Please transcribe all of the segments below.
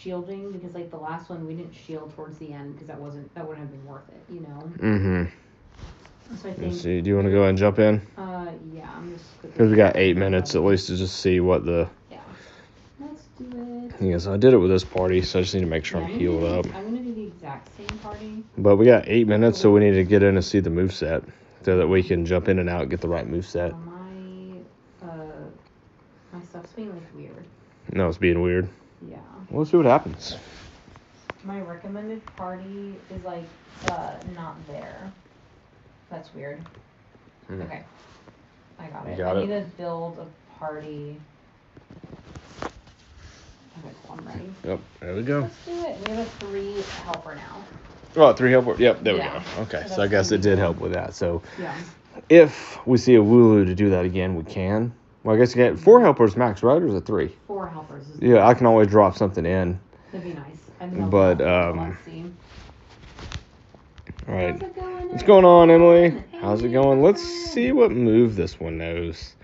shielding because like the last one we didn't shield towards the end because that wouldn't have been worth it, you know. So I think. Let's see. Do you want to go ahead and jump in? Yeah, I'm just. Because we got 8 minutes at least to just see what the. Yeah. Let's do it. Yes, I did it with this party, so I just need to make sure I'm healed up. I'm gonna do the exact same party. But we got 8 minutes, so we need to get in and see the moveset so that we can jump in and out and get the right moveset. My stuff's being like weird. No, it's being weird. Yeah. Well, let's see what happens. My recommended party is like not there. That's weird. Okay. I got it. I need to build a party. Okay, cool, I'm ready. Yep, there we go. Let's do it. We have a 3 helper now. Oh, 3 helper. Yep, there we go. Okay, so I guess it did help with that. So yeah. If we see a Wooloo to do that again, we can. Well, I guess you get 4 helpers max, right? Or is it 3? 4 helpers. Yeah, I can always drop something in. That'd be nice. But, let's see. All right. What's going on, Emily? Hey. How's it going? Let's see what move this one knows.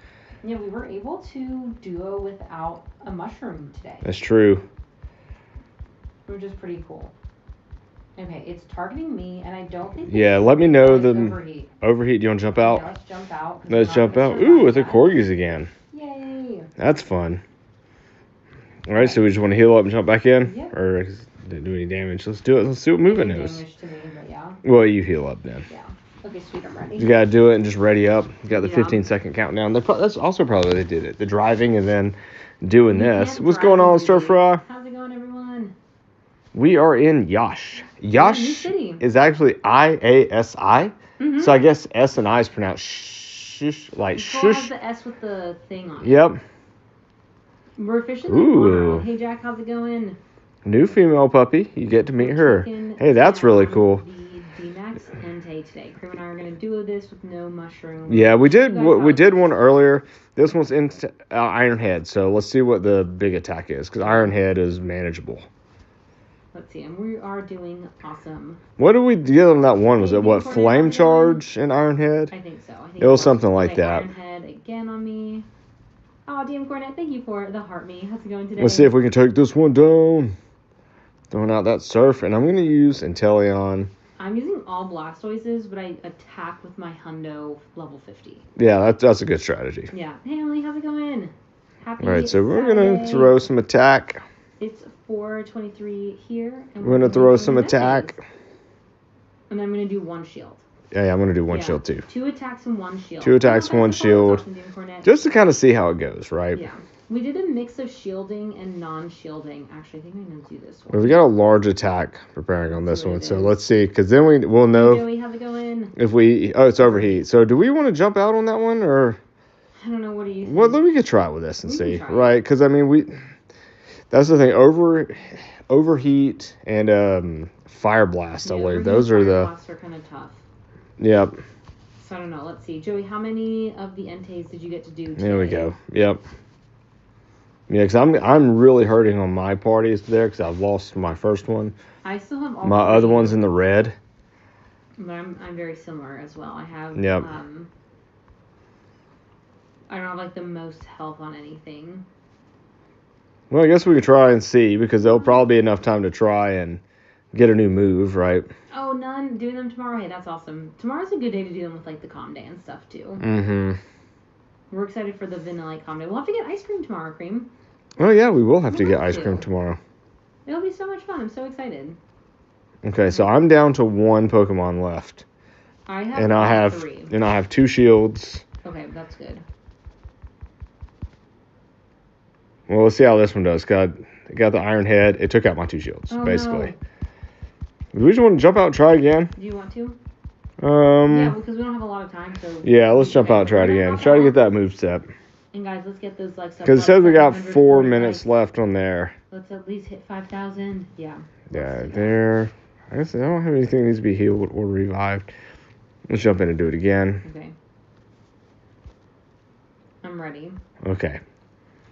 Yeah, we were able to duo without a mushroom today. That's true. Which is pretty cool. Okay, it's targeting me, and I don't think... Yeah, let me know the... Overheat. Overheat, do you want to jump out? Yeah, let's jump out. Let's jump out. Ooh, with the corgis again. Yay. That's fun. All right, so we just want to heal up and jump back in? Yep. Or didn't do any damage. Let's do it. Let's see what move it knows. Damage to me, but yeah. Well, you heal up then. Yeah. Okay, sweet, I'm ready. You got to do it and just ready up. You got the 15-second countdown. That's also probably why they did it. The driving and then doing this. What's going on, Stir Fry? How's it going, everyone? We are in Yash. Yash is actually IASI. Mm-hmm. So I guess S and I is pronounced shush, like shush. Has the S with the thing on it. Yep. We're officially tomorrow. Hey, Jack, how's it going? New female puppy. You get to meet her. Hey, that's really cool. The DMAX Entei today. Cream and I are going to do this with no mushrooms. Yeah, we did one earlier. This one's in Iron Head, so let's see what the big attack is, because Iron Head is manageable. Let's see, and we are doing awesome. What did we get on that one? Was it what, Flame Charge in Iron Head? I think so. It was something like that. Iron Head again on me. Oh, DM Cornet, thank you for the heart me. How's it going today? Let's see if we can take this one down. Throwing out that surf, and I'm going to use Inteleon. I'm using all Blastoises, but I attack with my Hundo level 50. Yeah, that's a good strategy. Yeah. Hey, Emily, how's it going? Happy All right, so we're going to throw some attack. It's 4:23 here. And we're going to throw some attack. And I'm going to do 1 shield. Yeah, I'm going to do 1 shield too. 2 attacks and 1 shield. 2 attacks, 1 shield. Just to kind of see how it goes, right? Yeah. We did a mix of shielding and non-shielding. Actually, I think I'm going to do this one. Well, we got a large attack preparing on this one, so let's see, because then we'll know. Hey, Joey, how's it going? If we... Oh, it's overheat. So do we want to jump out on that one, or... I don't know, what do you think? Well, let me get try it with this and see, right? Because, I mean, that's the thing, overheat and Fire Blast, I believe. Those are the... Fire Blasts are kind of tough. Yep. So I don't know, let's see. Joey, how many of the Enteis did you get to do today? There we go, yep. Yeah, because I'm really hurting on my parties there because I've lost my first one. I still have all my other one's in the red. But I'm very similar as well. I have yep. I don't have like the most health on anything. Well, I guess we could try and see because there'll probably be enough time to try and get a new move, right? Oh, none. Doing them tomorrow. Hey, that's awesome. Tomorrow's a good day to do them with like the calm day and stuff too. Mm-hmm. We're excited for the vanilla calm day. We'll have to get ice cream tomorrow, Cream. Oh, yeah, we will have to get ice cream tomorrow. It'll be so much fun. I'm so excited. Okay, so I'm down to 1 Pokemon left. I have 3. And I have 2 shields. Okay, that's good. Well, let's see how this one does. Got the Iron Head. It took out my 2 shields, basically. No. Do we just want to jump out and try again? Do you want to? Yeah, because we don't have a lot of time. So yeah, let's jump out and try it again. Try to get that move step. And guys, let's get those like. Because it says we got 4 minutes left on there. Let's at least hit 5,000. Yeah. Yeah, there. I guess I don't have anything that needs to be healed or revived. Let's jump in and do it again. Okay. I'm ready. Okay.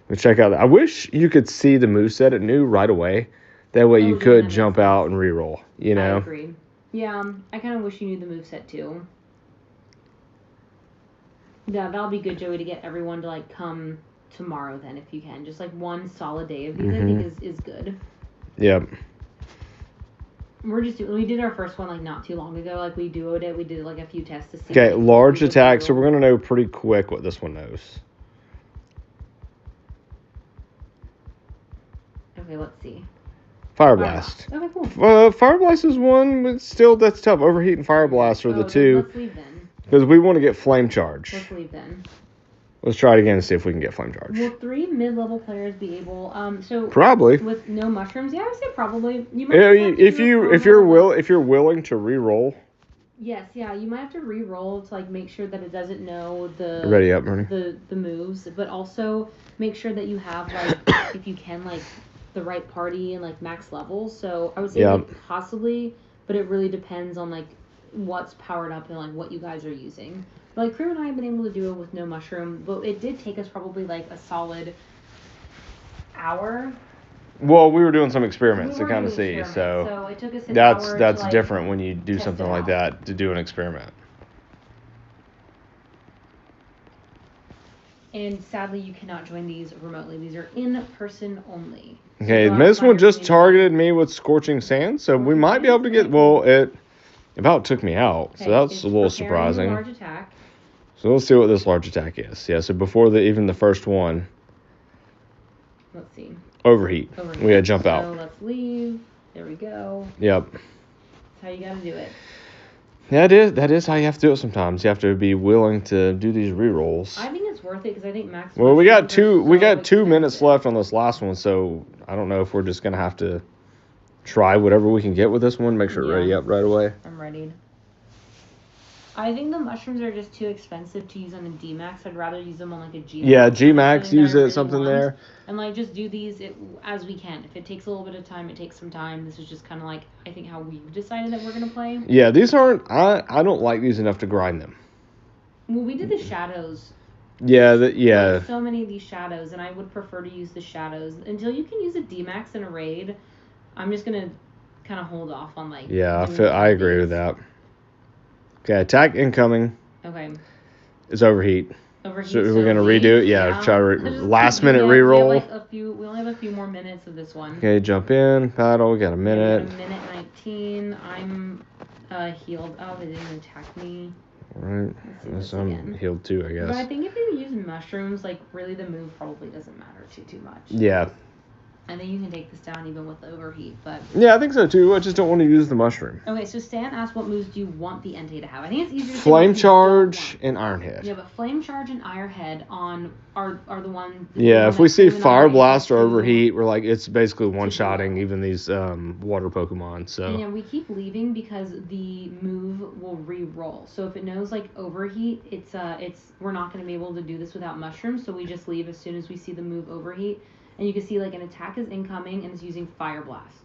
Let's check out. I wish you could see the moveset it knew right away. That way you could jump out and reroll. You know. I agree. Yeah, I kind of wish you knew the moveset too. Yeah, that'll be good, Joey, to get everyone to like come tomorrow then if you can. Just like 1 solid day of these, I think is good. Yep. We did our first one like not too long ago. Like we duoed it. We did like a few tests to see. Okay, large attack. So we're gonna know pretty quick what this one knows. Okay, let's see. Fire Blast. Okay, cool. Fire Blast is one, but still that's tough. Overheat and Fire Blast are the two. Let's leave then. Because we want to get Flame Charge. Let's leave then. Let's try it again and see if we can get Flame Charge. Will 3 mid-level players be able? So probably with no mushrooms. Yeah, I would say probably. You might if you're willing to re-roll. Yes, yeah, you might have to re-roll to like make sure that it doesn't know the ready up, Bernie. The moves, but also make sure that you have like if you can like the right party and like max levels. So I would say like, possibly, but it really depends on like what's powered up and like what you guys are using. But, like Crew and I have been able to do it with no mushroom, but it did take us probably like a solid hour. Well, we were doing some experiments to kind of see, so it took us an hour that's to, different when you do something like that to do an experiment. And sadly, you cannot join these remotely. These are in person only. Okay, this one just targeted me with Scorching Sand, so we might be able to get. Well, it about took me out, so that's a little surprising. Large attack. So let's see what this large attack is. Yeah, so before even the first one. Let's see. Overheat. We gotta jump out. So let's leave. There we go. Yep. That's how you gotta do it. Yeah, that is how you have to do it sometimes. You have to be willing to do these re-rolls. I think it's worth it because I think max. Well, we got 2 minutes left on this last one, so I don't know if we're just gonna have to try whatever we can get with this one. Make sure it's ready up right away. I'm ready. I think the mushrooms are just too expensive to use on a DMAX. I'd rather use them on like a GMAX. Yeah, GMAX, use it, something there. And like just do these as we can. If it takes a little bit of time, it takes some time. This is just kind of like, I think how we've decided that we're going to play. Yeah, these aren't, I don't like these enough to grind them. Well, we did the shadows. Yeah, There's so many of these shadows, and I would prefer to use the shadows. Until you can use a DMAX in a raid, I'm just going to kind of hold off on like. Yeah, I agree with that. Okay, attack incoming. Okay. It's overheat. So we're gonna redo it. Yeah, try last minute reroll. We only have a few more minutes of this one. Okay, jump in, paddle. We got a minute. A minute 19. I'm healed. Oh, they didn't attack me. All right. So I'm healed too, I guess. But I think if you use mushrooms, like really the move probably doesn't matter too much. Yeah. I think you can take this down even with the overheat, but... Yeah, I think so too. I just don't want to use the mushroom. Okay, so Stan asked what moves do you want the Entei to have. I think it's easier to Flame Charge and Iron Head. Yeah, but Flame Charge and Iron Head are the one... Yeah, if we see Fire Blast or Overheat, we're like, it's basically one-shotting even these water Pokemon, so... And yeah, we keep leaving because the move will re-roll. So if it knows, like, Overheat, we're not going to be able to do this without mushrooms, so we just leave as soon as we see the move Overheat. And you can see, like, an attack is incoming and it's using Fire Blast.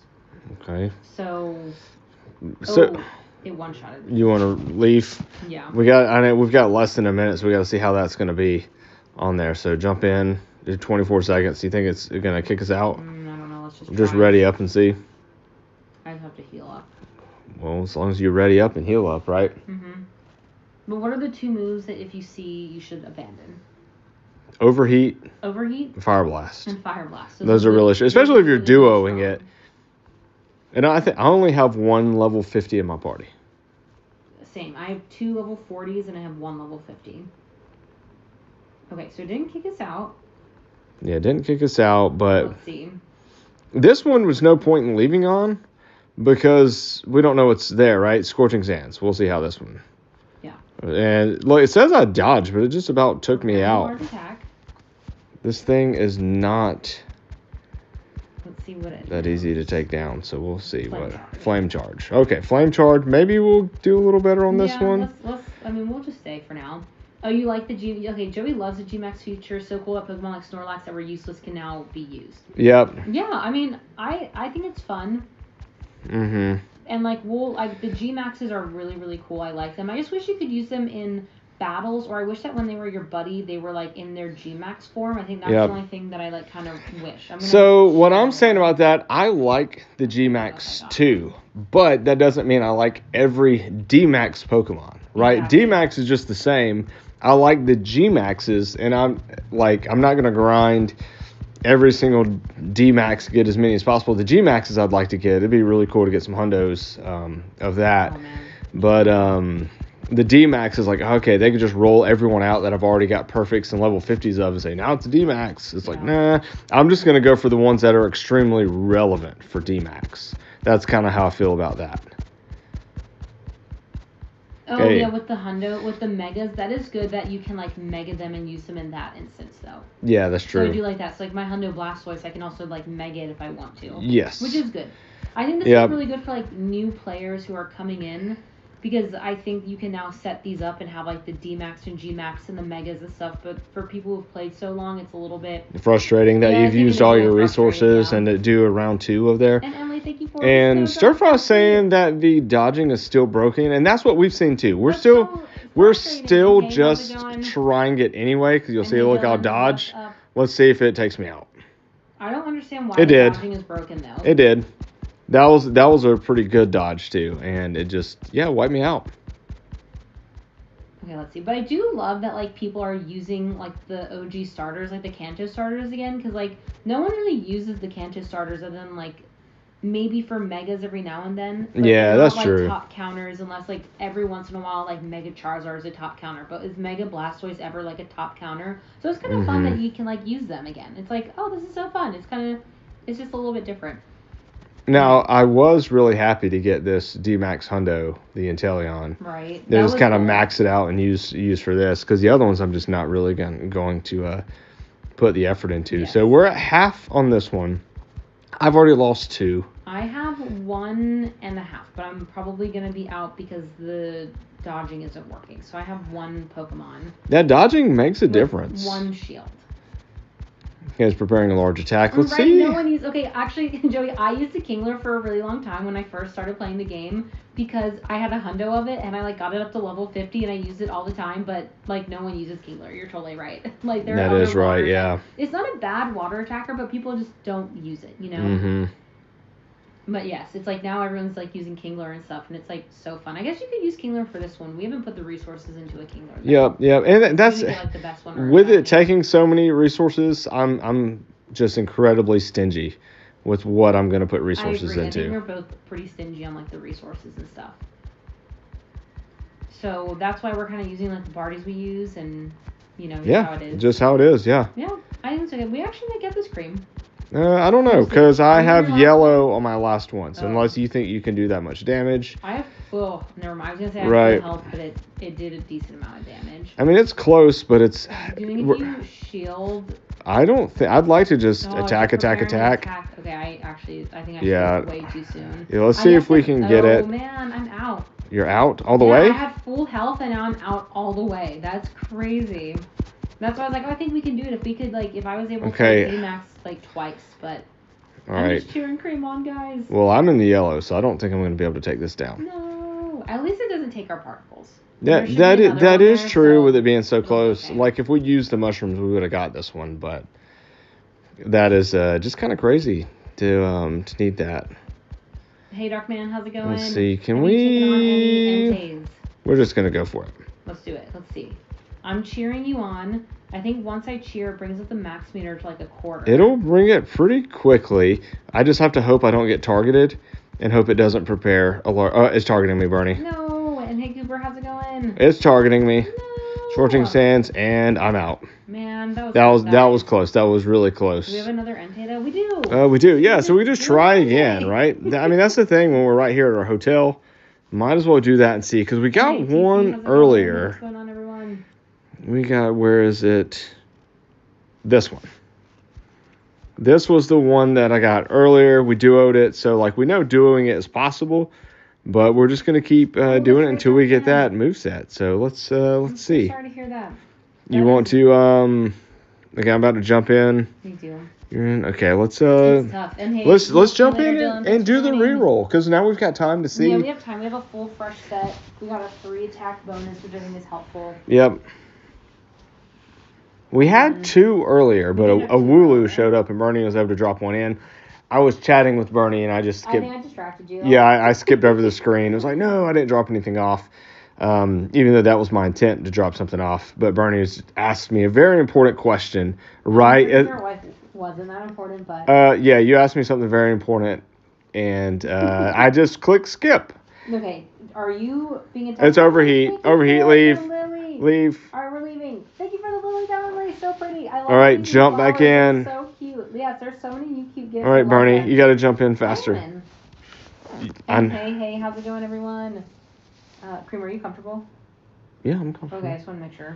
Okay. So it one-shotted. You want to leave? Yeah. We've got less than a minute, so we got to see how that's going to be on there. So jump in. Do 24 seconds. Do you think it's going to kick us out? I don't know. Let's just ready up and see. I have to heal up. Well, as long as you're ready up and heal up, right? Mm-hmm. But what are the 2 moves that if you see you should abandon? Overheat, Fire Blast. And Fire Blast. So those are really, especially if you're duoing it. And I only have 1 level 50 in my party. Same. I have 2 level 40s and I have 1 level 50. Okay, so it didn't kick us out. Yeah, it didn't kick us out, but let's see. This one was no point in leaving on because we don't know what's there, right? Scorching Sands. We'll see how this one. Yeah. And look, it says I dodged, but it just about took me out. Large attack. This thing is not Let's see what it that easy to take down, so we'll see. Flame charge. Okay, Flame Charge. Maybe we'll do a little better on this one. We'll just stay for now. Oh, you like the G... Okay, Joey loves the GMAX feature. So cool that Pokemon like Snorlax that were useless can now be used. Yep. Yeah, I mean, I think it's fun. Mm-hmm. And, the GMAXs are really, really cool. I like them. I just wish you could use them in battles, or I wish that when they were your buddy, they were, in their GMAX form. I think that's the only thing that I, kind of wish. So, what I'm saying about that, I like the GMAX too, but that doesn't mean I like every DMAX Pokemon, right? Exactly. DMAX is just the same. I like the GMAXs, and I'm not going to grind every single DMAX, get as many as possible. The GMAXs I'd like to get. It'd be really cool to get some hundos of that. Oh, man. But the DMAX is like, okay, they could just roll everyone out that I've already got perfects and level 50s of and say, now it's a DMAX. It's like, nah, I'm just going to go for the ones that are extremely relevant for DMAX. That's kind of how I feel about that. Oh, okay. Yeah, with the megas, that is good that you can, like, mega them and use them in that instance, though. Yeah, that's true. So I do like that. So, like, my hundo Blastoise, I can also, like, mega it if I want to. Yes. Which is good. I think this is really good for, like, new players who are coming in, because I think you can now set these up and have, like, the DMAX and GMAX and the megas and stuff, but for people who've played so long, it's a little bit frustrating that you've used all your resources and to do a round 2 of there. And Emily, thank you for And Stirfrost saying that the dodging is still broken, and that's what we've seen too. We're still just trying it anyway, because you'll see, look, I'll dodge. Let's see if it takes me out. I don't understand why the dodging is broken, though. It did. That was a pretty good dodge too, and it just wiped me out. Okay, let's see. But I do love that, like, people are using, like, the OG starters, like the Kanto starters again, because, like, no one really uses the Kanto starters other than, like, maybe for megas every now and then. But yeah, that's not, true. Like, top counters, unless, like, every once in a while, like, Mega Charizard is a top counter. But is Mega Blastoise ever, like, a top counter? So it's kind of fun that you can, like, use them again. It's like, oh, this is so fun. It's just a little bit different. Now, I was really happy to get this DMAX Hundo, the Inteleon. Right. That was kind of max it out and use for this, because the other ones I'm just not really going to put the effort into. Yes. So we're at half on this one. I've already lost 2. I have 1.5, but I'm probably going to be out because the dodging isn't working. So I have 1 Pokemon. That dodging makes a difference. 1 shield. Is preparing a large attack. Let's see. Actually, Joey, I used a Kingler for a really long time when I first started playing the game, because I had a hundo of it and I, like, got it up to level 50 and I used it all the time, but, like, no one uses Kingler. You're totally right. Like, that is right, yeah. It's not a bad water attacker, but people just don't use it, you know? Mm-hmm. But yes, it's like now everyone's, like, using Kingler and stuff, and it's, like, so fun. I guess you could use Kingler for this one. We haven't put the resources into a Kingler. Yep, and that's like, the best one with it taking so many resources. I'm just incredibly stingy with what I'm going to put resources into. I think we're both pretty stingy on, like, the resources and stuff. So that's why we're kind of using, like, the Bardies we use, and, you know, how it is. Just how it is, yeah. Yeah, I think it's okay. We actually might get this cream. I don't know, because I have yellow on my last one, so unless you think you can do that much damage. I have, never mind. I was going to say I have full health, but it did a decent amount of damage. I mean, it's close, but it's... Doing a few shield... I don't think... I'd like to just attack. Okay, I think I should it way too soon. Yeah, let's see if we can get it. Oh, man, I'm out. You're out all the way? I had full health, and now I'm out all the way. That's crazy. That's why I was like, I think we can do it if we could, like, if I was able to DMAX, like, twice, but I'm just cheering cream on, guys. Well, I'm in the yellow, so I don't think I'm going to be able to take this down. No, at least it doesn't take our particles. That is true with it being so close. Okay. Like, if we used the mushrooms, we would have got this one, but that is just kind of crazy to need that. Hey, Darkman, how's it going? Let's see, can we... We're just going to go for it. Let's do it. Let's see. I'm cheering you on. I think once I cheer, it brings up the max meter to, like, a quarter. It'll bring it pretty quickly. I just have to hope I don't get targeted and hope it doesn't prepare a large... Oh, it's targeting me, Bernie. No. And hey, Cooper, how's it going? It's targeting me. No. Shorting sands, and I'm out. Man, that was close. That was really close. Do we have another Entei, though? We do. We do, yeah. So we just try again, right? I mean, that's the thing when we're right here at our hotel. Might as well do that and see, because we got one earlier. What's going on, everyone? We got, where is it? This one. This was the one that I got earlier. We duoed it, so, like, we know duoing it is possible, but we're just going to keep doing it until we get that moveset. So let's see. Sorry to hear that. You want to, okay, I'm about to jump in. Me too. You're in? Okay, let's it's tough. And hey, let's jump in and do the reroll, because now we've got time to see. Yeah, we have time. We have a full fresh set. We got a 3 attack bonus, which I think is helpful. Yep. We had 2 earlier, but a Wooloo showed up and Bernie was able to drop one in. I was chatting with Bernie and I just skipped. I think I distracted you. Yeah, I skipped over the screen. It was like, no, I didn't drop anything off. Even though that was my intent to drop something off. But Bernie asked me a very important question, right? What wasn't that important, but. Yeah, you asked me something very important, and I just clicked skip. Okay, are you being attacked? It's overheat. Overheat. Leave. Leave. Alright, we're leaving. Thank you for the lily. That lily is so pretty. I love it. All right, jump back in. So cute. Yes, there's so many new cute gifts. All right, Bernie, you got to jump in faster. Hey, how's it going, everyone? Cream, are you comfortable? Yeah, I'm comfortable. Okay, I just want to make sure.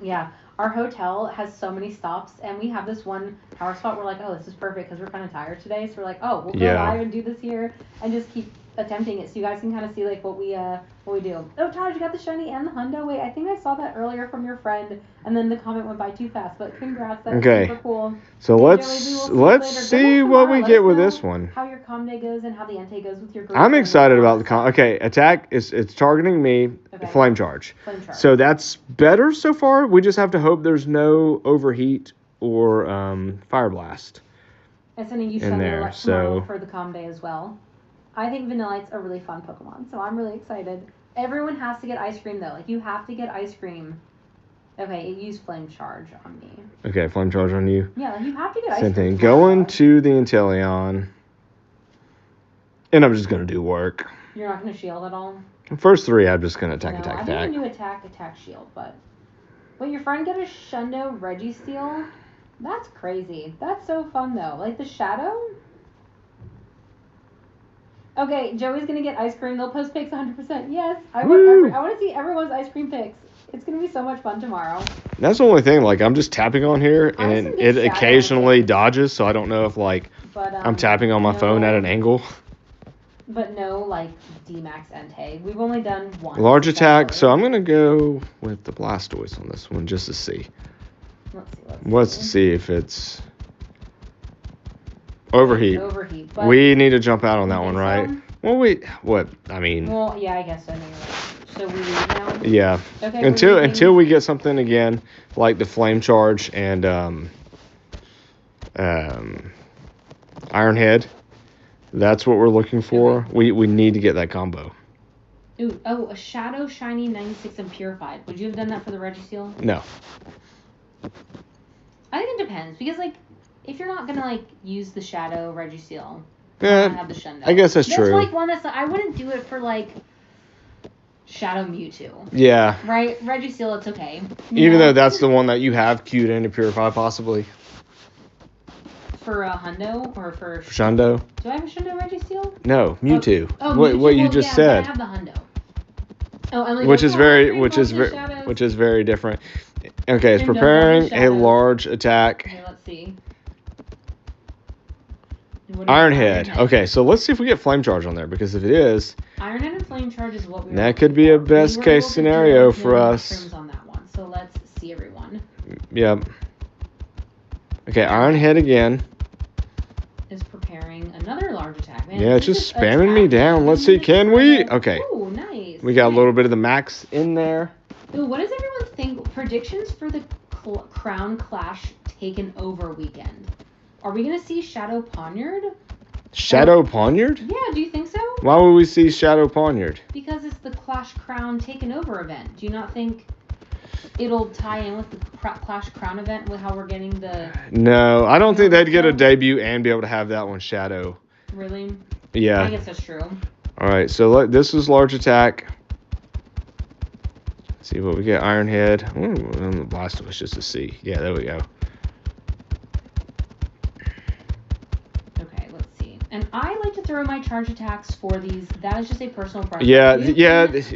Yeah, our hotel has so many stops, and we have this one power spot. We're like, oh, this is perfect because we're kind of tired today. So we're like, oh, we'll go live and do this here and just keep attempting it so you guys can kind of see like what we do. Oh, Taj, you got the shiny and the hundo. Wait, I think I saw that earlier from your friend, and then the comment went by too fast. But congrats, that's super cool. So let's see what we get with this one. How your com day goes and how the Entei goes with your group. I'm excited about the com. Okay, attack is it's targeting me. Okay. Flame charge. So that's better so far. We just have to hope there's no overheat or fire blast. And sending you in there. So for the com day as well. I think Vanillite's a really fun Pokemon, so I'm really excited. Everyone has to get ice cream, though. Like, you have to get ice cream. Okay, it used Flame Charge on me. Okay, Flame Charge on you. Yeah, you have to get ice cream. Same thing. Going to the Inteleon. And I'm just going to do work. You're not going to shield at all? First three, I'm just going to attack. I think a new attack, shield, but... Wait, your friend got a Shundo Registeel? That's crazy. That's so fun, though. Like, the Shadow... Okay, Joey's gonna get ice cream. They'll post pics 100%. Yes, I want to see everyone's ice cream pics. It's gonna be so much fun tomorrow. That's the only thing. Like, I'm just tapping on here, and it occasionally dodges, so I don't know if I'm tapping on my phone at an angle. But no, like DMAX Entei. We've only done one. Large attack. So I'm gonna go with the Blastoise on this one just to see. Let's see if it's. Overheat. We need to jump out on that one, right? So? Well, what? I mean. Well, yeah, I guess so. So we leave now? Yeah. Okay, until we get something again, like the Flame Charge and Iron Head. That's what we're looking for. Okay. We need to get that combo. Ooh, a Shadow Shiny 96 and Purified. Would you have done that for the Registeel? No. I think it depends, because, like, if you're not gonna use the Shadow Registeel, have the Shundo. I guess that's true. That's one that's I wouldn't do it for Shadow Mewtwo. Yeah. Right, Registeel, it's okay. Even though that's the one that you have queued in to Purify, possibly. For a Hundo or for Shundo? Do I have a Shundo Registeel? No, Mewtwo. Mewtwo. What you just said. I have the Hundo. Oh, Emily. Which is very different. Okay, it's preparing a large attack. Okay, let's see. Iron Head. Okay, so let's see if we get Flame Charge on there, because if it is, Iron Head and Flame Charge is what we. That could be a best case scenario for us. On that one, so let's see everyone. Yep. Okay, Iron Head again. Is preparing another large attack. Man, yeah, it's just spamming me down. Let's see, can we? Okay. Ooh, nice. We got a little bit of the max in there. Ooh, what does everyone think? Predictions for the Crown Clash Taken Over weekend. Are we going to see Shadow Poniard? Shadow Poniard? Yeah, do you think so? Why would we see Shadow Poniard? Because it's the Clash Crown Taken Over event. Do you not think it'll tie in with the Clash Crown event with how we're getting the... No, I don't think they'd get a debut and be able to have that one Shadow. Really? Yeah. I guess that's true. All right, so this is large attack. Let's see what we get. Iron Head. Ooh, the Blastoise just to see. Yeah, there we go. And I like to throw my charge attacks for these. That is just a personal preference. Yeah.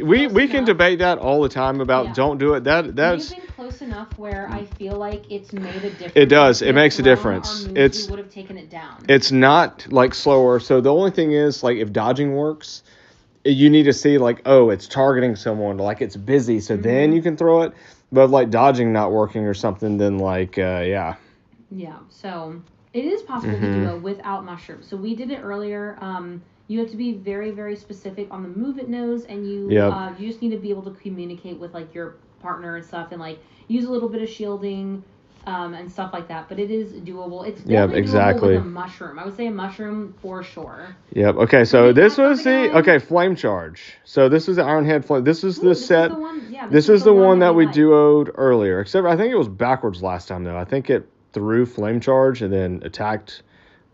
We can debate that all the time about don't do it. That's we've been close enough where I feel like it's made a difference. It does. It makes a difference. We would have taken it down. It's not slower. So the only thing is if dodging works, you need to see it's targeting someone, it's busy. So then you can throw it. But dodging not working or something, then yeah. Yeah. So. It is possible to do it without mushrooms. So we did it earlier. You have to be very, very specific on the move it knows, and you just need to be able to communicate with your partner and stuff, and use a little bit of shielding and stuff like that. But it is doable. It's definitely doable with a mushroom. I would say a mushroom for sure. Yep. Okay, so this was the flame charge. So this is the Iron Head flame. This is the set. This is the one that we duoed earlier. Except I think it was backwards last time though. I think it threw flame charge and then attacked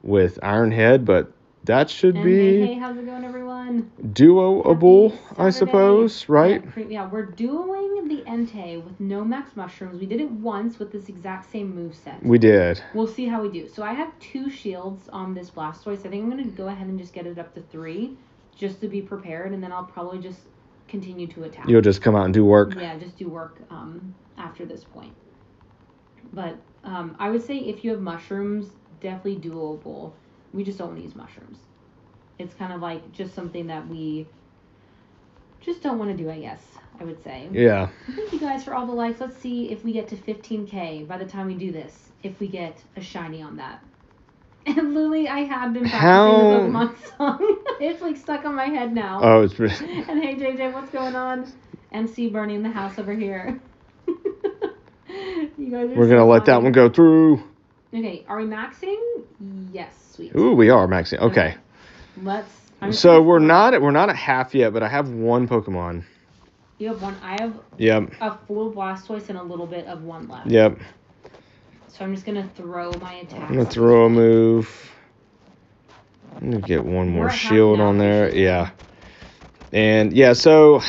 with Iron Head, but that should be. Hey, how's it going, everyone? Duoable, I suppose, right? Yeah, we're duoing the Entei with no max mushrooms. We did it once with this exact same moveset. We did. We'll see how we do. So I have 2 shields on this Blastoise. I think I'm going to go ahead and just get it up to 3 just to be prepared, and then I'll probably just continue to attack. You'll just come out and do work? Yeah, just do work after this point. But I would say if you have mushrooms, definitely doable. We just don't want to use mushrooms. It's kind of like just something that we just don't want to do, I guess, I would say. Yeah. Thank you guys for all the likes. Let's see if we get to 15K by the time we do this, if we get a shiny on that. And Lily, I have been practicing the Pokemon song. It's like stuck on my head now. Oh, it's And hey, JJ, what's going on? MC burning the house over here. You guys are We're going to let that one go through. Okay, are we maxing? Yes, sweet. Ooh, we are maxing. Okay. So we're not at half yet, but I have 1 Pokemon. You have 1. I have a full Blastoise and a little bit of 1 left. Yep. So I'm just gonna throw my attack. I'm gonna throw a move. I'm gonna get 1 more shield on there. Yeah. And yeah, so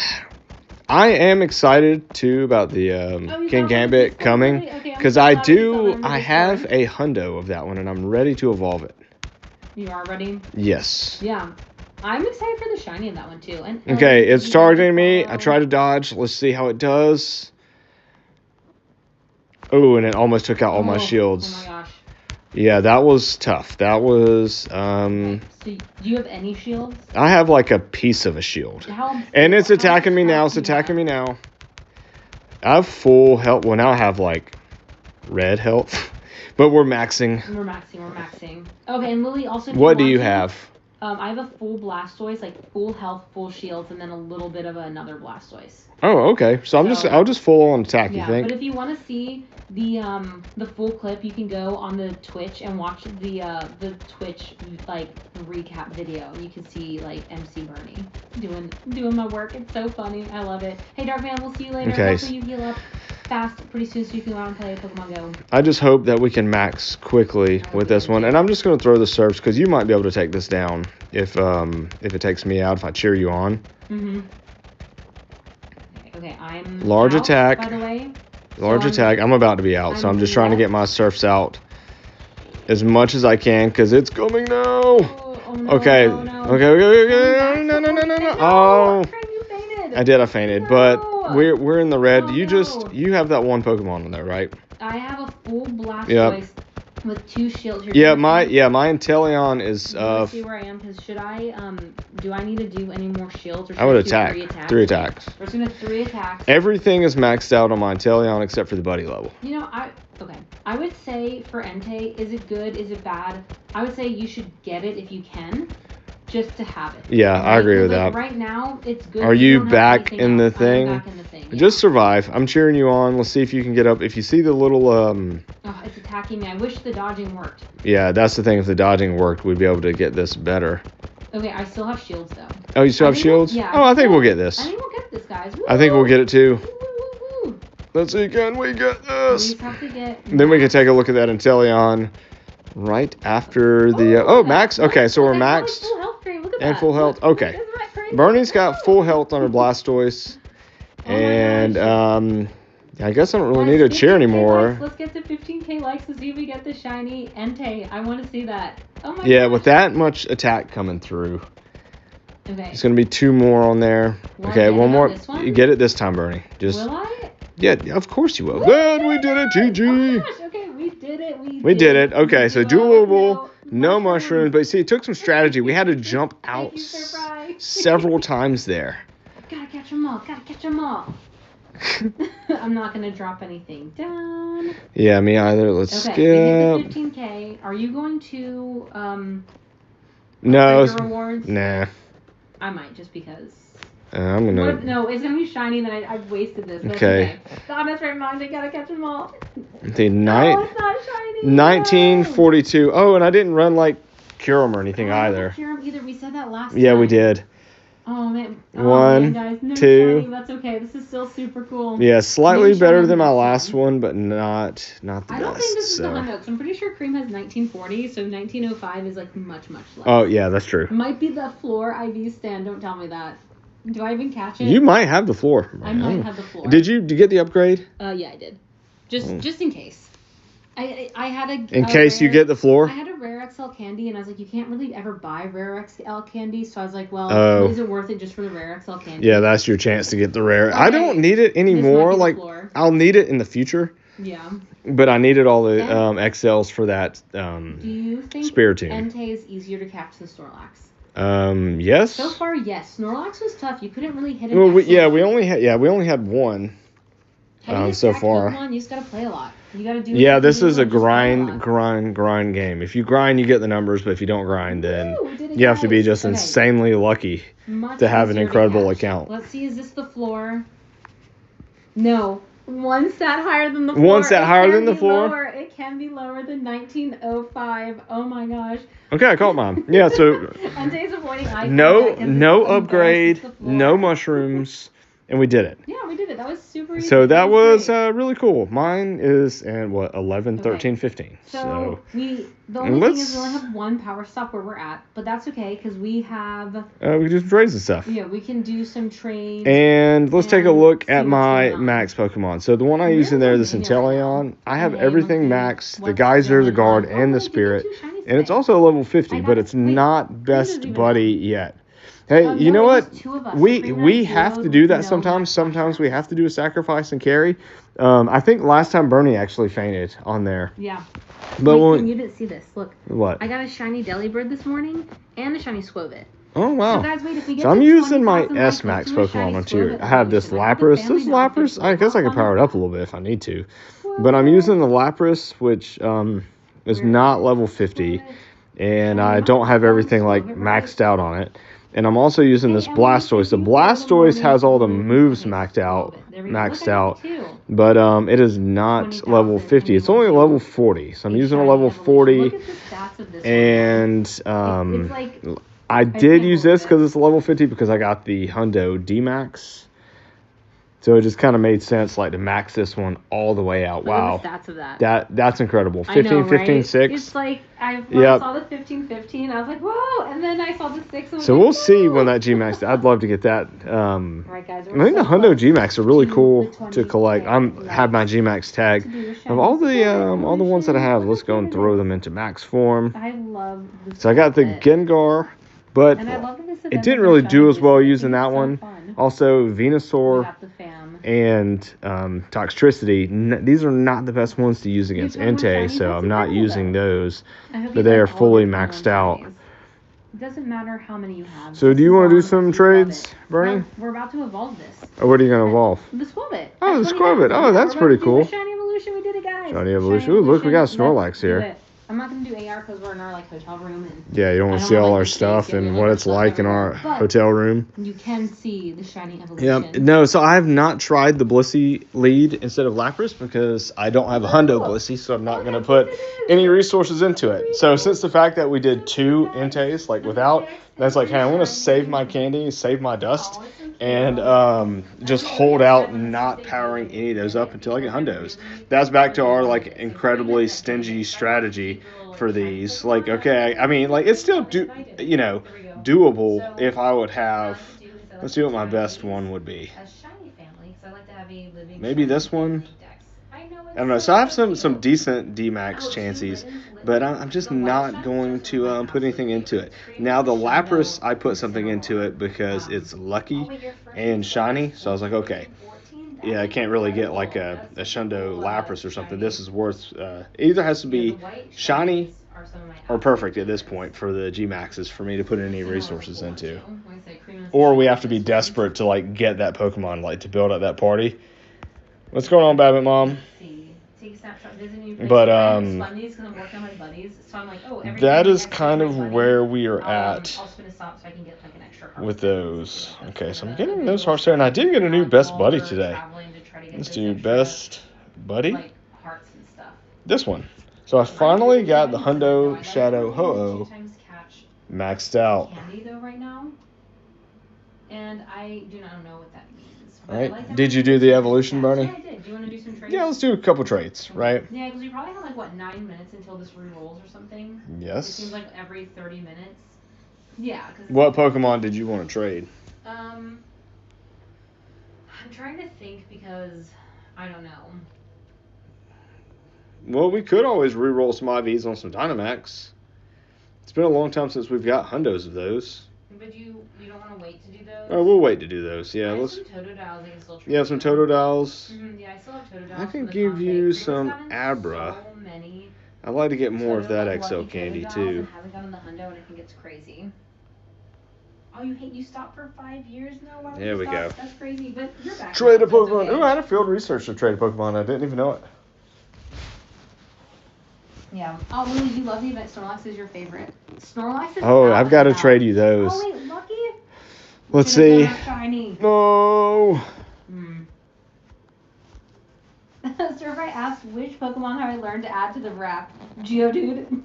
I am excited too about the King Gambit coming because I have a hundo of that one and I'm ready to evolve it. You are ready? Yes. Yeah. I'm excited for the shiny in that one too. And okay, it's targeting me. I try to dodge. Let's see how it does. Oh, and it almost took out all my shields. Oh my gosh. Yeah, that was tough. That was Okay. So do you have any shields? I have like a piece of a shield. And it's attacking me now. It's attacking me now. I have full health. Well, now I have like red health. But we're maxing. We're maxing. Okay, and Lily also. What do you have? I have a full Blastoise, like full health, full shields, and then a little bit of another Blastoise. Oh, okay. So I'll just full on attack. Yeah, you think? But if you want to see the full clip, you can go on the Twitch and watch the Twitch like recap video. You can see like MC Bernie doing my work. It's so funny. I love it. Hey, Darkman, we'll see you later. Okay. Hopefully you heal up fast pretty soon so you can go out and play Pokemon Go. I just hope that we can max quickly with this one. And I'm just going to throw the surfs because you might be able to take this down if it takes me out, if I cheer you on. Mm-hmm. Okay, I'm large out, attack. By the way. Large attack. I'm about to be out, so I'm just trying to get my surfs out as much as I can because it's coming now. Oh, no, okay. No. Okay. No. Oh. You fainted. I did. I fainted, but we're in the red. You have that 1 Pokemon in there, right? I have a full Blastoise with 2 shields. My Inteleon is. See where I am? Because do I need to do any more shields? Or should I would do attack. 3 attacks? We're just gonna 3 attacks. Everything is maxed out on my Inteleon except for the buddy level. I would say for Entei, is it good? Is it bad? I would say you should get it if you can. Just to have it. Yeah, right? I agree with that. Right now, it's good. Are you back in the thing? I'm back in the thing. Yeah. Just survive. I'm cheering you on. Let's see if you can get up. If you see the little it's attacking me. I wish the dodging worked. Yeah, that's the thing. If the dodging worked, we'd be able to get this better. Okay, I still have shields though. Oh, you still have shields? Yeah. Oh, I think we'll get this. I think we'll get this, guys. Woo! I think we'll get it too. Woo. Let's see, can we get this? We have to get. Then we can take a look at that Inteleon right after the. Max. Okay, so we're maxed. Full health cream. Look at and that. full health. Okay. Bernie's got full health on her Blastoise. And I guess I don't really need to cheer anymore. Let's get to 15K likes to see if we get the shiny Entei. I want to see that. Oh my Yeah, gosh. with that much attack coming through. Okay. It's going to be 2 more on there. Okay, 1 more. You get it this time, Bernie. Will I? Yeah, of course you will. Good, we did it, GG. Oh gosh, okay, we did it. We did it. Okay, so doable, no mushrooms. But see, it took some strategy. We had to jump out several times there. Gotta catch them all. I'm not gonna drop anything down. Yeah, me either. Let's skip. We hit the 15K. Are you going to no rewards? Nah. I might just because. I'm gonna. No, it's gonna be shiny. Then I've wasted this. But Okay. God, that's right, Mom. I gotta catch them all. The Oh, it's not shiny. 1942. Oh, and I didn't run like Curum or anything either. Curum either. We said that last Yeah, time. we did. Oh man. One, guys. No 2. shiny. That's okay. This is still super cool. Yeah, slightly Maybe better shiny than my next last one, but not the best. I don't think this is so. the hundo. So I'm pretty sure Cream has 1940, so 1905 is like much less. Oh yeah, that's true. Might be the floor IV stand. Don't tell me that. Do I even catch it? You might have the floor. I might have the floor. Did you get the upgrade? Yeah, I did. Just in case. I had a. In case you get the floor. I had a rare XL candy, and I was like, you can't really ever buy rare XL candy, so I was like, well, is it worth it just for the rare XL candy? Yeah, that's your chance to get the rare. Okay. I don't need it anymore. Like, I'll need it in the future. Yeah. But I needed all the XLs for that. Do you think Spiritomb Entei is easier to catch than Snorlax? Yes. So far, yes. Snorlax was tough. You couldn't really hit it. Well, we only had one. So far. Pokemon, you just gotta play a lot. You gotta do. Yeah, this is a grind game. If you grind, you get the numbers, but if you don't grind, then you have to be just insanely lucky to have an incredible account. Let's see, is this the floor? No. One stat higher than the floor. One stat higher than the floor? It can be lower than 1905. Oh my gosh. Okay, I caught mine. Yeah, so Entei's avoiding eye no upgrade, no mushrooms. And we did it. Yeah, we did it. That was super easy. So that was really cool. Mine is in 11, 13, 15. So the only thing is we only have one power stop where we're at, but that's okay because we have. We can do some trades and stuff. Yeah, we can do some trades. And let's take a look at my max Pokemon. So the one I use in there, this Inteleon, I have everything maxed: the Geyser, the Guard, and the Spirit. And it's also level 50, but it's not best buddy yet. Hey, you know what? We have to do that sometimes. Sometimes we have to do a sacrifice and carry. I think last time Bernie actually fainted on there. Yeah. But you didn't see this. Look. What? I got a shiny Delibird this morning and a shiny Squovit. Oh, wow. So, guys, wait, if we get so I'm using my S-Max Pokemon on here. I have this Lapras. This Lapras, I guess I could power it up a little bit if I need to. But I'm using the Lapras, which is not level 50. And I don't have everything like maxed out on it. And I'm also using this Blastoise. The Blastoise has all the moves maxed out, but it is not level 50. It's only level 40. So I'm using a level 40, and I did use this because it's level 50 because I got the Hundo DMAX. So it just kind of made sense, like, to max this one all the way out. Wow. The stats of that. That's incredible. 15, 15, 6. It's like, I saw the 15, 15. I was like, whoa. And then I saw the 6. And so we'll see when that G-Max, I'd love to get that. Right, guys, I think the Hundo G-Max are really cool to collect. Have my G-Max tag. Of all the ones that I have, let's go and throw them into max form. I love this. So I got the Gengar, but it didn't really do as well using that one. Also, Venusaur and Toxtricity. These are not the best ones to use against Entei, so I'm not using those. But they are fully maxed out. It doesn't matter how many you have. So do you want to do some trades, Bernie? We're about to evolve this. Or what are you going to evolve? The Squovit. Oh, the Squovit. Oh, that's pretty cool. Shiny evolution. We did it, guys. Shiny evolution. Ooh, look, we got Snorlax here. I'm not going to do AR because we're in our hotel room. And yeah, you don't want to see all our stuff and what it's like in our hotel room. You can see the shiny evolution. Yeah, no, so I have not tried the Blissey lead instead of Lapras because I don't have a Hundo Blissey, so I'm not going to put any resources into it. So since the fact that we did 2 Enteis, without, that's like, hey, I'm going to save my candy, save my dust, and just hold out not powering any of those up until I get Hundos. That's back to our incredibly stingy strategy for these. Okay, I mean, it's still doable if I would have. Let's see what my best one would be. Maybe this one. I don't know. So I have some decent DMAX chances, but I'm just not going to put anything into it. Now the Lapras, I put something into it because it's lucky and shiny. So I was like, okay, yeah, I can't really get a Shundo Lapras or something. This is worth. It either has to be shiny or perfect at this point for the G-Maxes for me to put any resources into. Or we have to be desperate to get that Pokemon, to build up that party. What's going on, Babbitt Mom? But that is kind of where we are at extra with those. Okay, so I'm getting those hearts there, and I did get a new best buddy today. Let's do best buddy. Like hearts and stuff. This one. So I finally got the Hundo Shadow Ho-Oh maxed out. Candy though right now, and I do not know what that means. All right. Did you do the evolution, Bernie? Yeah, I did. Do you want to do some trades? Yeah, let's do a couple trades, right? Yeah, because we probably have like what 9 minutes until this re-rolls or something. Yes. It seems like every 30 minutes. Yeah. What Pokemon did you want to trade? I'm trying to think because I don't know. Well, we could always re-roll some IVs on some Dynamax. It's been a long time since we've got hundos of those. But you don't want to wait to do those? Oh, we'll wait to do those. Yeah, I have let's. some Totodiles I can still trade. Yeah, some Totodiles. Yeah, I still have Totodiles. I can give you some Abra. So many. I'd like to get more of that XL candy too. I haven't gotten the hundo, and I think it's crazy. Oh, you stopped for 5 years now? Why would There you we stop? go. That's crazy, but you're back. Trade a now, so it's Pokemon. okay. Ooh, I had a field research to trade a Pokemon. I didn't even know it. Yeah. Oh, Lily, you love the event. Snorlax is your favorite. Snorlax is Oh, out I've got to now. trade you those. Oh, wait, Lucky? Let's Should've see. done a shiny. No. Survey asked which Pokemon have I learned to add to the wrap? Geodude.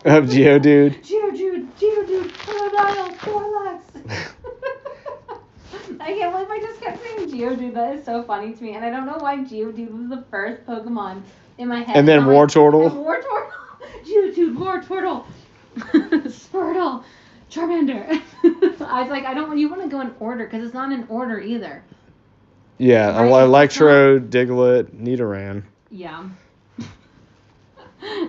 Geodude. Geodude, Totodile, Snorlax. I can't believe I just kept saying Geodude. That is so funny to me. And I don't know why Geodude was the first Pokemon in my head. And then Wartortle. Like, Wartortle. Geodude, Wartortle. Squirtle. Charmander. I was like, you want to go in order because it's not in order either. Yeah, Right? Electro, Diglett, Nidoran. Yeah.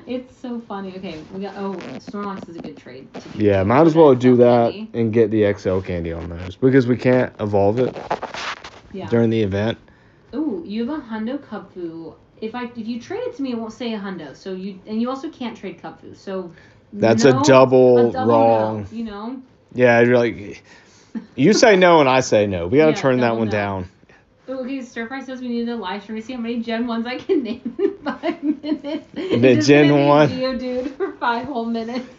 It's so funny. Okay, we got. Oh, Snorlax is a good trade. Yeah, might as well do that candy. and get the XL candy on those because we can't evolve it during the event. Ooh, you have a Hundo Cubfu. If you trade it to me, it won't say a Hundo. So you also can't trade Cubfu. So that's a double wrong. No, you know. Yeah, you're like, you say no and I say no. We gotta turn that one no. down. Okay, Stir Fry says we need a live stream to see how many Gen 1s I can name in 5 minutes. The Gen 1. Geodude for 5 whole minutes.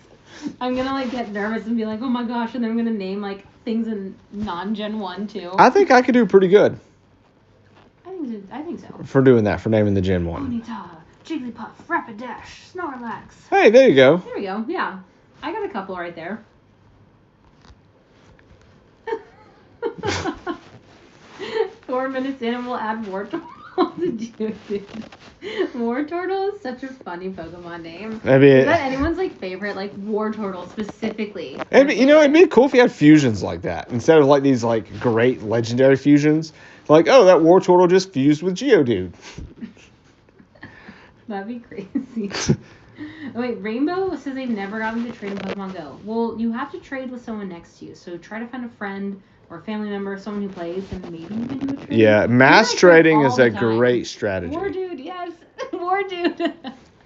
I'm gonna get nervous and be like, oh my gosh, and then I'm gonna name things in non-Gen 1 too. I think I could do pretty good. I think so. For doing that, for naming the Gen 1. Ponyta, Jigglypuff, Rapidash, Snorlax. Hey, there you go. There we go. Yeah, I got a couple right there. 4 minutes in and we'll add Wartortle to Geodude. Wartortle is such a funny Pokemon name. I mean, is that anyone's favorite, Wartortle specifically? I mean, it'd be cool if you had fusions like that instead of these great legendary fusions. Oh, that Wartortle just fused with Geodude. That'd be crazy. Oh, wait, Rainbow says they've never gotten to trade in Pokemon Go. Well, you have to trade with someone next to you, so try to find a friend or a family member, someone who plays, and maybe you can do a trade. Yeah, mass trading is a great strategy. Wardude, yes. Wardude.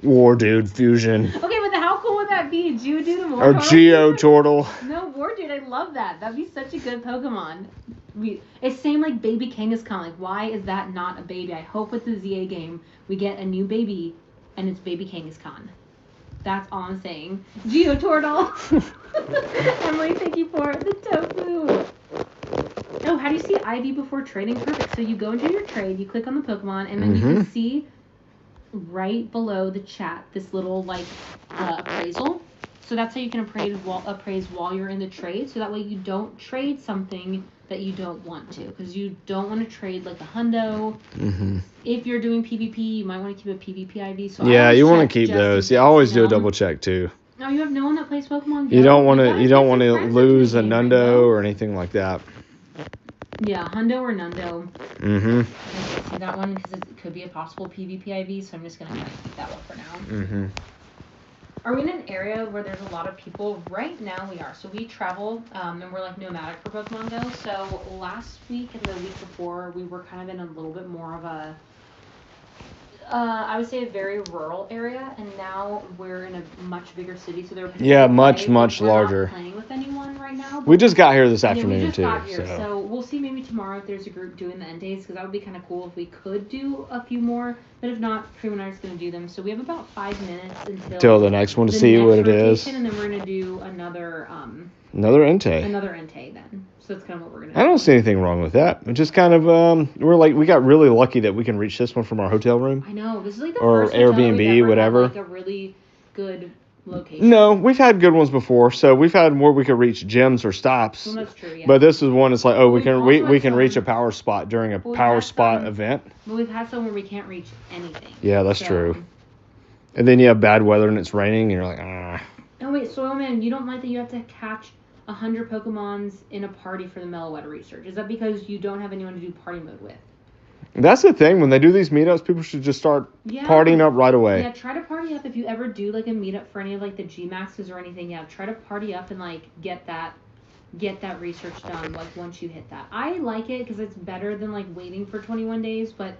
Wardude fusion. Okay, but how cool would that be? Geodude and Wartortle? Or Geotortle. No, Wardude, I love that. That'd be such a good Pokemon. It's same like Baby Kangaskhan. Why is that not a baby? I hope with the ZA game we get a new baby, and it's Baby Kangaskhan. That's all I'm saying. Geotortle. Emily, thank you for the tofu. Oh, how do you see IV before trading? Perfect. So you go into your trade, you click on the Pokemon, and then you can see right below the chat this little appraisal. So that's how you can appraise while you're in the trade. So that way you don't trade something that you don't want to, because you don't want to trade a hundo. If you're doing PvP, you might want to keep a PvP IV. So yeah, you want to keep those. Yeah, always do a double check too. No, you have no one that plays Pokemon Go. You don't want to lose a Nundo or anything like that. Yeah, Hundo or Nundo. I see that one because it could be a possible PvP IV, so I'm just gonna keep that one for now. Are we in an area where there's a lot of people? Right now we are. So we travel, and we're nomadic for Pokemon Go. So last week and the week before, we were kind of in a little bit more of a, I would say a very rural area, and now we're in a much bigger city. So there are much larger. Not playing with anyone right now. We just got here this afternoon we just too. Got here, so we'll see maybe tomorrow. tomorrow if there's a group doing the Entes, because that would be kind of cool if we could do a few more. But if not, Primo and I are just going to do them. So we have about 5 minutes until the next one to see what it is. And then we're going to do another Entei. Another Entei then. So that's kind of what we're going to do. I don't see anything wrong with that. It just kind of, we got really lucky that we can reach this one from our hotel room. I know. This is like the or first hotel Airbnb, we've ever whatever. Had, like a really good location. No, we've had good ones before. So we've had where we could reach gyms or stops. Well, that's true, yeah. But this is one that's like, we can reach a some, power spot during a power spot event. But we've had some where we can't reach anything. Yeah, that's true. And then you have bad weather and it's raining and you're like, ah. Oh wait, Soilman, you don't like that you have to catch 100 Pokemons in a party for the Meloetta research? Is that because you don't have anyone to do party mode with? That's the thing. When they do these meetups, people should just start partying up right away. Yeah, try to party up if you ever do like a meetup for any of like the GMAXs or anything. Yeah, try to party up and like get that research done like once you hit that. I like it because it's better than like waiting for 21 days, but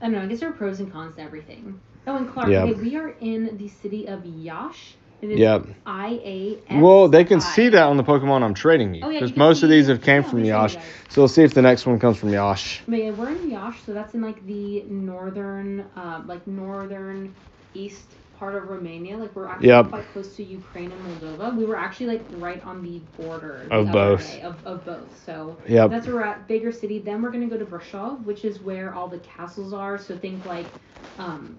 I don't know. I guess there are pros and cons to everything. Oh, and Clark, okay, we are in the city of Yash. It is IAS. Well, they can see that on the Pokemon I'm trading you. Because most of these have came from Yash. So let's see if the next one comes from Yash. But yeah, we're in Yash, so that's in like the northern east part of Romania. Like we're actually quite close to Ukraine and Moldova. We were actually like right on the border of both. Of both. So that's where we're at. Bigger city. Then we're gonna go to Brasov, which is where all the castles are. So think like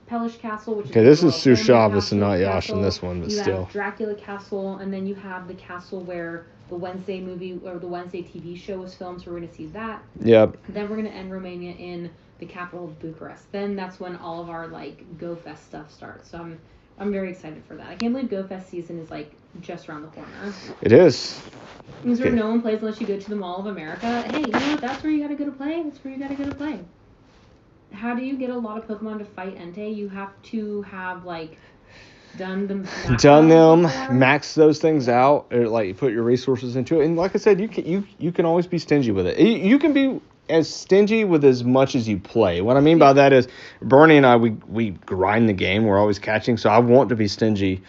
Pelish Castle, which is this is Sushav, this is not Yash in this one, but you still. Have Dracula Castle, and then you have the castle where the Wednesday movie or the Wednesday TV show was filmed, so we're going to see that. Yep. Then we're going to end Romania in the capital of Bucharest. Then that's when all of our like GoFest stuff starts. So I'm very excited for that. I can't believe GoFest season is like just around the corner. It is. Because no one plays unless you go to the Mall of America. Hey, you know what? That's where you got to go to play. That's where you got to go to play. How do you get a lot of Pokemon to fight Entei? You have to have like done them, max those things out, or like you put your resources into it. And like I said, you can always be stingy with it. You can be as stingy with as much as you play. What I mean by that is, Bernie and I we grind the game. We're always catching, so I want to be stingy,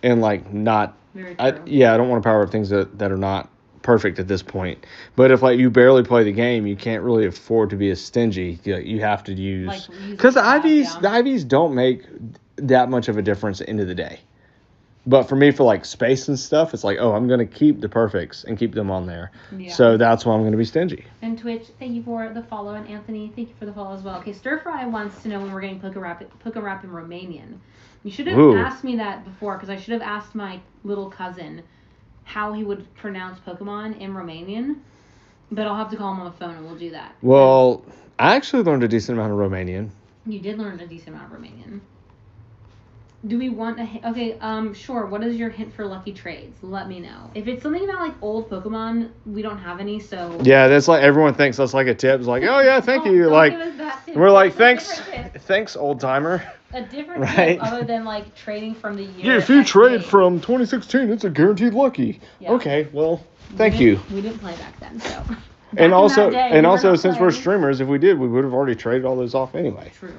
and like not. I don't want to power up things that are not perfect at this point. But if like you barely play the game, you can't really afford to be as stingy. You have to use because the IVs don't make that much of a difference at the end of the day. But for me, for like space and stuff, it's like, I'm going to keep the perfects and keep them on there. Yeah. So that's why I'm going to be stingy. And Twitch, thank you for the follow. And Anthony, thank you for the follow as well. Okay, Stir Fry wants to know when we're getting Poke Rap in Romanian. You should have asked me that before, because I should have asked my little cousin how he would pronounce Pokemon in Romanian. But I'll have to call him on the phone and we'll do that. Well, I actually learned a decent amount of Romanian. You did learn a decent amount of Romanian. Do we want a... Okay, sure. What is your hint for lucky trades? Let me know. If it's something about, like, old Pokemon, we don't have any, so... Yeah, that's like... Everyone thinks that's like a tip. It's like, oh, yeah, thank you. Like, we're like, thanks, old-timer. A different tip other than, like, trading from the year... Yeah, if you trade from 2016, it's a guaranteed lucky. Yeah. Okay, well, thank you. We didn't play back then, so... And also, since we're streamers, if we did, we would have already traded all those off anyway. True.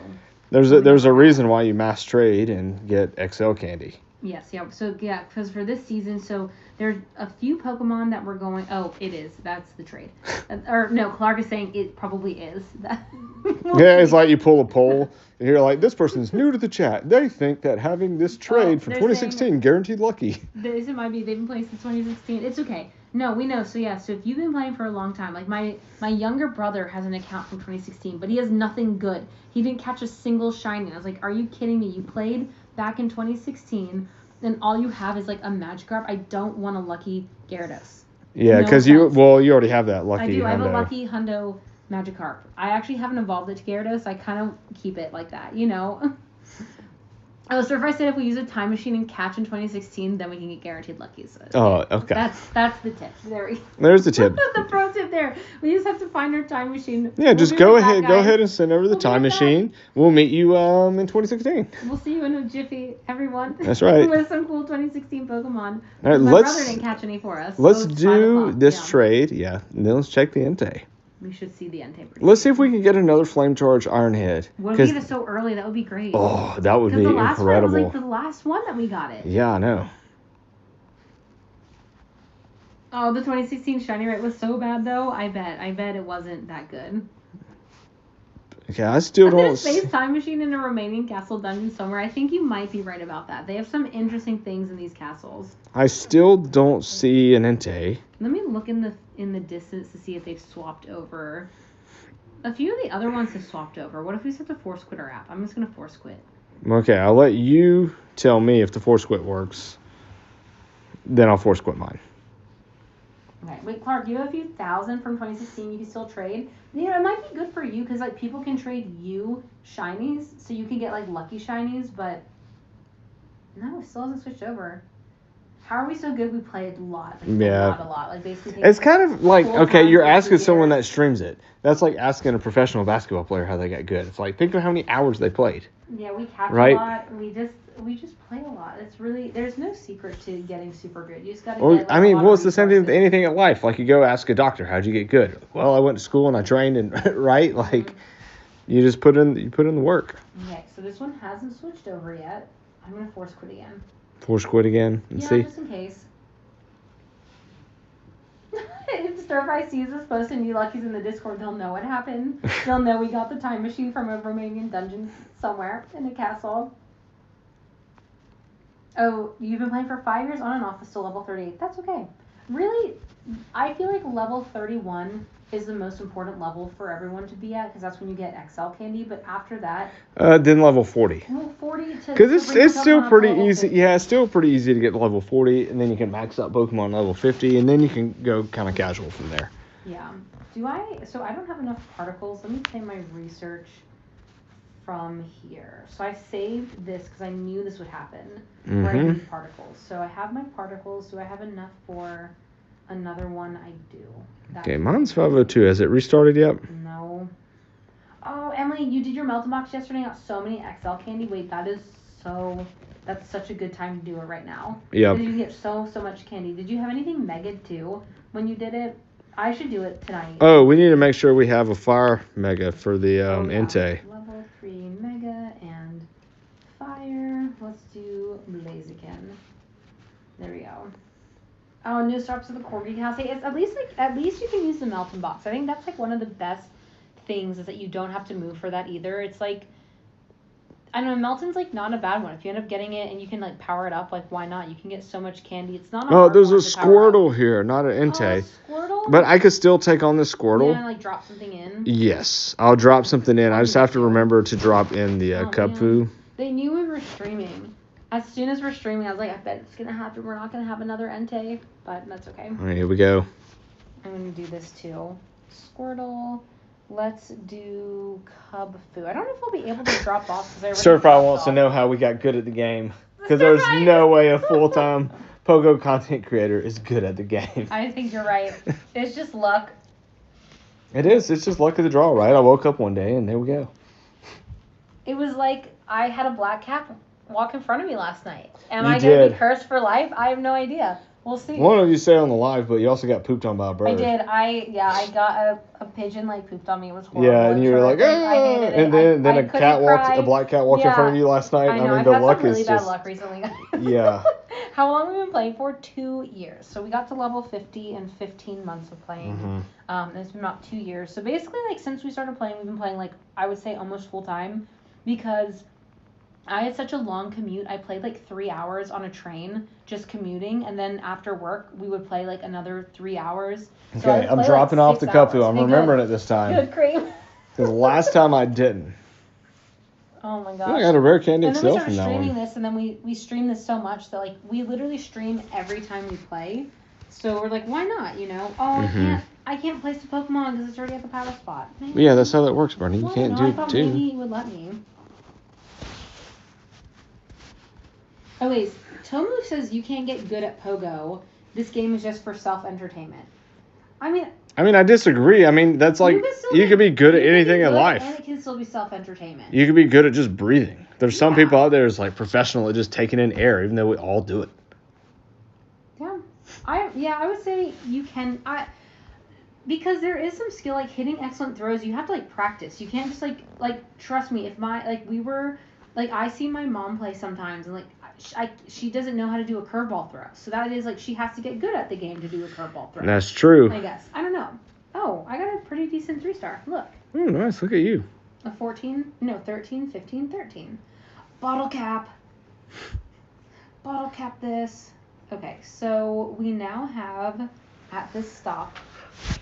There's a reason why you mass trade and get XL candy. Yes, yeah. So, yeah, because for this season, so there's a few Pokemon that we're going... Oh, it is. That's the trade. Or, no, Clark is saying it probably is. It's like you pull a poll, and you're like, this person's new to the chat. They think that having this trade from 2016 guaranteed lucky. It might be. They've been playing since 2016. It's okay. No, we know. So, yeah, so if you've been playing for a long time, like my younger brother has an account from 2016, but he has nothing good. He didn't catch a single shiny. I was like, are you kidding me? You played back in 2016, and all you have is, like, a Magikarp. I don't want a lucky Gyarados. Yeah, because you already have that lucky I do. Hundo. I have a lucky Hundo Magikarp. I actually haven't evolved it to Gyarados. I kind of keep it like that, you know? Oh, so if I said if we use a time machine and catch in 2016, then we can get guaranteed lucky. So okay. That's the tip. There's the tip. The pro tip there. We just have to find our time machine. Yeah, just go ahead and send over the time machine. We'll meet you in 2016. We'll see you in a jiffy, everyone. That's right. With some cool 2016 Pokemon. All right, My brother didn't catch any for us. Let's do this trade, and then let's check the Entei. We should see the Entei. Let's see if we can get another Flame Charge Iron Head. What if we get it so early? That would be great. Oh, that would be incredible. Because it was like the last one that we got it. Yeah, I know. Oh, the 2016 shiny rate was so bad though. I bet it wasn't that good. Okay, I still don't. A space time machine in a Romanian castle dungeon somewhere. I think you might be right about that. They have some interesting things in these castles. I still don't see an Entei. Let me look in the distance to see if they've swapped over. A few of the other ones have swapped over. What if we set the force quitter app? I'm just gonna force quit. Okay, I'll let you tell me if the force quit works. Then I'll force quit mine. Okay, wait, Clark, you have a few thousand from 2016 you can still trade. You know, it might be good for you because, like, people can trade you shinies, so you can get, like, lucky shinies, but no, it still hasn't switched over. How are we so good we played a lot? Like, a lot. Like, basically. It's kind of like, okay, you're asking someone that streams it. That's like asking a professional basketball player how they got good. It's like, think of how many hours they played. Yeah, we catch a lot. We just play a lot. It's really, there's no secret to getting super good. You just gotta get, like, it's the same thing with anything in life. Like, you go ask a doctor, how'd you get good? Well, I went to school and I trained, and right? Like, you just put in the work. Okay, so this one hasn't switched over yet. I'm gonna force quit again. Force quit again and see. Just in case. If Stir Fry sees this post and New Lucky's in the Discord, they'll know what happened. They'll know we got the time machine from a Romanian dungeon somewhere in a castle. Oh, you've been playing for 5 years on and off, is still level 38. That's okay. Really, I feel like level 31 is the most important level for everyone to be at, because that's when you get XL candy, but after that... then level 40. Well, 40 to... Because it's still pretty easy. 50. Yeah, it's still pretty easy to get to level 40, and then you can max out Pokemon level 50, and then you can go kind of casual from there. Yeah. So I don't have enough particles. Let me play my research from here. So I saved this because I knew this would happen. Where I need particles. So I have my particles. Do I have enough for another one? I do. Okay, mine's 502. Has it restarted yet? No. Oh, Emily, you did your melting box yesterday. Got so many XL candy. Wait, that's such a good time to do it right now. Yeah. Did you get so much candy? Did you have anything mega too when you did it? I should do it tonight. Oh, we need to make sure we have a fire mega for the Entei. Level 3 mega and fire. Let's do Blaziken. There we go. Oh, new stops to the Corgi house. Hey, it's at least you can use the melting box. I think that's like one of the best things is that you don't have to move for that either. It's like, I don't know, Melton's like not a bad one. If you end up getting it and you can like power it up, like why not? You can get so much candy. It's not a hard there's a one to power Squirtle up. here, not an Entei. Oh, Squirtle? But I could still take on this Squirtle. Yeah, like drop something in. Yes, I'll drop something in. I just have to remember to drop in the Kubfu. They knew we were streaming. As soon as we're streaming, I was like, I bet it's gonna happen. We're not gonna have another Entei, but that's okay. All right, here we go. I'm gonna do this too. Squirtle. Let's do Kubfu. I don't know if we'll be able to drop off because Stir-Fry wants to know how we got good at the game. Because there's no way a full-time Pogo content creator is good at the game. I think you're right. It's just luck. It is. It's just luck of the draw, right? I woke up one day and there we go. It was like I had a black cat walk in front of me last night. Am I going to be cursed for life? I have no idea. We'll see. One of you say on the live, but you also got pooped on by a bird. I did. I got a pigeon like pooped on me. It was horrible. Yeah, and you were like, ah! And then a black cat walked in front of you last night. I know. I've had some really bad luck recently. Yeah. How long have we been playing for? 2 years. So we got to level 50 in 15 months of playing. And it's been about 2 years. So basically, like, since we started playing, we've been playing, like, I would say almost full time. Because I had such a long commute. I played, like, 3 hours on a train just commuting. And then after work, we would play, like, another 3 hours. Okay, I'm dropping off the Kubfu. I'm remembering it this time. Good, cream. Because last time I didn't. Oh my gosh. I got a rare candy itself from that one. And then we started streaming this, and then we stream this so much that, like, we literally stream every time we play. So we're like, why not, you know? Oh, I can't place the Pokemon because it's already at the power spot. Man. Yeah, that's how that works, Barney. You can't do I thought two. Maybe he would let me. Oh, wait. Tomu says you can't get good at Pogo. This game is just for self-entertainment. I mean, I disagree. I mean, that's like, you could be good at anything in life. And it can still be self-entertainment. You could be good at just breathing. There's some people out there that's like professional at just taking in air, even though we all do it. Yeah. I would say you can. Because there is some skill, like hitting excellent throws. You have to like practice. You can't just like trust me. If we were like, I see my mom play sometimes, and like she doesn't know how to do a curveball throw. So that is like she has to get good at the game to do a curveball throw. That's true. I guess. I don't know. Oh, I got a pretty decent 3-star. Look. Oh, nice. Look at you. A 13, 15, 13. Bottle cap. Bottle cap this. Okay, so we now have at this stop.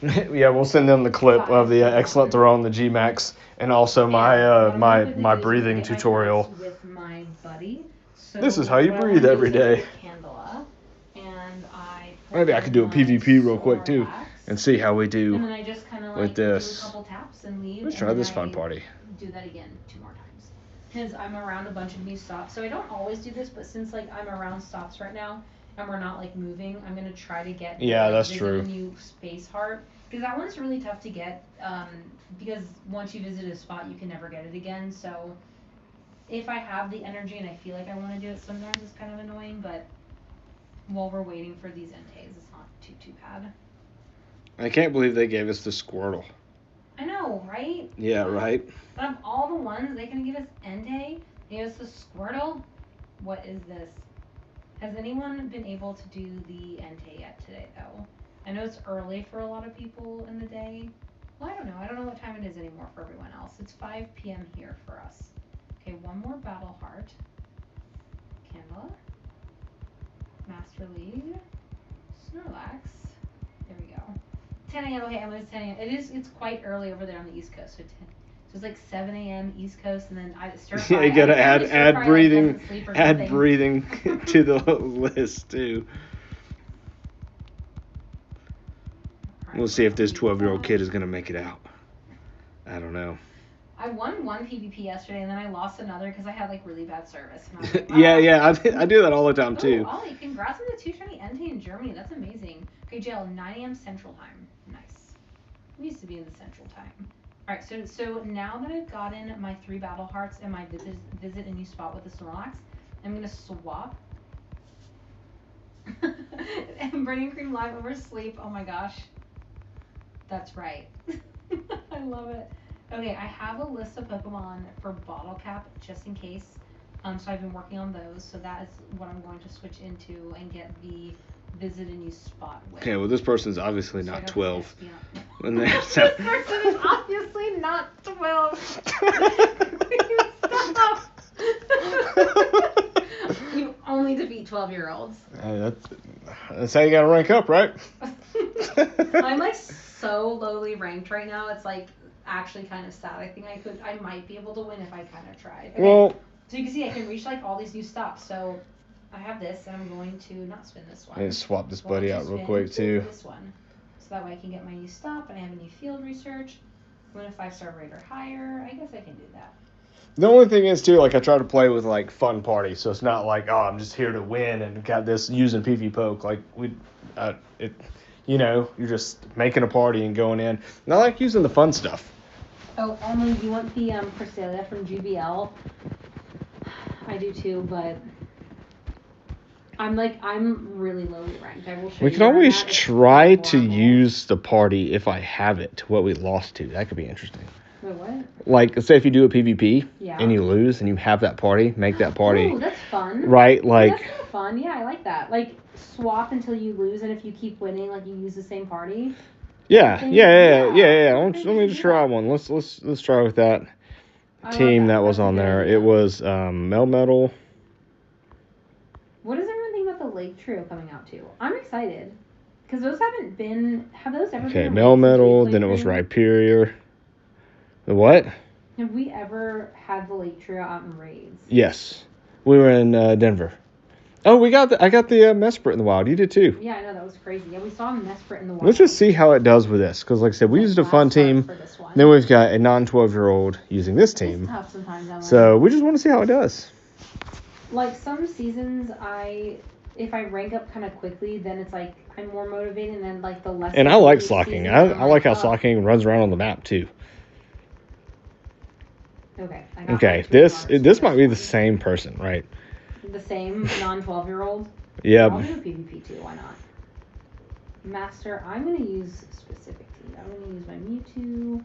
Yeah, we'll send them the clip of the excellent throw on the DMAX and also my breathing tutorial. With my buddy. So this is how you breathe every day. And maybe I could do a PvP real quick too and see how we do and then I just kind of with this. Do a couple taps and leave. Let's try this fun party. Do that again 2 more times because I'm around a bunch of new stops. So I don't always do this, but since like I'm around stops right now and we're not like moving, I'm gonna try to get that's true. A new space heart because that one's really tough to get because once you visit a spot, you can never get it again. So if I have the energy and I feel like I want to do it, sometimes it's kind of annoying, but while we're waiting for these Enteis, it's not too bad. I can't believe they gave us the Squirtle. I know, right? Yeah, right. But of all the ones they can give us Entei, they give us the Squirtle. What is this? Has anyone been able to do the Entei yet today, though? I know it's early for a lot of people in the day. Well, I don't know. I don't know what time it is anymore for everyone else. It's 5 p.m. here for us. Okay, one more Battle Heart. Candela. Master League. Snorlax. There we go. 10 a.m. Okay, I was 10 a.m. It's quite early over there on the East Coast. So it's like 7 a.m. East Coast, and then I start. Yeah, you gotta add breathing to the list too. Right, we'll see if this 12-year-old kid is gonna make it out. I don't know. I won one PvP yesterday, and then I lost another because I had like really bad service. And I was like, yeah, I do that all the time too. Oh, Ollie, congrats on the 2 shiny Entei in Germany. That's amazing. Okay, JL, 9 a.m. Central Time. Nice. We used to be in the Central Time. All right, so now that I've gotten my 3 Battle Hearts and my visit a new spot with the Snorlax, I'm gonna swap. And Burning Cream Live over Sleep. Oh my gosh. That's right. I love it. Okay, I have a list of Pokemon for Bottle Cap just in case. So I've been working on those. So that is what I'm going to switch into and get the visit a new spot with. Okay, well this person's obviously not 12. This person is obviously not 12. Stop. You only defeat 12-year-olds. That's how you gotta rank up, right? I'm like so lowly ranked right now. It's like actually kind of sad. I think I might be able to win if I kind of tried. Okay. Well, so you can see I can reach like all these new stops. So I have this, and I'm going to not spin this one. I'm gonna swap this buddy out real quick too. This one, so that way I can get my new stop, and I have a new field research. I'm a 5-star rate or higher. I guess I can do that. The only thing is too, like I try to play with like fun party, so it's not like I'm just here to win and got this using PV poke. Like you're just making a party and going in. And I like using the fun stuff. Oh, Emily, do you want the Cresselia from GBL? I do too, but I'm really lowly ranked. I will show you. We can always try to use the party if I have it. What we lost to, that could be interesting. Wait, what? Like, say if you do a PvP and you lose and you have that party, make that party. Oh, that's fun. Right, like. That's kind of fun. Yeah, I like that. Like swap until you lose, and if you keep winning, like you use the same party. Yeah. Let me just try one. Let's try with that team that was on there. It was Melmetal. What does everyone think about the Lake Trio coming out too? I'm excited because those haven't been. Have those ever been? Okay, Melmetal. Then it was Rhyperior. The what? Have we ever had the Lake Trio out in raids? Yes, we were in Denver. Oh, I got the Mesprit in the wild. You did too. Yeah, I know, that was crazy. Yeah, we saw Mesprit in the wild. Let's just see how it does with this, because like I said, we used a fun team. Then we've got a non-12-year-old using this team. It's tough sometimes, Emily. So we just want to see how it does. Like some seasons, if I rank up kind of quickly, then it's like I'm more motivated, and then like the less. And I like Slocking. I like how Slocking runs around on the map too. Okay. This might be the same person, right? The same non-12-year-old? Yeah. I'll do a PvP too, why not? Master, I'm going to use specific team. I'm going to use my Mewtwo. I'm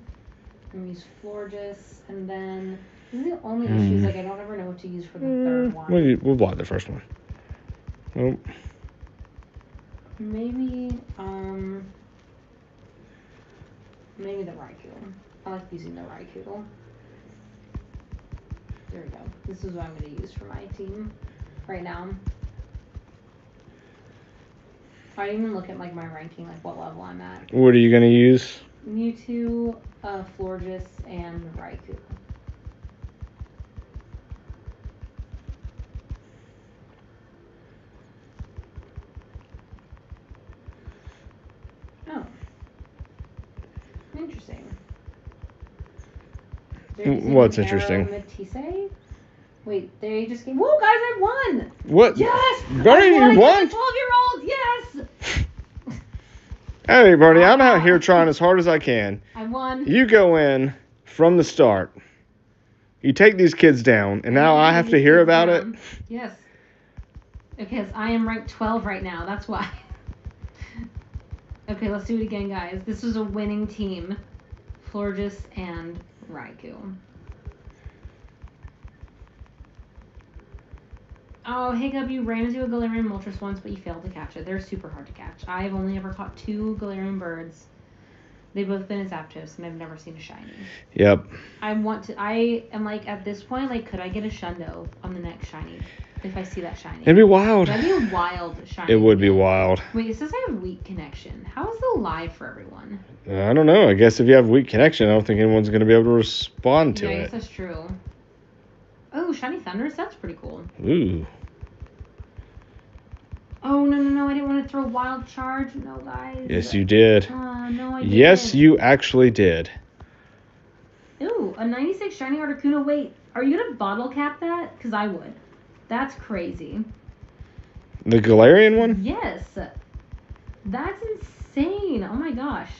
going to use Florges. And then This is the only issue. Is like I don't ever know what to use for the third one. We'll block the first one. Oh. Maybe maybe the Raikou. I like using the Raikou. There we go. This is what I'm going to use for my team right now. I didn't even look at like my ranking, like what level I'm at. What are you going to use? Mewtwo, Florges, and Raikou. Oh. Interesting. What's interesting? Matisse? Wait, they just came. Whoa, guys, I won! What? Yes! Bernie, you won? 12-year-old, yes! Hey, Bernie, I'm out here trying as hard as I can. I won. You go in from the start. You take these kids down, and now I have to hear about it? Yes. Because I am ranked 12 right now, that's why. Okay, let's do it again, guys. This was a winning team. Florges and Raikou. Oh, Hiccup, you ran into a Galarian Moltres once, but you failed to catch it. They're super hard to catch. I've only ever caught 2 Galarian birds. They've both been as Zapdos, and I've never seen a shiny. Yep. I am like, at this point, like, could I get a Shundo on the next shiny? If I see that shiny. It'd be wild. That'd be a wild shiny. It would be wild. Wait, it says I have weak connection. How is the live for everyone? I don't know. I guess if you have weak connection, I don't think anyone's going to be able to respond to it. Yeah, I guess that's true. Oh, shiny Thundurus? That's pretty cool. Ooh. Oh, no, I didn't want to throw Wild Charge. No, guys. Yes, you did. No, I didn't. Yes, you actually did. Ooh, a 96 shiny Articuno. Wait, are you going to bottle cap that? Because I would. That's crazy. The Galarian one? Yes. That's insane. Oh my gosh.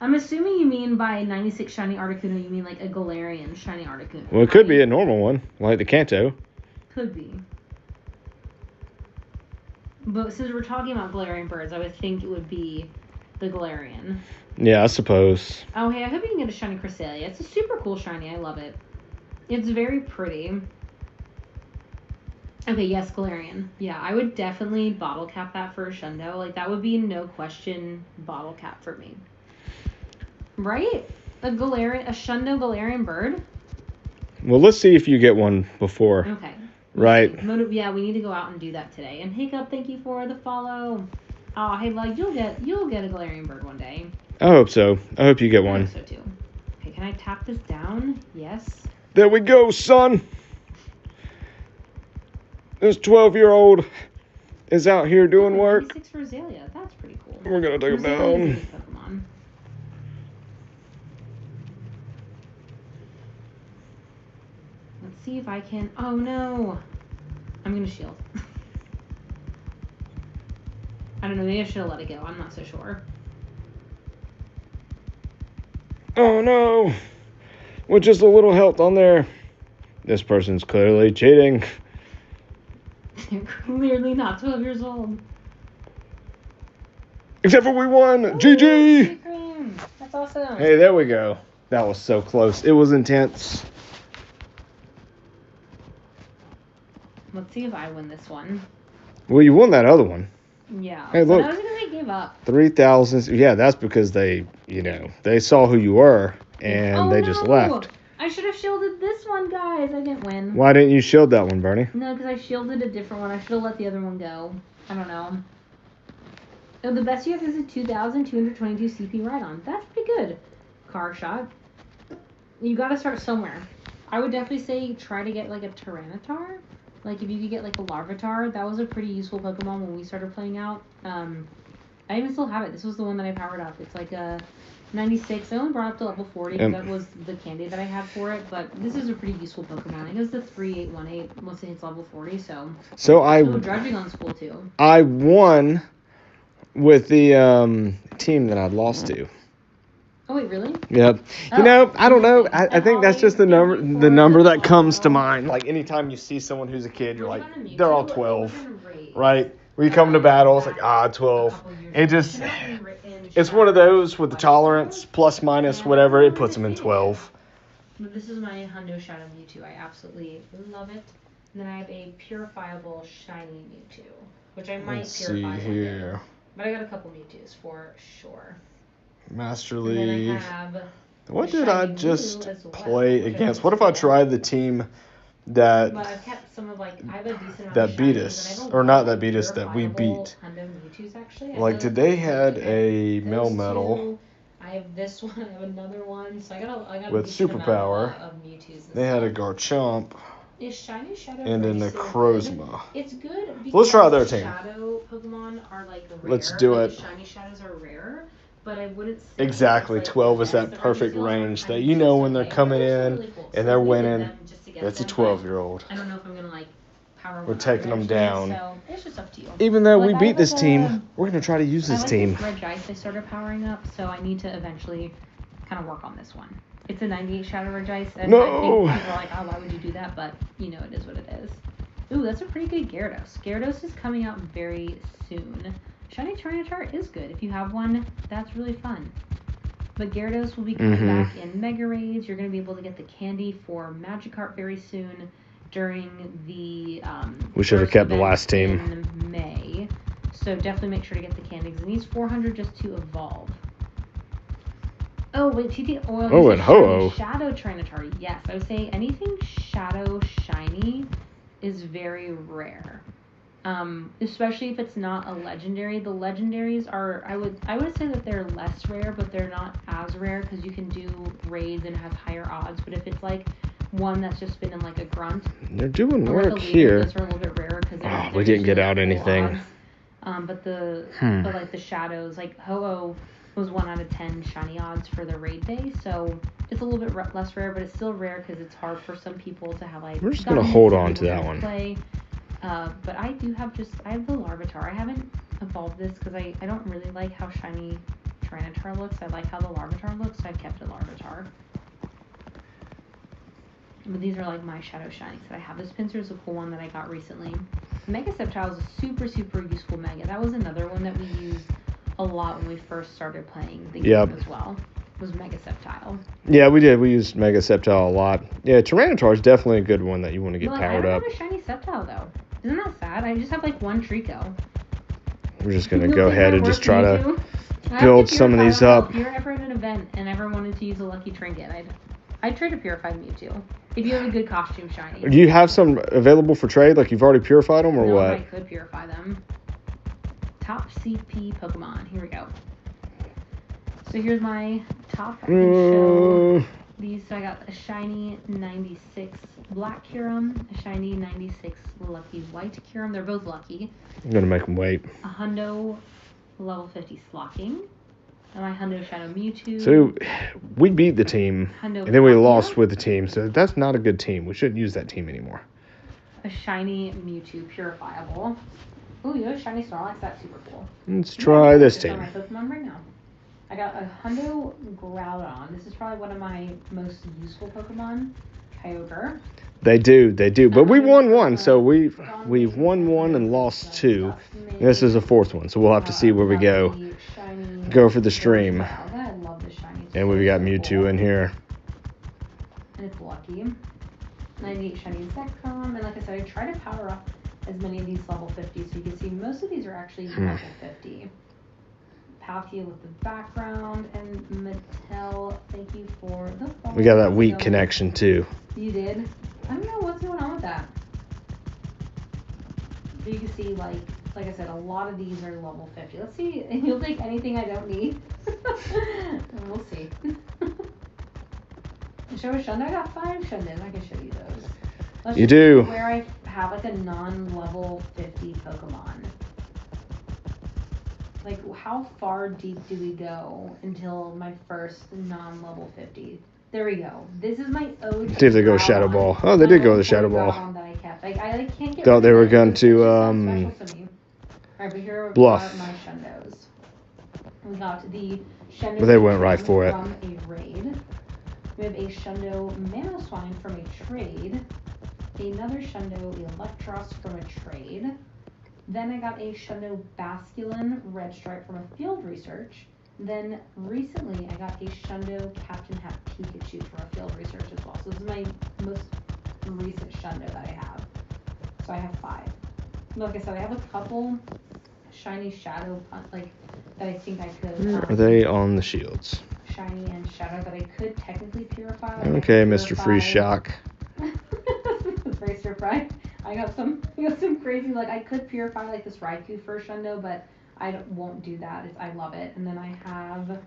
I'm assuming you mean by 96 shiny Articuno, you mean like a Galarian shiny Articuno. Well, it could be a normal one, like the Kanto. Could be. But since we're talking about Galarian birds, I would think it would be the Galarian. Yeah, I suppose. Oh, hey, I hope you can get a shiny Cresselia. It's a super cool shiny. I love it. It's very pretty. Okay, yes, Galarian. Yeah, I would definitely bottle cap that for a Shundo. Like, that would be no question bottle cap for me. Right? A Shundo Galarian bird? Well, let's see if you get one before. Okay. Right. Yeah, we need to go out and do that today. And Hiccup, thank you for the follow. Oh, hey, like, you'll get a Galarian bird one day. I hope so. I hope you get one. I hope so, too. Okay, can I tap this down? Yes. There we go, son. This 12-year-old is out here doing work. 96 for Azalea. That's pretty cool. We're going to take him down. Pokemon. Let's see if I can... Oh, no. I'm going to shield. I don't know. Maybe I should have let it go. I'm not so sure. Oh, no. With just a little health on there. This person's clearly cheating. They're clearly not 12 years old. Except for we won. Ooh, GG. That's awesome. Hey, there we go. That was so close. It was intense. Let's see if I win this one. Well, you won that other one. Yeah. Hey, look. I was going to give up. 3,000. Yeah, that's because they saw who you were and they just left. I should have shielded this one, guys. I didn't win. Why didn't you shield that one, Bernie? No, because I shielded a different one. I should have let the other one go. I don't know. Oh, the best you have is a 2,222 CP Rhydon. That's pretty good. Car shot. You got to start somewhere. I would definitely say try to get like a Tyranitar. Like if you could get like a Larvitar, that was a pretty useful Pokemon when we started playing out. I even still have it. This was the one that I powered up. It's like a 96. I only brought it up to level 40 because that was the candy that I had for it. But this is a pretty useful Pokemon. It goes to 3818 once it hits level 40. So Dredging on school too. I won with the team that I'd lost to. Oh wait, really? Yep. Oh, I don't know. I think that's just the number that comes to mind. Like anytime you see someone who's a kid, you're like, they're all 12, right? When you come to battle, it's like 12. It's one of those with the tolerance, plus minus whatever, it puts them in 12. But this is my Hundo Shadow Mewtwo. I absolutely love it. And then I have a purifiable shiny Mewtwo, which I might purify one day. But I got a couple Mewtwo's for sure. Master And then I League. have What did I just play against? What if I tried the team But I've kept some of like I have a decent amount that of beat shinies, us, and I have a or lot not of that beat us, that we beat? Hundo Mewtwo's actually. Like, did they had a Mel Metal? Two, I have this one. I have another one. So I got with a decent superpower. amount of Mewtwo's. They had a Garchomp. Is Shiny Shadow and then the Necrozma. It's good because let's try their team. Shadow Pokemon are like rare. Let's do like, it. The shiny shadows are rare, but I wouldn't say exactly. 12 is that perfect range that you know when they're coming in really cool. And they're winning. That's a 12-year-old. I don't know if I'm gonna like power. We're taking them down. So it's just up to you. Even though we beat this team, we're gonna try to use this team. This Regice I started powering up, so I need to eventually kind of work on this one. It's a 98 Shadow Regice, and I think people are like, oh, why would you do that? But, you know, it is what it is. Ooh, that's a pretty good Gyarados. Gyarados is coming out very soon. Shiny Tyranitar is good. If you have one, that's really fun. But Gyarados will be coming back in Mega Raids. You're going to be able to get the candy for Magikarp very soon during the we should have kept the last team in May. So definitely make sure to get the candy, because it needs 400 just to evolve. Oh, wait, TT Oil. Oh, and Ho-Oh. Shadow Tyranitar. Yes, I would say anything Shadow Shiny is very rare. Especially if it's not a legendary. The legendaries are, I would say that they're less rare, but they're not as rare because you can do raids and have higher odds. But if it's like one that's just been in like a grunt, they're doing work here. Those are a little bit rarer because we didn't get out anything. But like the shadows, like Ho-Oh was 1 out of 10 shiny odds for the raid day, so it's a little bit less rare, but it's still rare because it's hard for some people to have like. We're just gonna hold on to that one. But I do have I have the Larvitar. I haven't evolved this because I don't really like how shiny Tyranitar looks. I like how the Larvitar looks, so I kept a Larvitar. But these are like my Shadow Shinies that I have. This Pinsir is a cool one that I got recently. Mega Sceptile is a super, super useful Mega. That was another one that we used a lot when we first started playing the game as well. Was Mega Sceptile. Yeah, we did. We used Mega Sceptile a lot. Yeah, Tyranitar is definitely a good one that you want to get powered up. I don't have a shiny Sceptile though. Isn't that sad? I just have like one Trico. We're just gonna go ahead and just try to build some of these up. If you're ever at an event and ever wanted to use a lucky trinket, I'd trade a purified Mewtwo. If you have a good costume shiny. Do you have some available for trade? Like you've already purified them, or what? I could purify them. Top CP Pokemon. Here we go. So here's my top. I can show these. So I got a shiny 96 Black Kyurem, a shiny 96 Lucky White Kyurem. They're both lucky. I'm gonna make them wait. A Hundo level 50 Slocking. And my Hundo Shadow Mewtwo. So we beat the team, and then we lost with the team. So that's not a good team. We shouldn't use that team anymore. A shiny Mewtwo Purifiable. Ooh, you have a shiny Snorlax. That's super cool. Let's try this team. My Pokemon right now. I got a Hundo Groudon. This is probably one of my most useful Pokemon. Kyogre. They do. But we won one, so we've won one and lost two. This is a fourth one, so we'll have to see where we go. Go for the stream. I love the shiny. And we've got Mewtwo in here. And it's lucky. 98 shiny Zekrom. And like I said, I try to power up as many of these level 50s, so you can see most of these are actually level 50. Palkia with the background, and Mattel, thank you for the follow. We got that weak connection too. You did? I don't know what's going on with that. But you can see, like I said, a lot of these are level 50. Let's see, and you'll take anything I don't need. We'll see. Show a Shunday? I got 5 Shundays. I can show you those. You do. Where I have like a non-level 50 Pokemon. Like, how far deep do we go until my first non-level 50? There we go. This is my OG. See if they go Shadow Ball. Oh, they did go with the Shadow Ball. That I kept. I can't get thought they were going to Alright, but here Bluff. are my Shundos. We got the Shundo. But they went right for it. From a raid. We have a Shundo Mamoswine from a trade. Another Shundo Electros from a trade. Then I got a Shundo Basculin Red Stripe from a field research. Then recently I got a Shundo Captain Hat Pikachu for a field research as well. So this is my most recent Shundo that I have. So I have 5. Like I said, I have a couple shiny shadow that I think I could. Are they on the shields? Shiny and shadow that I could technically purify. Okay, Mr. Freeze Shock. Very surprised. I got some crazy, like, I could purify, like, this Raikou for Shundo, but I won't do that. I love it. And then I have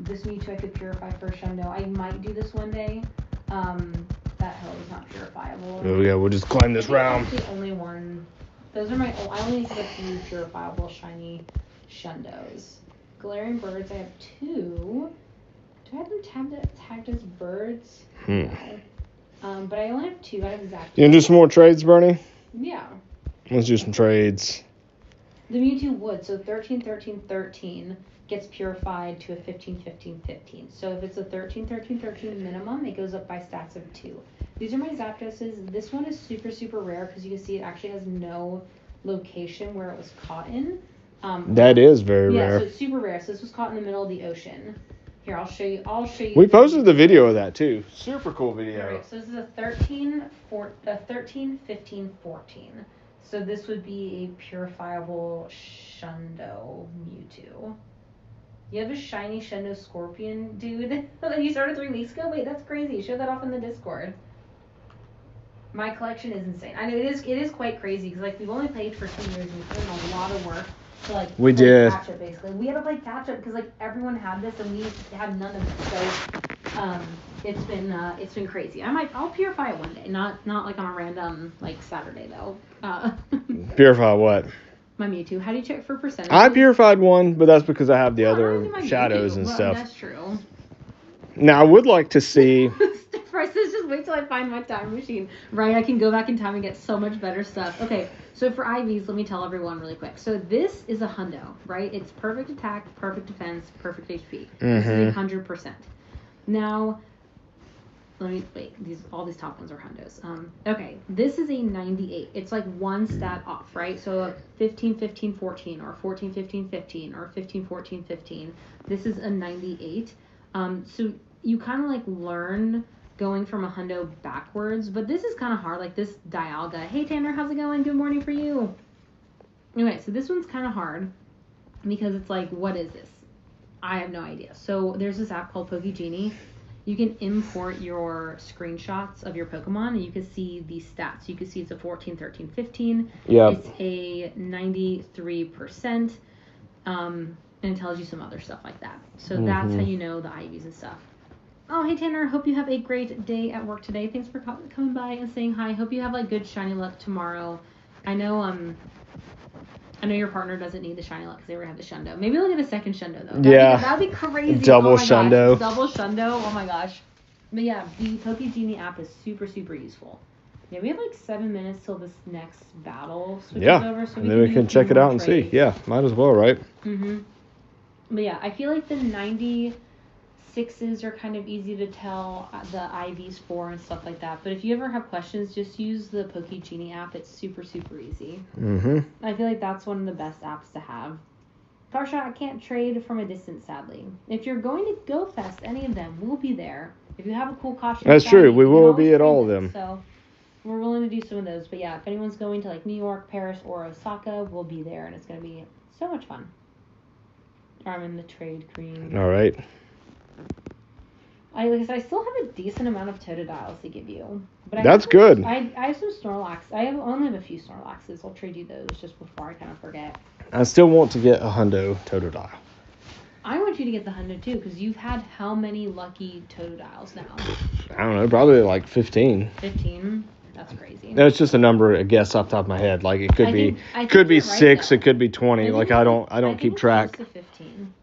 this Mewtwo I could purify for Shundo. I might do this one day. That hill is not purifiable. Oh, yeah, we'll just climb this round. That's the only one. Those are I only have a few purifiable shiny Shundos. Glaring Birds, I have 2. Do I have them tagged as birds? No. But I only have 2 out of exactly. You gonna do some more trades, Bernie? Yeah. Let's do some trades. The Mewtwo would. So 13, 13, 13 gets purified to a 15, 15, 15. So if it's a 13, 13, 13 minimum, it goes up by stats of 2. These are my Zapdoses. This one is super, super rare because you can see it actually has no location where it was caught in. That is very rare. Yeah, so it's super rare. So this was caught in the middle of the ocean. Here, I'll show you. We posted the video of that too. Super cool video. Right, so this is a 13, 15, 14. So this would be a purifiable Shundo Mewtwo. You have a shiny Shundo Scorpion, dude. You started 3 weeks ago? Wait, that's crazy. Show that off in the Discord. My collection is insane. I know it is quite crazy because like we've only played for 2 years and we've put in a lot of work to like we play did catch up basically. We had to play catch up because like everyone had this and we had none of it. So it's been crazy. I'll purify it one day. Not like on a random like Saturday though. Purify what? My Mewtwo. How do you check for percentage? I purified one, but that's because I have the other shadows and stuff. That's true. Now I would like to see. Bryce says just wait till I find my time machine. Right, I can go back in time and get so much better stuff. Okay, so for IVs, let me tell everyone really quick. So this is a hundo, right? It's perfect attack, perfect defense, perfect HP. This is 100%. Now, let me wait. All these top ones are hundos. Okay, this is a 98. It's like one stat off, right? So a 15, 15, 14, or 14, 15, 15, or 15, 14, 15. This is a 98. So you kind of like learn going from a hundo backwards, but this is kind of hard. Like this Dialga. Hey Tanner, how's it going? Good morning for you. Anyway, so this one's kind of hard because it's like, what is this? I have no idea. So there's this app called PokeGenie. You can import your screenshots of your Pokemon and you can see the stats. You can see it's a 14, 13, 15. Yeah. It's a 93%. And it tells you some other stuff like that. So that's how you know the IVs and stuff. Oh, hey Tanner, hope you have a great day at work today. Thanks for coming by and saying hi. Hope you have like good shiny luck tomorrow. I know your partner doesn't need the shiny luck because they already have the Shundo. Maybe they'll get a second Shundo though. That'd be crazy. Double Shundo. Double Shundo. Oh my gosh. But yeah, the PokeGenie app is super, super useful. Yeah, we have like 7 minutes till this next battle switches over. So and then we can check it out and see. Yeah, might as well, right? But yeah, I feel like the 96s are kind of easy to tell the IVs for and stuff like that. But if you ever have questions, just use the PokeGenie app. It's super, super easy. I feel like that's one of the best apps to have. Tarsha, I can't trade from a distance, sadly. If you're going to Go Fest, any of them, we'll be there. If you have a cool costume, that's true. We will be at all of them. So we're willing to do some of those. But yeah, if anyone's going to like New York, Paris, or Osaka, we'll be there, and it's going to be so much fun. I'm in the trade green. All right. I still have a decent amount of Totodiles to give you. But that's good. I have some Snorlax. I only have a few Snorlaxes. I'll trade you those just before I kind of forget. I still want to get a hundo Totodile. I want you to get the hundo too, because you've had how many lucky Totodiles now? I don't know, probably like 15. 15? That's crazy. No, it's just a number, I guess, off the top of my head. Like it could be 6, it could be 20. Like I don't keep track. Close to 15.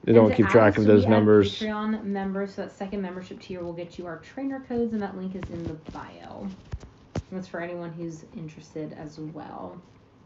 They don't keep track of those numbers. Patreon members, so that second membership tier will get you our trainer codes, and that link is in the bio. That's for anyone who's interested as well.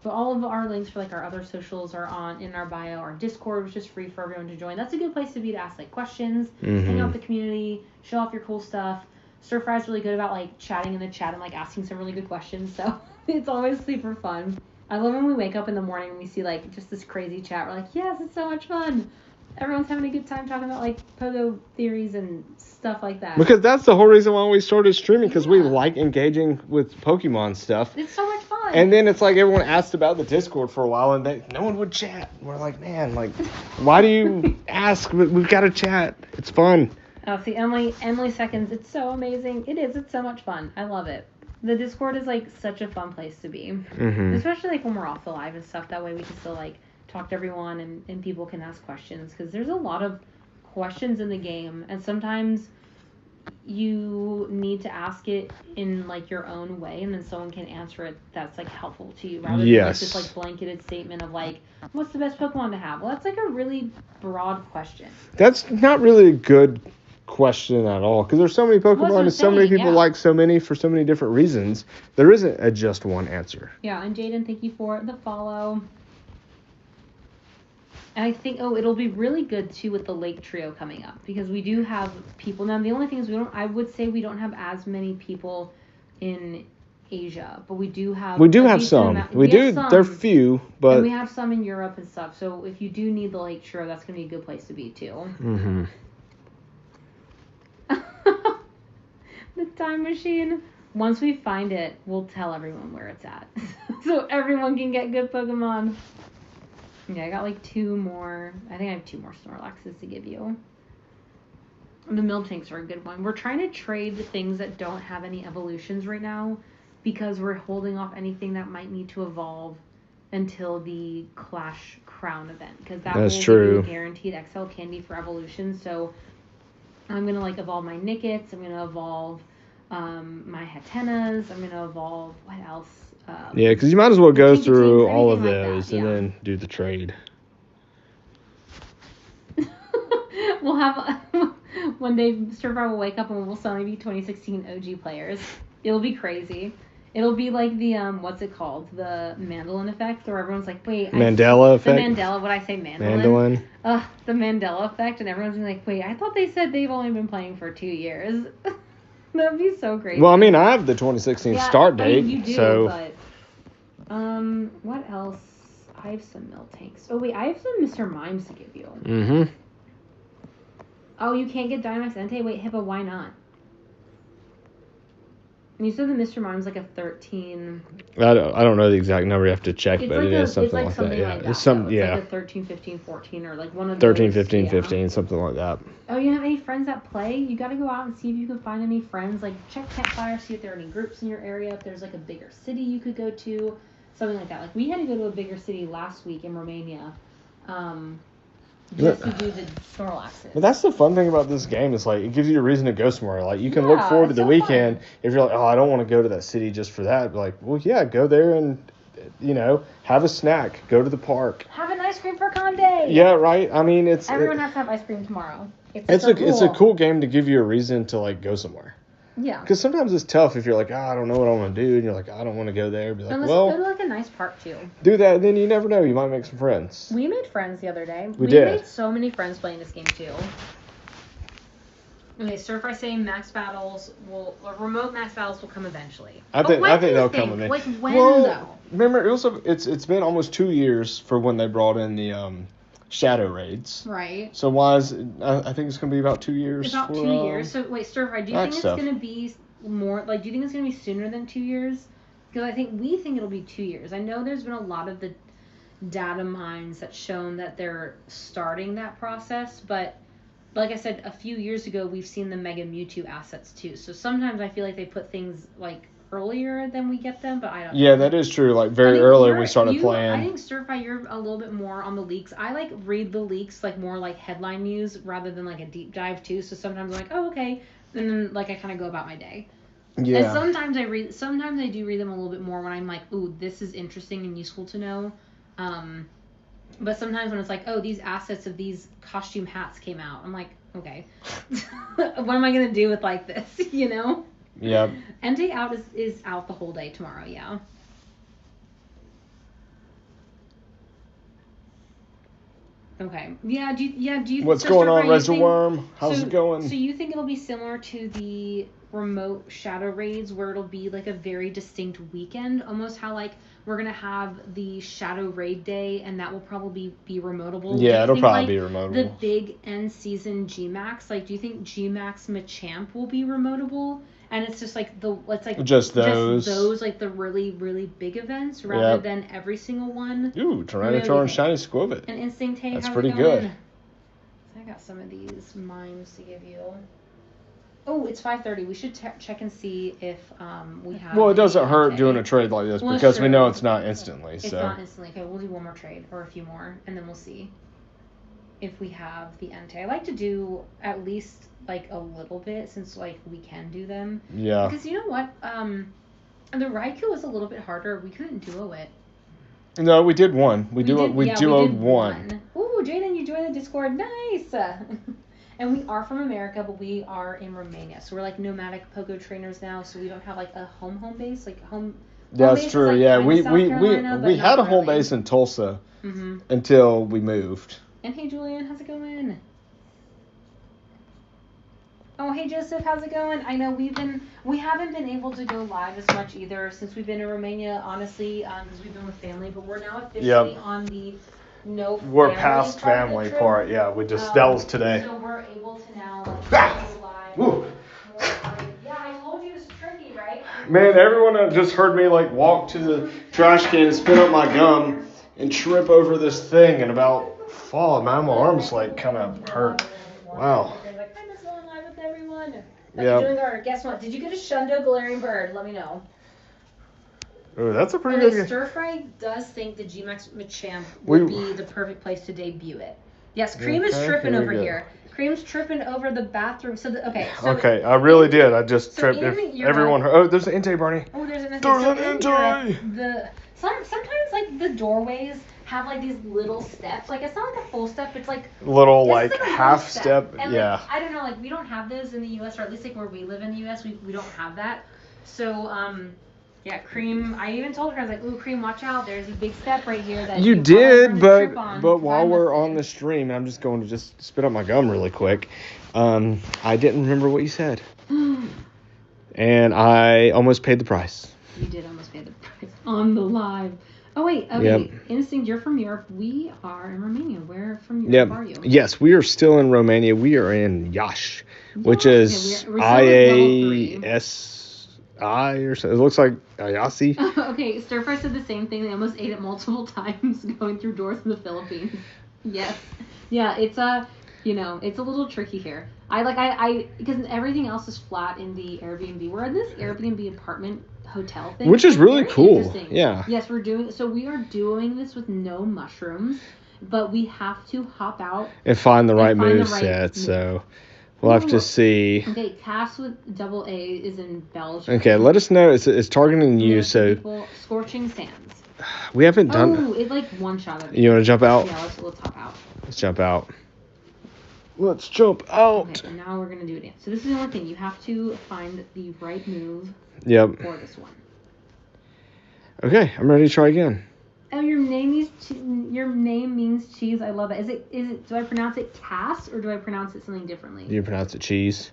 But all of our links for like our other socials are in our bio. Our Discord, which is free for everyone to join. That's a good place to be to ask like questions, hang out with the community, show off your cool stuff. Stir Fry's really good about like chatting in the chat and like asking some really good questions. So it's always super fun. I love when we wake up in the morning and we see like just this crazy chat. We're like, yes, it's so much fun. Everyone's having a good time talking about like pogo theories and stuff like that. Because that's the whole reason why we started streaming, because we Yeah. like engaging with Pokemon stuff. It's so much fun. And then it's like everyone asked about the Discord for a while, and no one would chat. We're like, man, like, why do you ask? We've got to chat. It's fun. Oh, see, Emily seconds. It's so amazing. It is. It's so much fun. I love it. The Discord is like such a fun place to be, especially like when we're off the live and stuff. That way we can still like talk to everyone and people can ask questions, because there's a lot of questions in the game, and sometimes you need to ask it in like your own way, and then someone can answer it that's like helpful to you, rather than like this like blanketed statement of like, what's the best Pokemon to have? Well, that's like a really broad question. That's not really a good question at all, because there's so many Pokemon and so many people like so many for so many different reasons. There isn't a just one answer. Yeah, and Jaden, thank you for the follow. And I think, it'll be really good too with the Lake Trio coming up, because we do have people now. The only thing is I would say we don't have as many people in Asia, but we do have. We do have some. We do. They're few, but. And we have some in Europe and stuff. So if you do need the Lake Trio, that's gonna be a good place to be too. The time machine. Once we find it, we'll tell everyone where it's at, so everyone can get good Pokemon. Yeah, I got like 2 more. I think I have 2 more Snorlaxes to give you. The Miltanks are a good one. We're trying to trade things that don't have any evolutions right now, because we're holding off anything that might need to evolve until the Clash Crown event, because that will give you a guaranteed XL candy for evolution. So I'm gonna like evolve my Nickets. I'm gonna evolve my Hatenas. I'm gonna evolve what else? Yeah, because you might as well go through all of those and then do the trade. We'll have one day, Survivor will wake up and we'll suddenly be 2016 OG players. It'll be crazy. It'll be like the what's it called? The Mandolin effect, where everyone's like, wait, Mandela effect. The Mandela. What I say, Mandolin? The Mandela effect, and everyone's like, wait, I thought they said they've only been playing for 2 years. That'd be so crazy. Well, I mean, I have the 2016 start date, you do, so. But, what else? I have some Miltanks. Oh wait, I have some Mr. Mimes to give you. Oh, you can't get DMAX Entei? Wait, Hippo, why not? You said the Mr. Mime's like a 13. I don't know the exact number. You have to check, but like it is something like that. Yeah, it's some. Yeah. Like a 13, 15, 14, or like one of 13, those. 15, 15, something like that. Oh, you don't have any friends that play? You got to go out and see if you can find any friends. Like, check Campfire, see if there are any groups in your area. If there's like a bigger city you could go to, something like that. Like, we had to go to a bigger city last week in Romania. Just to do the Snorlaxes. But that's the fun thing about this game. Is like it gives you a reason to go somewhere. Like you can look forward to the weekend. Fun. If you're like, oh, I don't want to go to that city just for that. But like, well, yeah, go there and have a snack. Go to the park. Have an ice cream for Conde. Yeah, right. I mean, everyone has to have ice cream tomorrow. It's a cool game to give you a reason to like go somewhere. Yeah. Because sometimes it's tough if you're like, I don't know what I want to do, and you're like, I don't want to go there. Be like, go to like a nice park too. Do that, and then you never know. You might make some friends. We made friends the other day. We did. Made so many friends playing this game too. Okay, Stir Fry saying remote max battles will come eventually. I think they'll come eventually. Like when though? Remember, it's been almost 2 years for when they brought in the shadow raids. Right. So I think it's going to be about 2 years. About 2 years. So wait, Stir Fry, do you think it's going to be more, like, do you think it's going to be sooner than 2 years? Because we think it'll be 2 years. I know there's been a lot of the data mines that's shown that they're starting that process, but like I said, a few years ago, we've seen the Mega Mewtwo assets too. So sometimes I feel like they put things like earlier than we get them, but I don't know. Yeah, that is true. Like very early we started playing. I think Stir Fry, you're a little bit more on the leaks. I like read the leaks like more like headline news rather than like a deep dive too. So sometimes I'm like, oh okay, and then like I kind of go about my day. Yeah. And sometimes I do read them a little bit more when I'm like, ooh, this is interesting and useful to know. But sometimes when it's like, oh, these assets of these costume hats came out, I'm like, okay, what am I gonna do with like this, Yeah. Entei out is out the whole day tomorrow, yeah. . Okay. Yeah. Do you? What's going on, Razor Worm? How's it going? So you think it'll be similar to the remote shadow raids, where it'll be like a very distinct weekend, almost how like we're gonna have the shadow raid day, and that will probably be remotable. Yeah, it'll probably be remotable. The big end season GMAX, like, do you think GMAX Machamp will be remotable? And it's just like just those like the really, really big events rather than every single one. Ooh, Tyranitar and Shiny Squirtle. And Instinct Hay. That's pretty good. I got some of these mimes to give you. Oh, it's 5:30. We should check and see if we have. Well, it doesn't hurt doing a trade like this because we know it's not instantly. It's not instantly. Okay, we'll do one more trade or a few more, and then we'll see if we have the Entei. I like to do at least like a little bit, since like we can do them. Yeah. Because you know what? The Raikou was a little bit harder. We couldn't duo it. No, we did one. We duoed one. Ooh, Jaden, you joined the Discord. Nice. And we are from America, but we are in Romania. So we're like nomadic Pogo trainers now. So we don't have like a home base, like home. That's true. Like, yeah, we had a home base in Tulsa until we moved. And hey, Julian, how's it going? Oh, hey, Joseph, how's it going? I know we haven't been able to go live as much either since we've been in Romania, honestly, because we've been with family. But we're now officially on the we're past family part. Yeah, we just that was today. So we're able to now go live. Woo. Yeah, I told you it's tricky, right? Man, everyone just heard me like walk to the trash can and spit up my gum and trip over this thing and about fall. Man, my arms like kind of hurt. Wow. Yeah. Guess what? Did you get a Shundo Galarian Bird? Let me know. Oh, that's a pretty good. Stir Fry does think the GMAX Machamp would be the perfect place to debut it. Yes, Cream is tripping over here. Cream's tripping over the bathroom. Okay, I really did. I just tripped. Everyone heard. Oh, there's an Entei, Barney. Oh, there's an Entei. There's an Entei. Sometimes like the doorways have like these little steps. Like it's not like a full step. It's like little like half step. And, yeah. Like, I don't know. Like we don't have those in the U.S. or at least like where we live in the U.S. We don't have that. So yeah, Cream. I even told her, I was like, "Ooh, Cream, watch out! There's a big step right here that you did." But while we're on the stream, I'm just going to just spit up my gum really quick. I didn't remember what you said, and I almost paid the price. You did almost pay the price on the live. Oh wait, okay. Yep. Instinct, you're from Europe. We are in Romania. Where from Europe are you? Yes, we are still in Romania. We are in Iași, which is IASI or something. It looks like Iași. Okay, Stir Fry said the same thing. They almost ate it multiple times going through doors in the Philippines. Yes. Yeah, it's it's a little tricky here. I because everything else is flat in the Airbnb. We're in this Airbnb apartment hotel thing, which is really cool. Yeah. Yes, we are doing this with no mushrooms, but we have to hop out and find the right moveset. So we'll have to see. Okay, Cass with double A is in Belgium. Okay, let us know. It's targeting you. So Scorching Sands. We haven't done. Oh, it like one shot of it. You want to jump out? Yeah, let's hop out. Let's jump out. Let's jump out. Okay, and now we're gonna do it again. So this is the only thing. You have to find the right move. Yep. For this one. Okay, I'm ready to try again. Oh, your name means cheese. I love it. Is it? Do I pronounce it Cass or do I pronounce it something differently? You pronounce it cheese.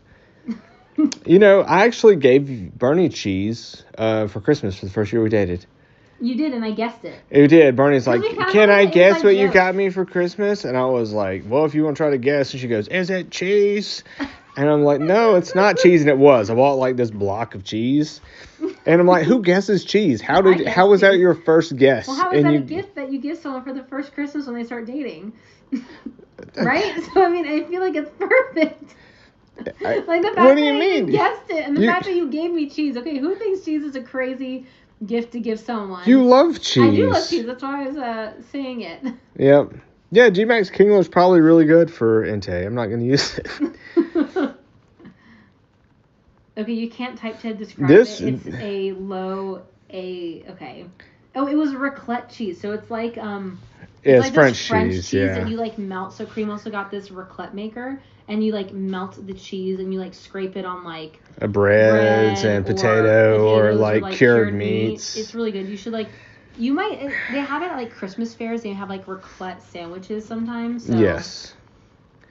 I actually gave Bernie cheese for Christmas for the first year we dated. You did, and I guessed it. You did. Bernie's like, can I guess what you got me for Christmas? And I was like, well, if you want to try to guess. And she goes, is it cheese? And I'm like, no, it's not cheese. And it was. I bought like this block of cheese. And I'm like, who guesses cheese? How was that your first guess? Well, how is that a gift that you give someone for the first Christmas when they start dating? Right? So, I mean, I feel like it's perfect. Like the fact what do you mean? You guessed it. And the fact that you gave me cheese. Okay, who thinks cheese is a crazy gift to give someone? You love cheese. I do love cheese. That's why I was saying it. Yep. Yeah, GMAX Kingler is probably really good for Entei. I'm not going to use it. Okay, you can't type to describe it. It's a low A. Okay. Oh, it was raclette cheese. So it's like it's like French cheese, yeah. That you like melt. So Cream also got this raclette maker, and you like melt the cheese and you like scrape it on like breads and potato or like cured meats. It's really good. You should like You might. They have it at like Christmas fairs. They have like raclette sandwiches sometimes. So. Yes.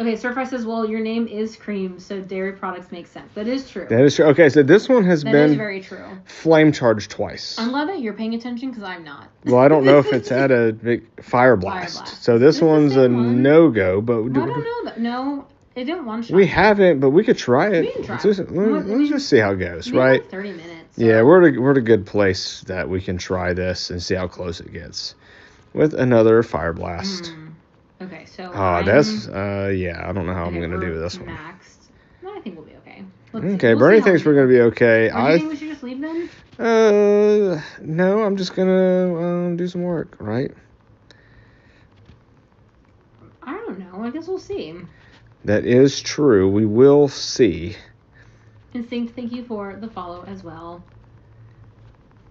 Okay, Stir Fry says, well, your name is Cream, so dairy products make sense. That is true. That is true. Okay, so this one has That been is very true. flame charged twice. I'm glad that you're paying attention because I'm not. Well, I don't know if it's had a big fire blast. So this one's a no-go. But I don't know. That. No, it didn't one shot. We haven't, but we could try it. We can try Let's just see how it goes, right? Like 30 minutes. So. Yeah, we're at a good place that we can try this and see how close it gets with another fire blast. Okay, so. I don't know how I'm going to do this one. Maxed. No, I think we'll be okay. Okay, Bernie thinks we're going to be okay. Do you think we should just leave then? No, I'm just going to do some work, right? I don't know. I guess we'll see. That is true. We will see. Instinct, thank you for the follow as well.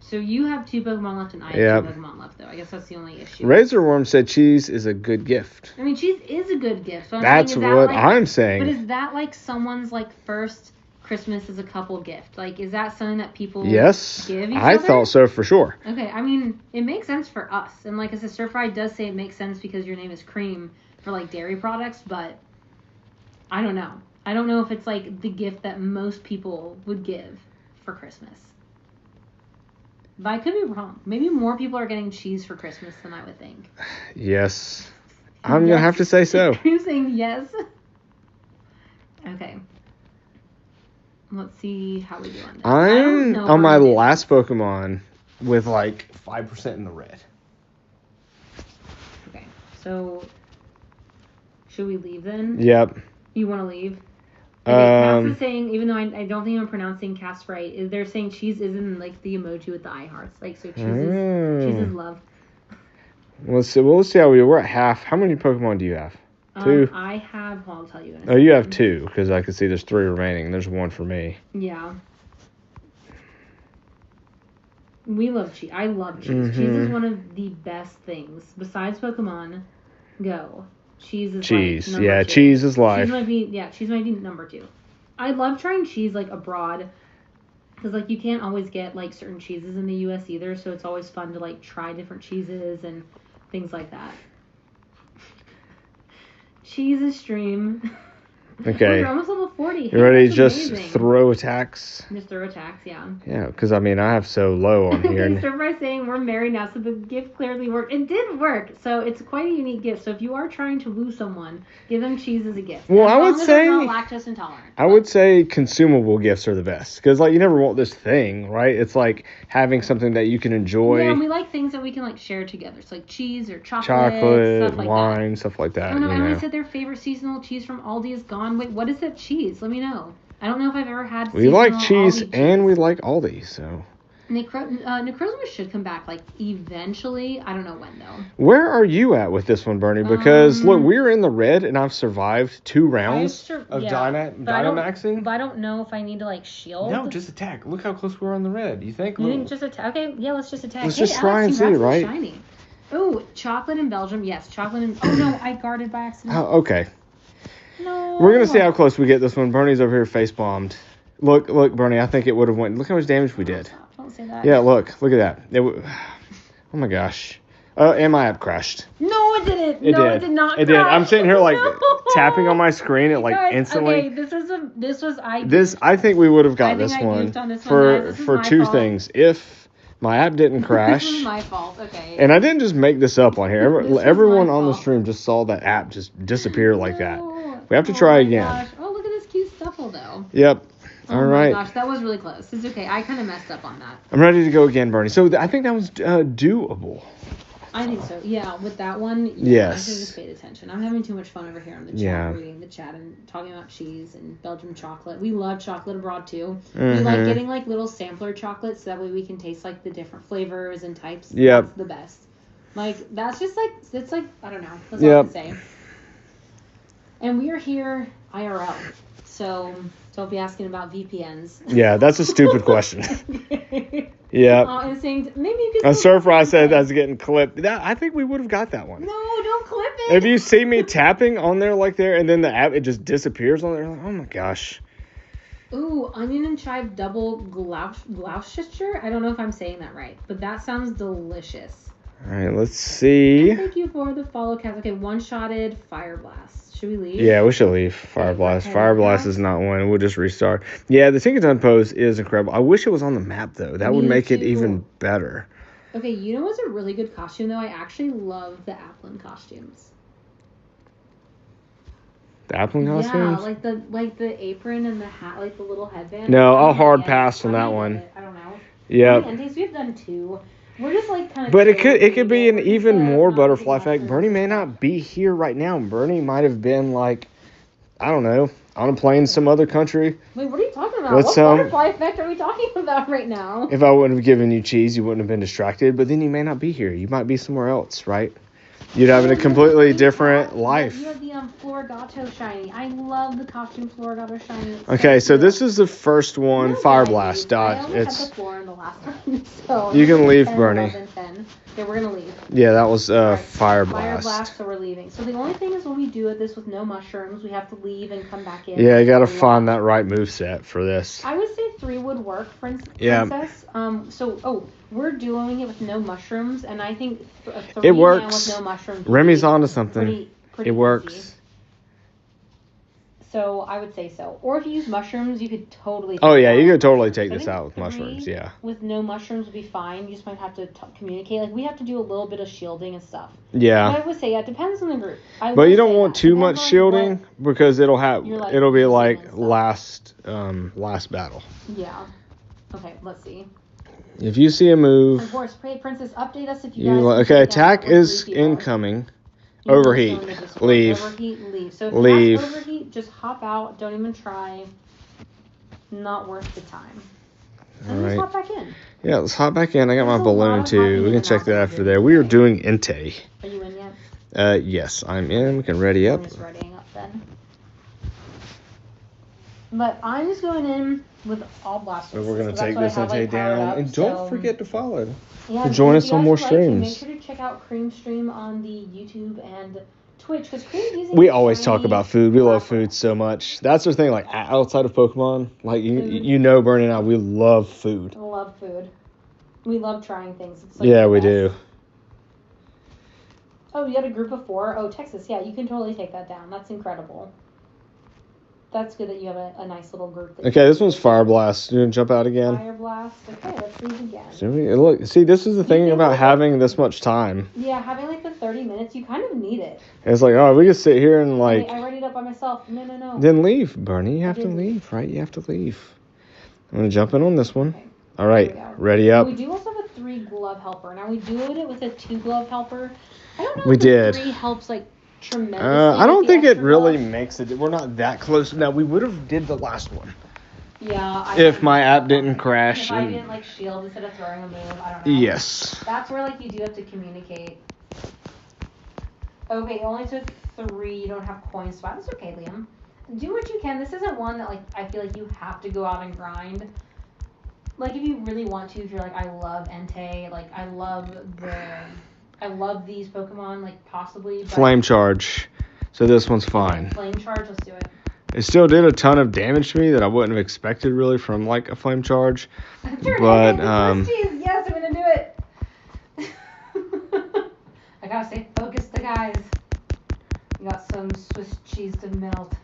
So you have 2 Pokemon left and I have 2 Pokemon left, though. I guess that's the only issue. Razorworm said cheese is a good gift. I mean, cheese is a good gift. So that's what I'm saying. But is that like someone's like first Christmas as a couple gift? Like, is that something that people give each other? I thought so for sure. Okay, I mean, it makes sense for us. And like, as a Stir Fry does say it makes sense because your name is Cream for like dairy products, but I don't know. I don't know if it's like the gift that most people would give for Christmas. But I could be wrong. Maybe more people are getting cheese for Christmas than I would think. Yes. I'm going to have to say so. You're saying yes? Okay. Let's see how we do on this. I'm on my last Pokemon with like 5% in the red. Okay. So, should we leave then? Yep. You want to leave? Cass is saying, even though I don't think I'm pronouncing Cass right, they're saying cheese isn't like the emoji with the eye hearts. Like, so cheese is love. Let's see how we're at half. How many Pokemon do you have? 2? I have, well, I'll tell you in a second. You have 2, because I can see there's 3 remaining. There's 1 for me. Yeah. We love cheese. I love cheese. Cheese is one of the best things. Besides Pokemon Go. Cheese is like number 2. Cheese is life. Cheese might be number 2. I love trying cheese like abroad because like you can't always get like certain cheeses in the US either, so it's always fun to like try different cheeses and things like that. Cheese is stream. Okay. We're almost level 40. You ready to just throw attacks? Just throw attacks, yeah. Yeah, because I mean, I have so low on here. Start by saying we're married now, so the gift clearly worked. It did work, so it's quite a unique gift. So if you are trying to woo someone, give them cheese as a gift. Well, I would say lactose intolerant. I would say consumable gifts are the best because like you never want this thing, right? It's like having something that you can enjoy. Yeah, and we like things that we can like share together. So like cheese or chocolate, stuff like wine, that. Stuff like that. Oh no, Emily said their favorite seasonal cheese from Aldi is gone. Wait, what is that cheese? Let me know. I don't know if I've ever had. We like cheese and we like Aldi, so. Necrozma should come back like eventually. I don't know when though. Where are you at with this one, Bernie? Because look, we're in the red and I've survived 2 rounds of Dynamaxing. But I don't know if I need to like shield. No, just attack. Look how close we're on the red. You think? You think just attack? Okay, yeah, let's just attack. Let's just try and see, right? Shiny. Oh, chocolate in Belgium. Yes, chocolate in. Oh no, I guarded by accident. Oh, okay. No. We're gonna see how close we get this one. Bernie's over here face bombed. Look, Bernie. I think it would have went. Look how much damage we did. Don't say that. Yeah, look at that. Oh my gosh. And my app crashed. No, it didn't. It did not. It did. I'm sitting here like tapping on my screen. It like guys, instantly. Okay, I think we would have got this one for 2 things. If my app didn't crash. This is my fault. Okay. And I didn't just make this up on here. Everyone on the stream just saw that app just disappear like that. We have to try again. Gosh. Oh, look at this cute Stuffle though. Yep. All right. Oh my gosh, that was really close. It's okay. I kind of messed up on that. I'm ready to go again, Bernie. So I think that was doable. I think so. Yeah, with that one. Yes. I should have just paid attention. I'm having too much fun over here on the chat, reading the chat and talking about cheese and Belgian chocolate. We love chocolate abroad too. We like getting like little sampler chocolates so that way we can taste like the different flavors and types. Yep. That's the best. Like that's just like it's like I don't know. That's all I can say. And we are here IRL, so don't be asking about VPNs. Yeah, that's a stupid question. Yeah. And saying maybe you could. Stir Fry said that's getting clipped. I think we would have got that one. No, don't clip it. If you see me tapping on there like there, and then the app it just disappears on there, like, oh my gosh. Ooh, onion and chive double Gloucestershire. I don't know if I'm saying that right, but that sounds delicious. All right, let's see. And thank you for the follow cast. Okay, one-shotted Fire Blast. Should we leave? Yeah, we should leave. Fire Blast. Okay, Fire Blast is not one. We'll just restart. Yeah, the Tinkerton pose is incredible. I wish it was on the map, though. That would make it even better. Okay, you know what's a really good costume, though? I actually love the Applin costumes. The Applin costumes? Yeah, like the apron and the hat, like the little headband. No, I'll hard pass on that one. I don't know. Yeah. Entays we've done 2. We're just like kind of. But it could be an even more butterfly effect. Bernie may not be here right now. Bernie might have been like, I don't know, on a plane some other country. Wait, what are you talking about? What butterfly effect are we talking about right now? If I wouldn't have given you cheese, you wouldn't have been distracted. But then you may not be here. You might be somewhere else, right? You'd have a completely different life. You have the Florigato shiny. I love the costume Florigato shiny. Okay, so this is the first one, Fire Blast. I only had the 4 in the last one, so you can leave, 10, Bernie. 11, 10. Okay, we're gonna leave. Yeah, that was Right, Fire Blast. Fire Blast, so we're leaving. So the only thing is when we do this with no mushrooms, we have to leave and come back in. Yeah, you gotta find that right moveset for this. I would say 3 would work, Princess. We're doing it with no mushrooms, and I think a 3 it works. with no mushrooms. Remy's onto something. Pretty it works. Easy. So I would say so. Or if you use mushrooms, you could totally. You could totally take this out with mushrooms. Yeah. With no mushrooms would be fine. You just might have to communicate. Like we have to do a little bit of shielding and stuff. Yeah. But I would say it depends on the group. But you don't want too much shielding because it'll be like last battle. Yeah. Okay. Let's see. If you see a move. Of course, Princess, update us if you guys. Okay, attack is incoming. Overheat. Leave. Overheat, leave. So if leave. you have overheat, just hop out. Don't even try. Not worth the time. And just hop back in. Yeah, let's hop back in. I got my balloon too. We can check that after there. We are doing Entei. Are you in yet? Yes, I'm in. We can ready up. I'm just readying up then. But I'm just going in with all blasters. So we're going to take this Entei down. And don't forget to follow. Yeah, join us on more streams. Make sure to check out Cream Stream on the YouTube and Twitch because Cream's using. We always talk about food. We love food so much. That's the thing. Like outside of Pokemon, like you know, Bernie and I, we love food. I love food. We love trying things. It's like we do. Oh, you had a group of 4. Oh, Texas. Yeah, you can totally take that down. That's incredible. That's good that you have a nice little group. Okay, this one's Fire Blast. You gonna jump out again? Fire Blast. Okay, let's leave again. See, this is the thing about having this much time. Yeah, having like the 30 minutes, you kind of need it. It's like, we can sit here and like. Wait, I read it up by myself. No. Then leave, Bernie. You have to leave, right? You have to leave. I'm gonna jump in on this one. Okay. All right, ready up. We do also have a 3 glove helper. Now we do it with a 2 glove helper. I don't know. We did. 3 helps like. I don't think it really makes it. We're not that close. Now we would have did the last one. Yeah. If my app didn't crash. If I didn't like shield instead of throwing a move, I don't know. Yes. That's where like you do have to communicate. Okay, it only took 3. You don't have coin spot. That's okay, Liam. Do what you can. This isn't one that like I feel like you have to go out and grind. Like if you really want to, if you're like I love Entei, like I love these Pokemon, like, possibly. Flame Charge. So this one's fine. Flame Charge, let's do it. It still did a ton of damage to me that I wouldn't have expected, really, from, like, a Flame Charge. But, yes, I'm gonna do it! I gotta stay focused, guys. We got some Swiss cheese to melt.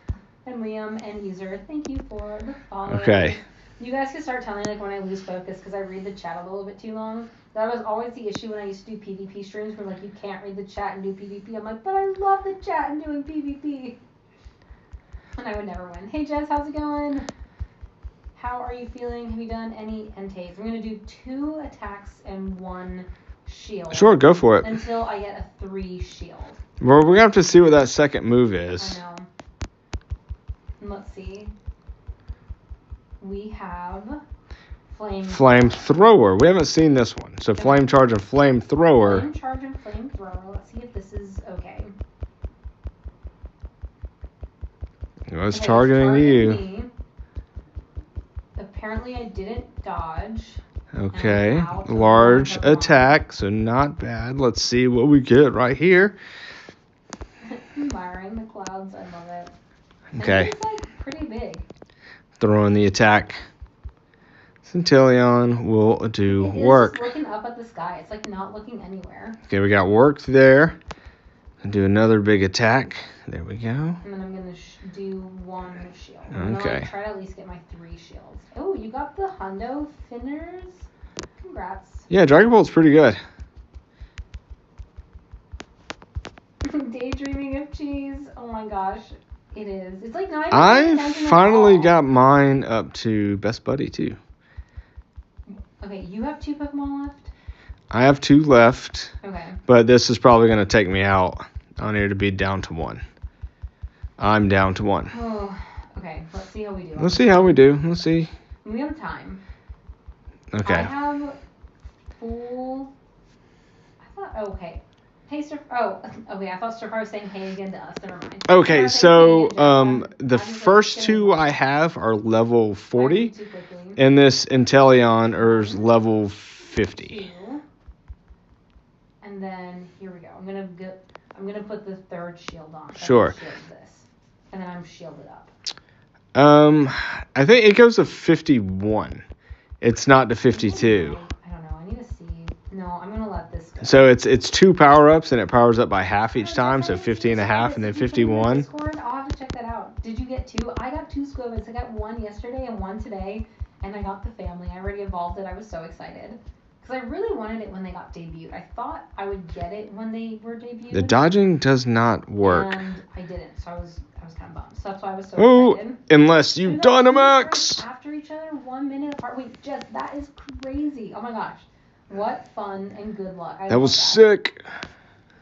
And Liam and User, thank you for the follow. Okay. You guys can start telling me, like, when I lose focus, because I read the chat a little bit too long. That was always the issue when I used to do PvP streams, where, like, you can't read the chat and do PvP. I'm like, but I love the chat and doing PvP. And I would never win. Hey, Jess, how's it going? How are you feeling? Have you done any Enteis? We're going to do 2 attacks and 1 shield. Sure, go for it. Until I get a 3 shield. Well, we're going to have to see what that second move is. I know. Let's see. We have Flame Thrower. We haven't seen this one. So Flame Charge and Flame Thrower. Flame Charge and Flame Thrower. Let's see if this is okay. Well, it's targeting you. Me. Apparently I didn't dodge. Okay. Large attack, so not bad. Let's see what we get right here. Admiring the clouds. I love it. Okay. It's like pretty big. throwing the attack. Centellion will do work. It's just looking up at the sky. It's like not looking anywhere. Okay, we got work there. Do another big attack. There we go. And then I'm going to do one shield. I'm Okay. Gonna, try to at least get my 3 shields. Oh, you got the Hundo Thinners? Congrats. Yeah, Dragon Bolt's pretty good. Daydreaming of cheese. Oh my gosh. It is. It's like not even I finally got mine up to Best Buddy, too. Okay, you have 2 Pokemon left? I have 2 left. Okay. But this is probably going to take me out. I need to be down to 1. I'm down to 1. Oh, okay. Let's see how we do. Let's see how we do. Let's see. We have time. Okay. I have full. Okay. Hey, okay. I thought Stir was saying hey again to us. Never mind. Okay, so the first 2 I have are level 40, and this Inteleon is level 50. 2. And then here we go. I'm gonna put the 3rd shield on. Sure. Shield this, and then I'm shielded up. I think it goes to 51. It's not to 52. I don't know. I need to see. No, I'm gonna let this go. So it's 2 power-ups, and it powers up by half each time, so 50 and a half, and then 51. I'll have to check that out. Did you get 2? I got 2 Squibits. I got 1 yesterday and 1 today, and I got the family. I already evolved it. I was so excited. Because I really wanted it when they got debuted. I thought I would get it when they were debuted. The dodging does not work. And I didn't, so I was kind of bummed. So that's why I was so excited. Unless you Dynamax! After each other, 1 minute apart. Wait, Jess, that is crazy. Oh my gosh. What fun and good luck. That was sick.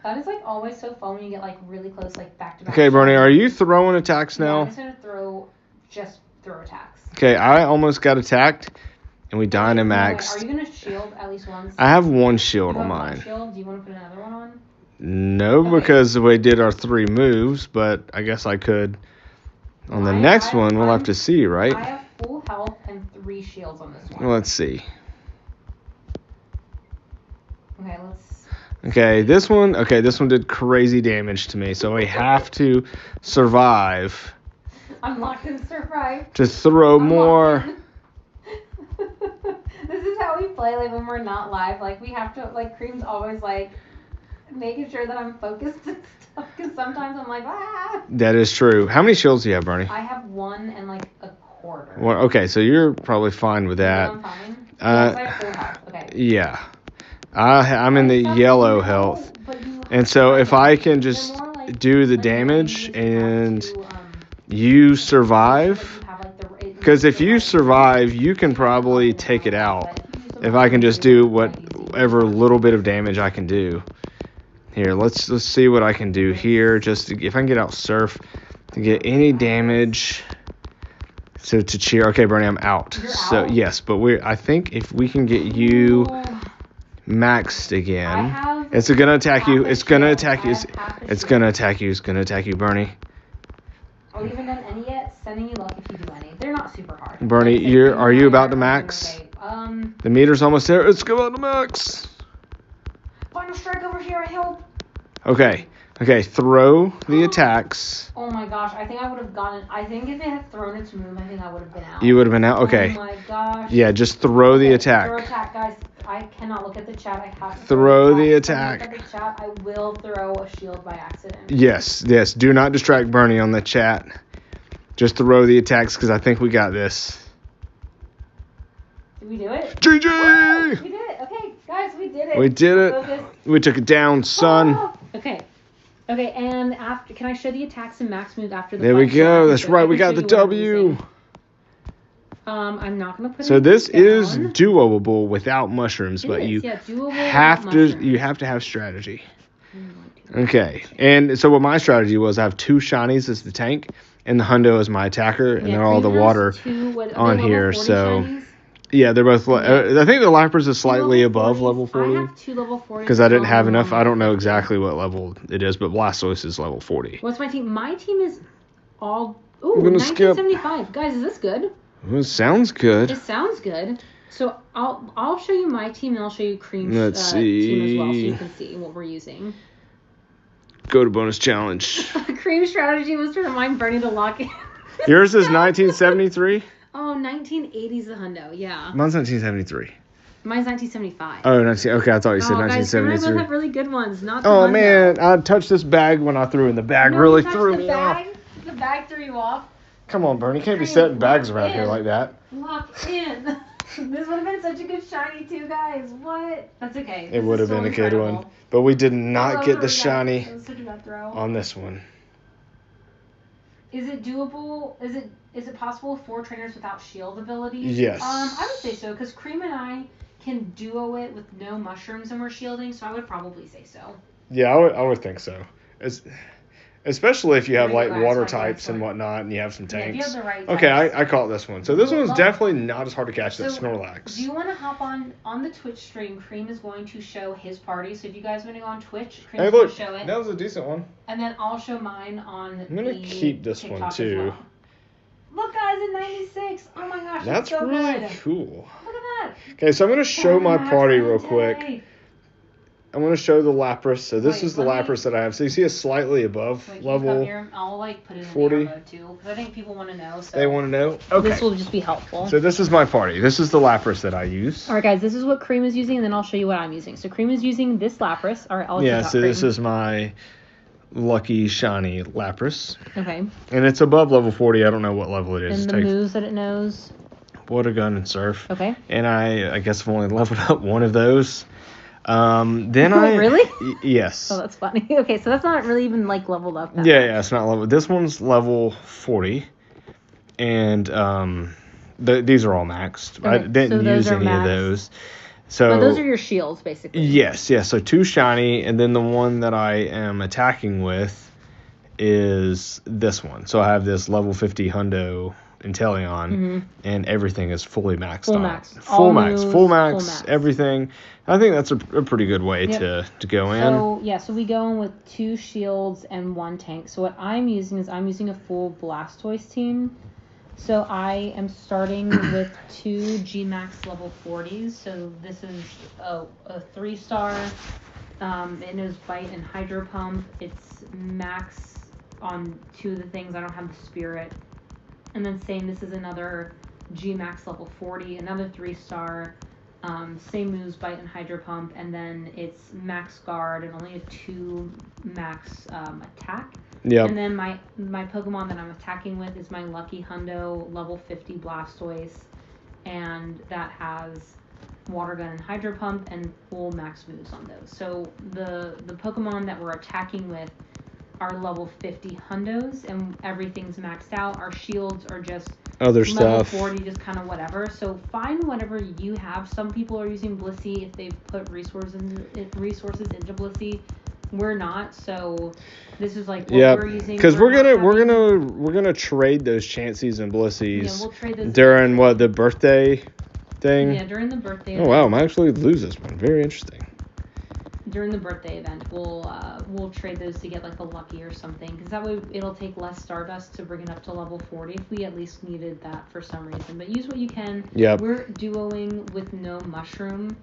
That is like always so fun when you get like really close, like back to back. Okay, Bernie, are you throwing attacks now? Yeah, I'm just going to throw attacks. Okay, I almost got attacked. And we Dynamaxed. Are you going to shield at least once? I have 1 shield on mine. Shield? Do you want to put another one on? No, because we did our 3 moves, but I guess I could. On the next one, we'll have to see, right? I have full health and 3 shields on this one. Let's see. Okay, let's... Okay, this one did crazy damage to me, so we have to survive. I'm locked in survive. To throw more... This is how we play, like, when we're not live. Like, we have to, like, Cream's always, like, making sure that I'm focused and stuff, because sometimes I'm like, ah! That is true. How many shields do you have, Bernie? I have 1 and, like, a quarter. Well, okay, so you're probably fine with that. I'm fine? Yes, I have full health. Okay. Yeah. I'm in the yellow health. And so if I can just do the damage and you survive... Because if you survive, you can probably take it out. If I can just do whatever little bit of damage I can do. Here, let's see what I can do here. Just if I can get out Surf to get any damage. So to cheer. Okay, Bernie, I'm out. So yes, but I think if we can get you maxed again, it's gonna attack you. It's gonna attack you. It's gonna attack you. It's gonna attack you, Bernie. Oh, you haven't done any yet? Sending you luck if you do any. They're not super hard. Bernie, are you about to max? Okay. The meter's almost there. Let's go out to max. Final strike over here, I hope. Okay, throw the attacks. Oh my gosh, I think I would have gotten... I think if it had thrown its move, I think I would have been out. You would have been out? Okay. Oh my gosh. Yeah, just throw the attack. Throw attack, guys. I cannot look at the chat. I have to throw the attack. Look at the chat. I will throw a shield by accident. Yes. Do not distract Bernie on the chat. Just throw the attacks because I think we got this. Did we do it? GG! Woo! We did it. Okay, guys, we did it. We did it. Focus. We took it down, son. Oh! Okay, and after, can I show the attacks and max move after the There we go. That's right. We got the W. I'm not gonna put. So this is doable without mushrooms, but you have to have strategy. Okay, and so what my strategy was, I have 2 shinies as the tank, and the Hundo is my attacker, and they're all the water on here. So shinies? Yeah, they're both. I think the Lapras is slightly above level 40. I have 2 level 40. Because I didn't have enough. I don't know exactly what level it is, but Blastoise is level 40. What's my team? My team is all. Ooh, 1975. Guys, is this good? It sounds good. It sounds good. So I'll show you my team, and I'll show you Cream's team as well, so you can see what we're using. Go to bonus challenge. Cream's strategy was to remind Bernie to lock in. Yours is 1973? Oh, 1980s the hundo, yeah. Mine's 1973. Mine's 1975. Oh, okay, I thought you said 1973. Guys, Kim and I both have really good ones, not the Oh, hundo. man, I touched this bag when I threw in. The bag really threw me off. The bag threw you off. Come on, Bernie, you can't be setting bags around here like that. Lock in. This would have been such a good shiny too, guys. What? That's okay. It would have been a good one. But we did not get the shiny on this one. Is it doable? Is it possible 4 trainers without shield abilities? Yes. I would say so, because Cream and I can duo it with no mushrooms and we're shielding, so I would probably say so. Yeah, I would think so. Especially if you have like water types and whatnot, and you have some tanks. Yeah, if you have the right okay, types. I caught this one. So this one's definitely not as hard to catch as Snorlax. Do you want to hop on the Twitch stream? Cream is going to show his party. So if you guys want to go on Twitch, Cream's going to show it. That was a decent one. And then I'll show mine on I'm going to keep this TikTok one too. Well. Look, guys, in 96. Oh my gosh, that's so really good. cool. Look at that. Okay, so I'm going to show my party real quick. I'm going to show the Lapras. So this is the Lapras that I have. So you see it's slightly above level here? I'll put it 40. In the arrow too, because I think people want to know. So they want to know? Okay. This will just be helpful. So this is my party. This is the Lapras that I use. All right, guys, this is what Cream is using, and then I'll show you what I'm using. So Cream is using this Lapras. All right, I'll yeah, so this is my lucky shiny Lapras. Okay. And it's above level 40. I don't know what level it is. And the moves that it knows. Water Gun and Surf. Okay. And I guess I've only leveled up one of those. Really? Yes. Oh, that's funny. Okay, so that's not really even leveled up. Yeah, it's not level. This one's level 40, and these are all maxed. Okay, I didn't use any of those. So but those are your shields, basically. Yes. So 2 shiny, and then the one that I am attacking with is this one. So I have this level 50 Hundo Inteleon, and everything is fully maxed out. Full max, everything. I think that's a pretty good way to go in. So we go in with 2 shields and 1 tank. So what I'm using is a full Blastoise team. So I am starting with 2 DMAX level 40s. So this is a 3-star. It knows Bite and Hydro Pump. It's max on 2 of the things. I don't have the Spirit. And then this is another GMAX level 40, another 3-star, same moves, Bite and Hydro Pump, and then it's max guard and only a 2 max attack. Yeah. And then my Pokemon that I'm attacking with is my Lucky Hundo level 50 Blastoise, and that has Water Gun and Hydro Pump and full max moves on those. So the Pokemon that we're attacking with are level 50 Hundos, and everything's maxed out. Our shields are just other level stuff. 40, just kind of whatever. So find whatever you have. Some people are using Blissey if they've put resources into Blissey. We're not, so this is what we're using. Because we're gonna trade those Chanseys and Blissies. Yeah, we'll trade those during the birthday thing. Yeah, during the birthday. Oh wow, I might actually lose this one. Very interesting. During the birthday event, we'll trade those to get a lucky or something, because that way it'll take less Stardust to bring it up to level 40 if we at least needed that for some reason. But use what you can. Yep. We're duoing with no mushroom,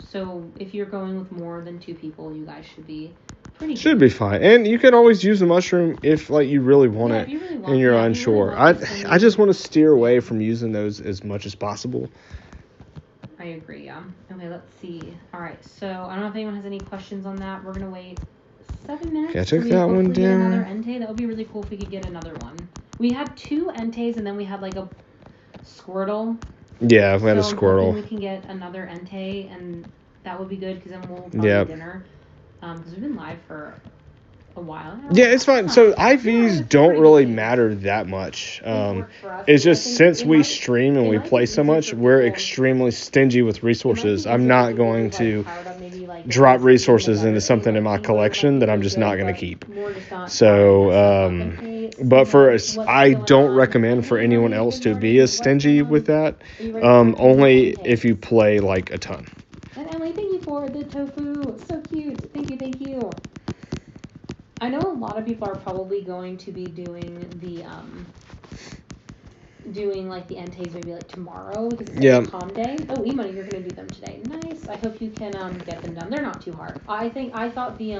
so if you're going with more than 2 people, you guys should be pretty good. Should be fine, and you can always use the mushroom if you really want it, and you're unsure. I just want to steer away from using those as much as possible. I agree, yeah. Okay, let's see. All right, so I don't know if anyone has any questions on that. We're going to wait 7 minutes. Yeah, I took that one down. Another Entei. That would be really cool if we could get another one. We had 2 Enteis, and then we had a Squirtle. Yeah, we had a Squirtle. We can get another Entei, and that would be good, because then we'll probably dinner. Because we've been live for a while now. Yeah, it's fine. So IVs don't really matter that much. It's just since we stream and we play so much, we're extremely stingy with resources. I'm not going to drop resources into something in my collection that I'm just not going to keep. So, but for us, I don't recommend for anyone else to be as stingy with that. Only if you play a ton. And Emily, thank you for the tofu. So cute. Thank you. I know a lot of people are probably going to be doing the the Enteis maybe tomorrow, because it's a calm day. Oh, E-Money, you're going to do them today. Nice. I hope you can get them done. They're not too hard. I thought the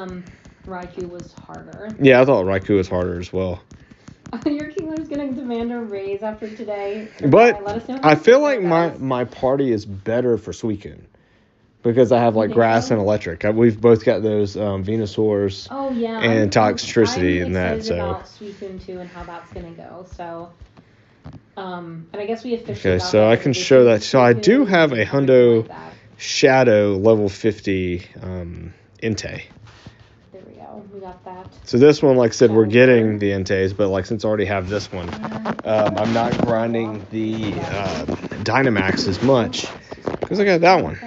Raikou was harder. Yeah, I thought Raikou was harder as well. Your Kingler's going to demand a raise after today. But let us know I feel like my party is better for Suicune. Because I have like grass and electric. We've both got those Venusaurs. Oh yeah. And Toxtricity and that. So. I'm excited about Suicune too and how that's gonna go. So. And I guess we officially. Okay, so I can show that. So I do have a Hundo Shadow level 50 Entei. There we go. We got that. So this one, like I said, we're getting the Enteis, but like since I already have this one, I'm not grinding the Dynamax as much because I got that one.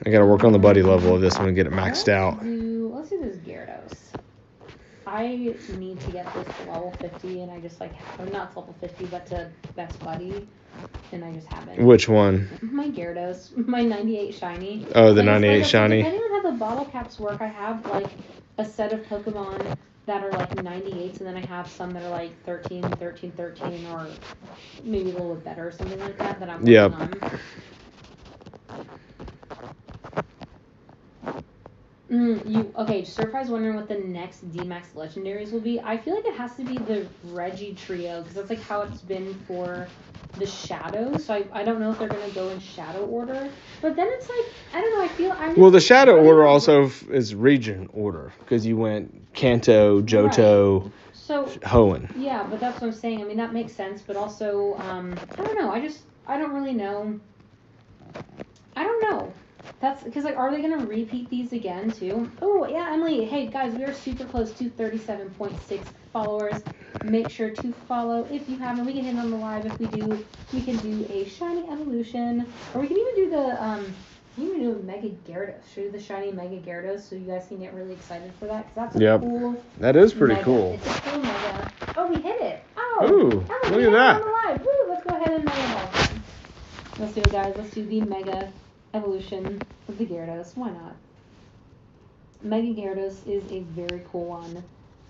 I got to work on the buddy level of this one and get it maxed out. Let's do this Gyarados. I need to get this to level 50, and I just like, or not to level 50, but to best buddy, and I just haven't. Which one? My Gyarados, my 98 shiny. Oh, the 98 shiny. Depending on how the bottle caps work, I have like a set of Pokemon that are like 98s, and then I have some that are like 13, 13, 13, or maybe a little bit better, or something like that I'm working on. Okay, Surprise wondering what the next DMAX legendaries will be. I feel like it has to be the Reggie trio, because that's like how it's been for the Shadow. So I don't know if they're going to go in Shadow order. But then it's like, I don't know, well, the Shadow order also is region order, because you went Kanto, Johto, right. So, Hoenn. Yeah, but that's what I'm saying. I mean, that makes sense, but also, I don't know. I don't really know. I don't know. That's because, like, are they going to repeat these again, too? Oh, yeah, Emily. Hey, guys, we are super close to 37.6 followers. Make sure to follow if you haven't. We can hit on the live. If we do, we can do a shiny evolution. Or we can even do the Mega Gyarados. Show you the shiny Mega Gyarados so you guys can get really excited for that. Because that's a cool. That is pretty mega. Cool. It's a cool Mega. Oh, we hit it. Oh. Ooh, look at that. On the live. Woo, let's go ahead and Mega Ball. Let's do it, guys. Let's do the Mega evolution of the Gyarados. Why not? Mega Gyarados is a very cool one.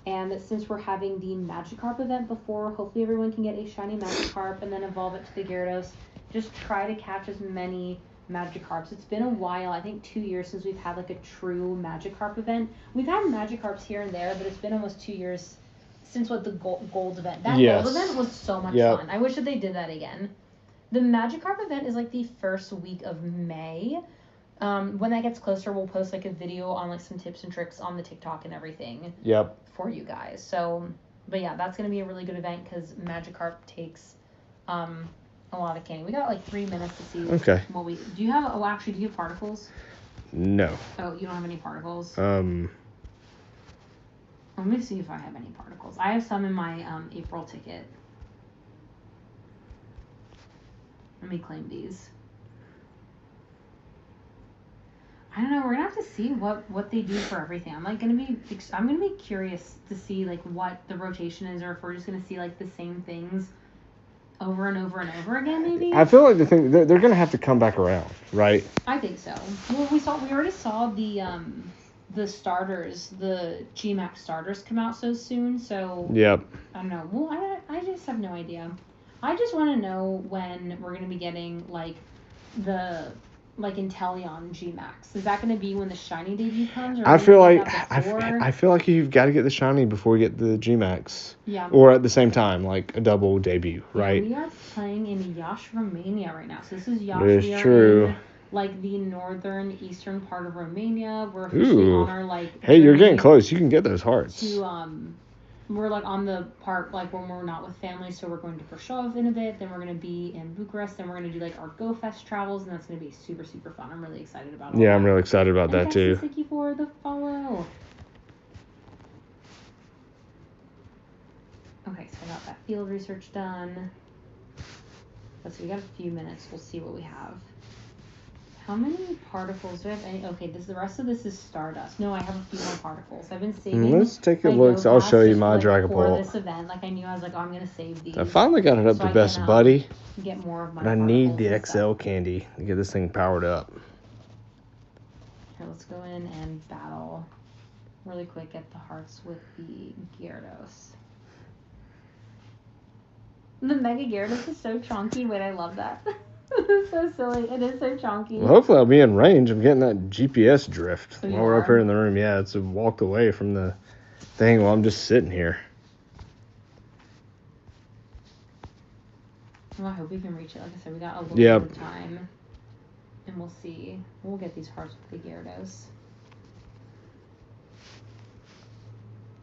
And since we're having the Magikarp event before, hopefully everyone can get a shiny Magikarp and then evolve it to the Gyarados. Just try to catch as many Magikarps. It's been a while, I think 2 years since we've had like a true Magikarp event. We've had Magikarps here and there, but it's been almost 2 years since the gold event. That gold event was so much fun. I wish that they did that again. The Magikarp event is like the first week of May. When that gets closer, we'll post like a video on like some tips and tricks on the TikTok and everything. Yep. For you guys. So, but yeah, that's gonna be a really good event because Magikarp takes a lot of candy. We got like 3 minutes to see. Okay. What we do you have? Oh, actually, do you have particles? No. Oh, you don't have any particles. Let me see if I have any particles. I have some in my April ticket. Let me claim these. I don't know. We're gonna have to see what they do for everything. I'm gonna be curious to see like what the rotation is, or if we're just gonna see like the same things over and over and over again. Maybe. I feel like they're gonna have to come back around, right? I think so. Well, we already saw the starters, the DMAX starters come out so soon. So. Yep. I don't know. Well, I just have no idea. I just want to know when we're going to be getting, like, the, like, Inteleon GMAX. Is that going to be when the shiny debut comes? Or I feel like you've got to get the shiny before you get the GMAX. Yeah. Or at the same time, like, a double debut, right? Yeah, we are playing in Yash, Romania right now. So this is Yash. It is true. In, like, the northern, eastern part of Romania. We're officially on our, like... Hey, you're getting close. You can get those hearts. We're, like, on the part, like, when we're not with family, so we're going to Prešov in a bit, then we're going to be in Bucharest, then we're going to do, like, our Go Fest travels, and that's going to be super, super fun. I'm really excited about it. Yeah, I'm really excited about that, too. Thank you for the follow. Okay, so I got that field research done. Let's see, we got a few minutes. We'll see what we have. How many particles do I have? Okay, the rest of this is Stardust. No, I have a few more particles. I've been saving. Let's take a look. So I'll show you my Dragon Ball. For this event, like I knew, I was like, oh, I'm gonna save these. I finally got it up to best buddy. Get more of my. But I need the XL candy to get this thing powered up. Here, let's go in and battle really quick. Get the hearts with the Gyarados. The Mega Gyarados is so chunky. Wait, I love that. It's so silly. It is so chunky. Well, hopefully I'll be in range. I'm getting that GPS drift while we're up here in the room. Yeah, it's walked away from the thing while I'm just sitting here. Well, I hope we can reach it. Like I said, we got a little Yep. bit of time. And we'll see. We'll get these hearts with the Gyarados.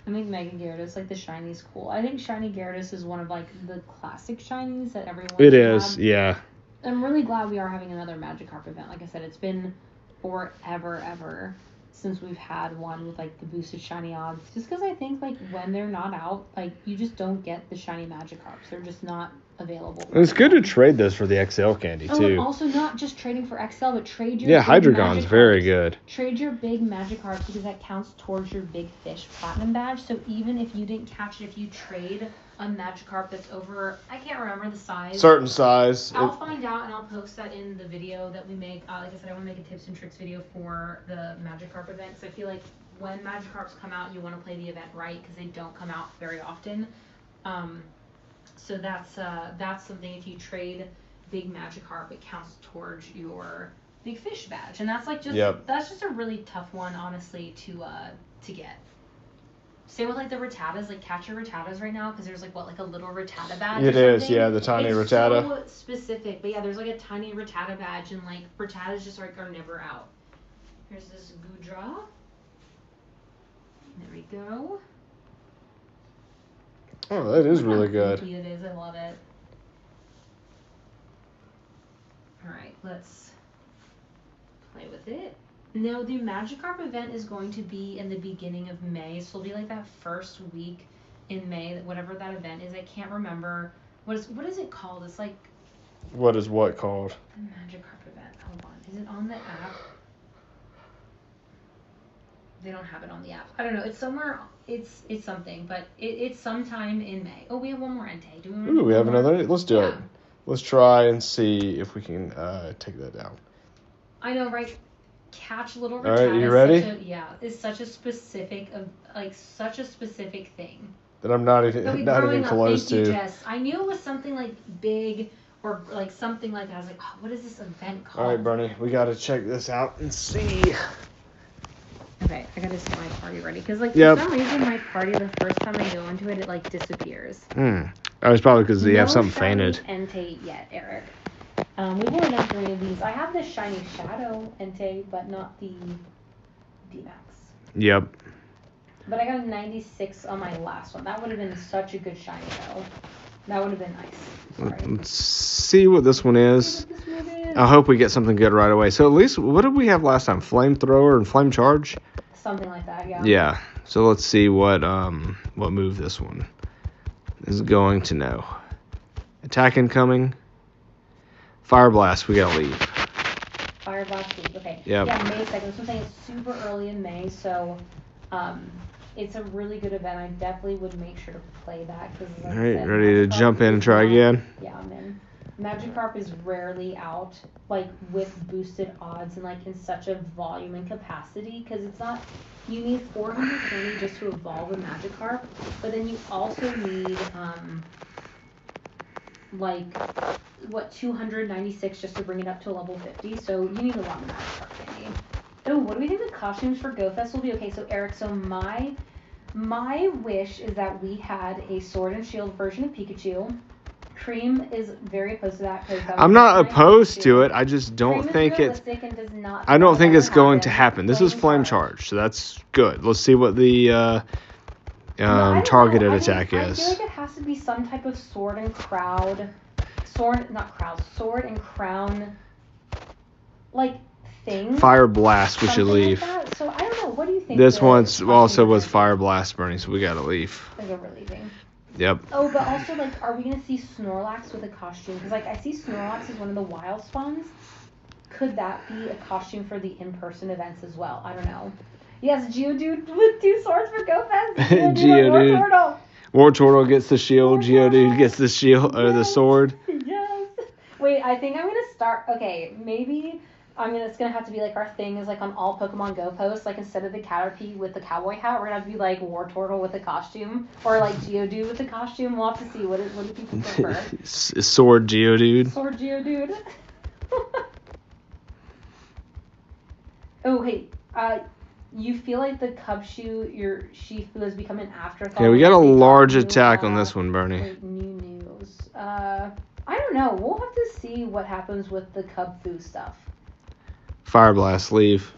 I think Mega Gyarados, like the shinies, cool. I think shiny Gyarados is one of like the classic shinies that everyone It should is, have. yeah. I'm really glad we are having another Magikarp event. Like I said, it's been forever, ever since we've had one with like the boosted shiny odds. Just because I think like when they're not out, like you just don't get the shiny Magikarps. They're just not available. It's good to trade this for the XL candy too. And also not just trading for XL, but trade your Hydreigon's very good. Trade your big Magikarp because that counts towards your Big Fish Platinum badge. So even if you didn't catch it, if you trade a Magikarp that's over, I can't remember the size. Certain size. I'll find out and I'll post that in the video that we make. Like I said, I want to make a tips and tricks video for the Magikarp event because I feel like when Magikarps come out, you want to play the event right because they don't come out very often. So that's something. If you trade big Magikarp, it counts towards your Big Fish badge, and that's like that's just a really tough one, honestly, to get. Same with like the Rattatas, like catch your Rattatas right now because there's like a little Rattata badge. It is, yeah, the tiny Rattata. So specific, but yeah, there's like a tiny Rattata badge, and like Rattatas just are never out. Here's this Goodra. There we go. Oh, that is really good. It is. I love it. All right, let's play with it. No, the Magikarp event is going to be in the beginning of May, so it'll be like that first week in May, whatever that event is. I can't remember. What is it called? It's like... What is what called? The Magikarp event. Hold on. Is it on the app? They don't have it on the app. I don't know. It's somewhere... It's something, but it's sometime in May. Oh, we have one more Entei. Do we want to do we have more? another? Let's do it. Let's try and see if we can take that down. I know, right? Catch little Rattata. All right, you ready? Is such a specific thing That I'm not even close to. Jess. I knew it was something like big or like something like that. I was like, oh, what is this event called? All right, Bernie, we got to check this out and see. Okay, I gotta set my party ready because for some reason my party the first time I go into it, it like disappears. That was probably because you have something fainted. Entei yet, Eric. We've only done 3 of these. I have the shiny Shadow Entei, but not the DMAX. Yep. But I got a 96 on my last one. That would have been such a good shiny, though. That would have been nice. Sorry. Let's see what this one is. I hope we get something good right away. So at least, what did we have last time? Flamethrower and Flame Charge? Something like that, yeah. Yeah. So let's see what move this one is going to know. Attack incoming. Fire Blast, we gotta leave. Fire Blast, leave. Okay. Yep. Yeah, May 2nd. This one's saying it's super early in May, so it's a really good event. I definitely would make sure to play that. All right, ready to jump in and try again? Yeah, I'm in. Magikarp is rarely out, like, with boosted odds and, like, in such a volume and capacity, because it's not... You need 420 just to evolve a Magikarp, but then you also need, 296 just to bring it up to level 50, so you need a lot of Magikarp candy. Oh, what do we think the costumes for Go Fest will be? Okay, so Eric, my wish is that we had a Sword and Shield version of Pikachu. Cream is very opposed to that. I'm not opposed to it. I just don't think it's. I don't think it's going to happen. This is Flame Charge, so that's good. Let's see what the targeted attack is. I feel like it has to be some type of sword and crown, like thing. Fire Blast, we should leave. Like so I don't know. What do you think? This one's also with Fire Blast burning, so we gotta leave. I think we're leaving. Yep. Oh, but also, like, are we going to see Snorlax with a costume? Because, like, I see Snorlax as one of the wild spawns. Could that be a costume for the in-person events as well? I don't know. Yes, Geodude with 2 swords for GoFest. Geodude. Wartortle gets the shield. Geodude gets the shield, or the sword. Yes. Wait, I think I'm going to start... Okay, maybe... it's gonna have to be like our thing is like on all Pokemon Go posts, like instead of the Caterpie with the cowboy hat, we're gonna have to be like Wartortle with a costume or like Geodude with a costume. We'll have to see what do people prefer. Sword Geodude. Sword Geodude. Oh hey, you feel like the Cubchoo, your Shifu has become an afterthought. Yeah, we got a large attack on this one, Bernie. New news. I don't don't know. We'll have to see what happens with the Cub Fu stuff. Fire Blast, leave.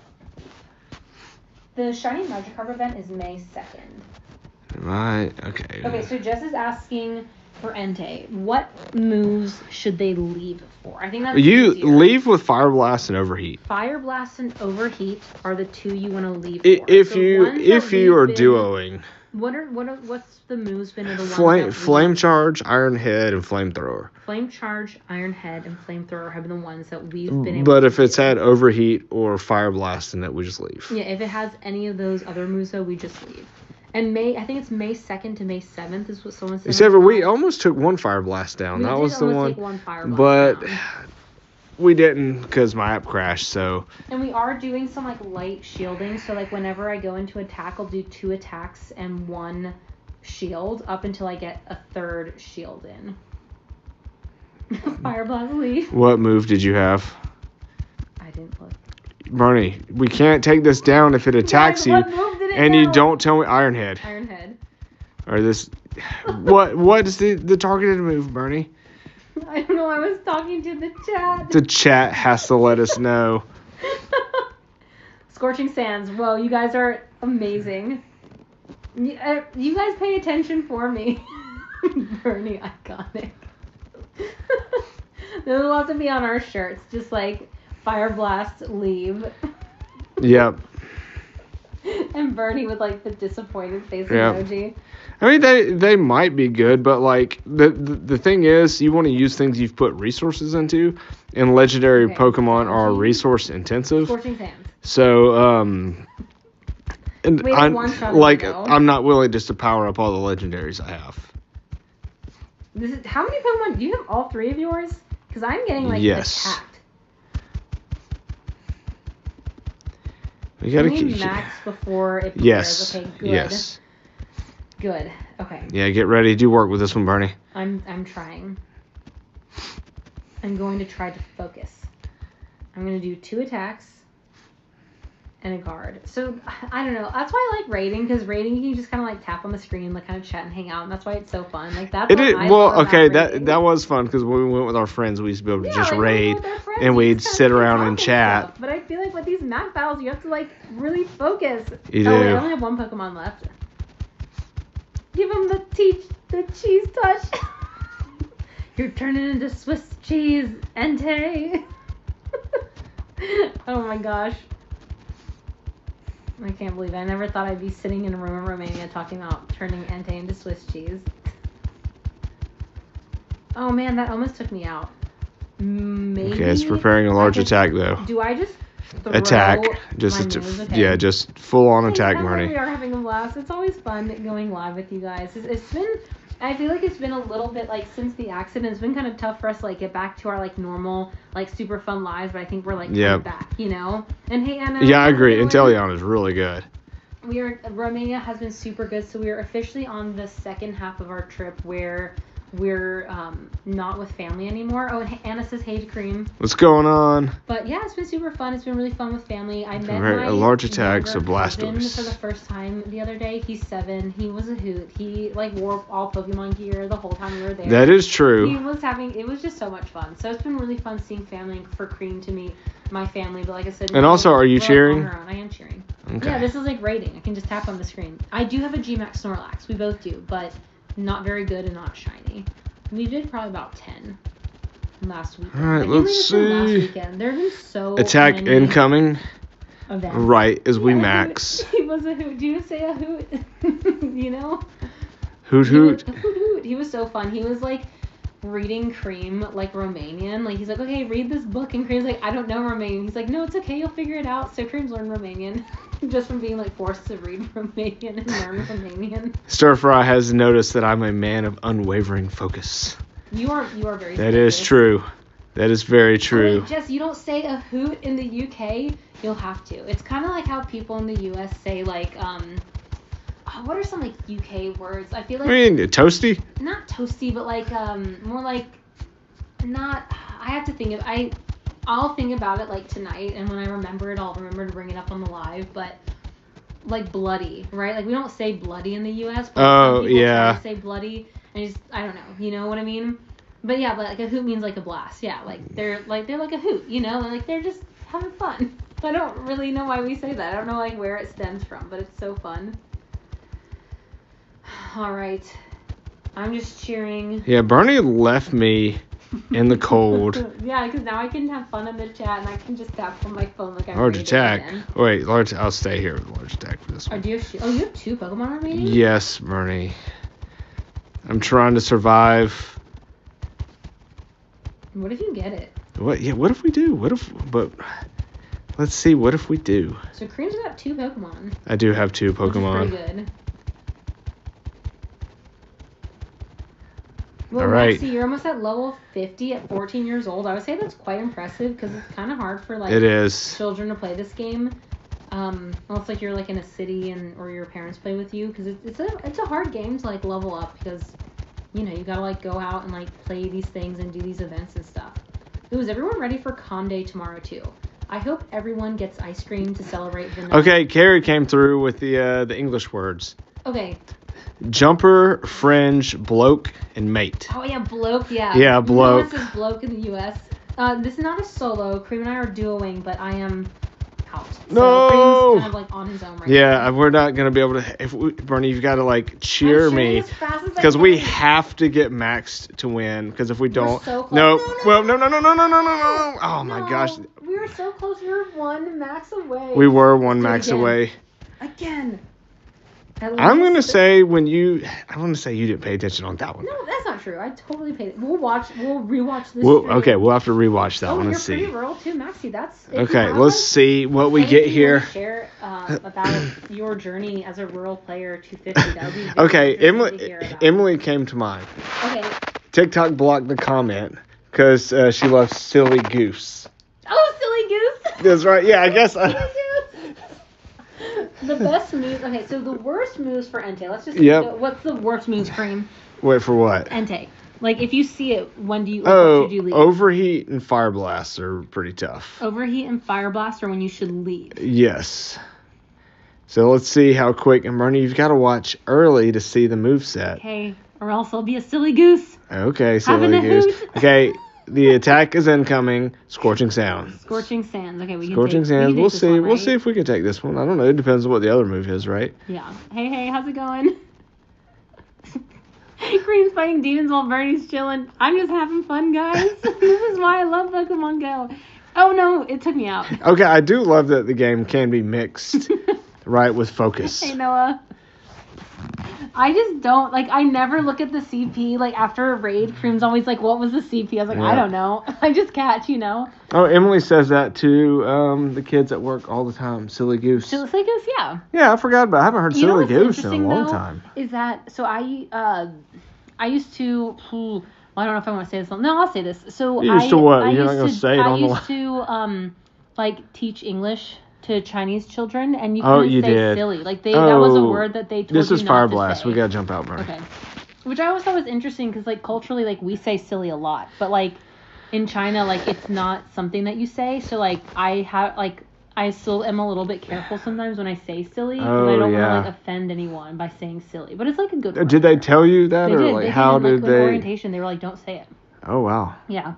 The Shiny Magikarp event is May 2nd. Right, okay. Okay, so Jess is asking for Entei. What moves should they leave for? I think that's You easier. leave with Fire Blast and Overheat. Fire Blast and Overheat are the two you want to leave for. If So you are duoing. What's the moves been of the Flame Charge, Iron Head, and Flamethrower. Flame Charge, Iron Head, and Flamethrower have been the ones that we've been able But to if it's do. had Overheat or Fire Blast in it, we just leave. Yeah, if it has any of those other moves, though, we just leave. And I think it's May 2nd to May 7th is what someone said. Except for we almost took one Fire Blast down. That was the one. Take one Fire Blast but down. we didn't because my app crashed, so. And we are doing some, like, light shielding. So, like, whenever I go into attack, I'll do 2 attacks and 1 shield up until I get a 3rd shield in. Fire Blast leave. What move did you have? I didn't look. Bernie, we can't take this down if it attacks you. What move did it And know? you don't tell me Iron Head. Iron Head. Or this. What is the targeted move, Bernie? I don't know. I was talking to the chat. The chat has to let us know. Scorching Sands. Whoa, you guys are amazing. You guys pay attention for me. Bernie, iconic. Those will have to be on our shirts. Just like Fire Blast, leave. Yep. And Bernie with like the disappointed face Yep. emoji. I mean, they might be good, but like the thing is, you want to use things you've put resources into, and legendary Pokemon are resource intensive. Scorching Sands. So and Wait, I'm not willing just to power up all the legendaries I have. How many Pokemon? Do you have all 3 of yours? Because I'm getting like attacked. We gotta keep max before it prepares. Yes. Okay, good. Yes. Good. Okay. Yeah, get ready. Do work with this one, Bernie. I'm trying. I'm going to try to focus. I'm going to do 2 attacks and a guard. So, I don't know. That's why I like raiding, because raiding you can just kind of like tap on the screen, like kind of chat and hang out, and that's why it's so fun. Like that's it what is, I well, love okay, about raiding. that was fun because when we went with our friends, we used to be able to just like, raid, with our friends, and you we'd just sit kinda around talk and chat. stuff. But I feel like with these map battles, you have to like really focus. You do. Wait, I only have 1 Pokemon left. Give him the cheese touch. You're turning into Swiss cheese, Entei. Oh my gosh. I can't believe it. I never thought I'd be sitting in a room in Romania talking about turning Entei into Swiss cheese. Oh man, that almost took me out. Maybe. Okay, it's preparing a large attack though. Do I just throw attack? Okay. Just full on attack, Marty. We are having a blast. It's always fun going live with you guys. It's been. I feel like it's been a little bit like since the accident. It's been kind of tough for us to like get back to our like normal like super fun lives, but I think we're like coming back, you know. And hey Anna. Yeah, I agree. Inteleon is really good. Romania has been super good, so we are officially on the second half of our trip where we're not with family anymore. Oh, and Anna says hey to Cream. What's going on? But yeah, it's been super fun. It's been really fun with family. I met a large attack, so Blastoise. for the first time the other day. He's 7. He was a hoot. He like wore all Pokemon gear the whole time we were there. That is true. It was just so much fun. So it's been really fun seeing family and for Cream to meet my family. But like I said, and also, are you cheering? On her own. I am cheering. Okay. Yeah, this is like rating. I can just tap on the screen. I do have a GMAX Snorlax. We both do, but not very good and not shiny. We did probably about 10 last weekend. All right, let's see. Last weekend. There have been so attack many incoming. events. Right as we max. He was a hoot. Do you say a hoot? You know? Hoot hoot. Hoot hoot. He was so fun. He was like reading Cream like Romanian. Like he's like, okay, read this book, and Cream's like, I don't know Romanian. He's like, no, it's okay, you'll figure it out. So Cream's learned Romanian just from being like forced to read Romanian and learn Romanian. Stir Fry has noticed that I'm a man of unwavering focus. You are very. That is true. That is very true. Wait, Jess, you don't say a hoot in the UK. You'll have to. It's kind of like how people in the US say like what are some like UK words? I feel like. I mean, toasty. Not toasty, but like more like not. I have to think of. I'll think about it like tonight, and when I remember it, I'll remember to bring it up on the live. But like bloody, right? Like we don't say bloody in the US. But some people try to say bloody, and I don't know. You know what I mean? But yeah, but like a hoot means like a blast. Yeah, like they're like a hoot, you know, like they're just having fun. I don't really know why we say that. I don't know like where it stems from, but it's so fun. All right, I'm just cheering. Yeah, Bernie left me in the cold. Yeah, because now I can have fun in the chat and I can just tap on my phone like I'm Large ready attack. again. Wait, large. I'll stay here with large attack for this one. Do you have you have 2 Pokemon remaining? Yes, Bernie. I'm trying to survive. What if you get it? What? Yeah. What if we do? But let's see. What if we do? So Cream's got 2 Pokemon. I do have 2 Pokemon. Which is pretty good. Well, All right. Maxie, you're almost at level 50 at 14 years old. I would say that's quite impressive because it's kind of hard for like It is. children to play this game. Unless like you're like in a city or your parents play with you, because it's a hard game to like level up because you know you gotta like go out and like play these things and do these events and stuff. Ooh, is everyone ready for Calm Day tomorrow too? I hope everyone gets ice cream to celebrate vanilla. Okay, Carrie came through with the English words. Okay. Jumper, fringe, bloke, and mate. Oh yeah, bloke. Yeah. Yeah, bloke. This is bloke in the U.S. This is not a solo. Cream and I are duoing, but I am out. No. So Cream's kind of like on his own right now. Yeah, we're not gonna be able to. Bernie, you've got to like cheer me because we have to get maxed to win. Because if we don't, so close. no. No. Well, no. Oh my gosh. We were so close. We were 1 max away. We were 1 Let's do it max again. away. Again. I'm gonna say I want to say you didn't pay attention on that one. No, that's not true. I totally paid it. We'll rewatch this. Okay, we'll have to rewatch that one you're and see. pretty rural too, Maxie. That's Okay, let's see what we get here. Share about your journey as a rural player to 50. That would be very Okay, interesting to hear about. Emily came to mind. Okay. TikTok blocked the comment because she loves silly goose. Oh, silly goose. That's right. Yeah, I guess. Silly goose. The best moves. Okay, so the worst moves for Entei. Let's just. Yep. What's the worst moves, Cream? Wait for what? Entei. Like if you see it, what should you leave? Overheat and fire blast are pretty tough. Overheat and fire blast are when you should leave. Yes. So let's see how quick. And Bernie, you've got to watch early to see the moveset. Okay, or else I'll be a silly goose. Okay, Having silly a goose. hoot. Okay, the attack is incoming. Scorching sound. Scorching sands. Okay, we can Scorching take, sands. we can We'll take this see. one, We'll right? see if we can take this one. I don't know. It depends on what the other move is, right? Yeah. Hey, how's it going? Cream's fighting demons while Bernie's chilling. I'm just having fun, guys. This is why I love Pokemon Go. Oh no, it took me out. Okay, I do love that the game can be mixed, right, with focus. Hey Noah. I just don't, like, I never look at the CP, like, after a raid, Cream's always like, what was the CP? I was like, Yeah. I don't know. I just catch, you know? Oh, Emily says that to the kids at work all the time. Silly goose. Silly Goose, yeah. Yeah, I forgot about it. I haven't heard You know Silly what's Goose in a interesting, long though, time. is that, so I used to, well, I don't know if I want to say this. No, I'll say this. So You used to what? You're not used gonna to- say it on the I used to, like, teach English to Chinese children, and you Oh, couldn't you say did. silly. Like, that was a Oh, word that they told This you is not Fire to Blast. say. We gotta jump out, Bernie. Okay. Which I always thought was interesting, because, like, culturally, like, we say silly a lot. But, like, in China, like, it's not something that you say. So, like, I still am a little bit careful sometimes when I say silly, because Oh, I don't yeah. want to, like, offend anyone by saying silly. But it's, like, a good word. Did they tell you that, They or did. like They how did, did like, they? orientation, they were like, don't say it. Oh wow. Yeah.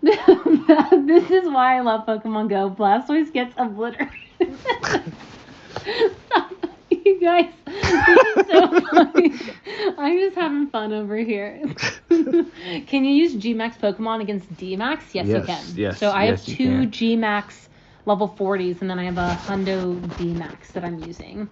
This is why I love Pokemon Go. Blastoise gets obliterated. Stop. You guys, this is so funny. I'm just having fun over here. Can you use GMAX Pokemon against DMAX? Yes, you can. Yes, So I have yes, you 2 can. GMAX level 40s, and then I have a Hundo DMAX that I'm using.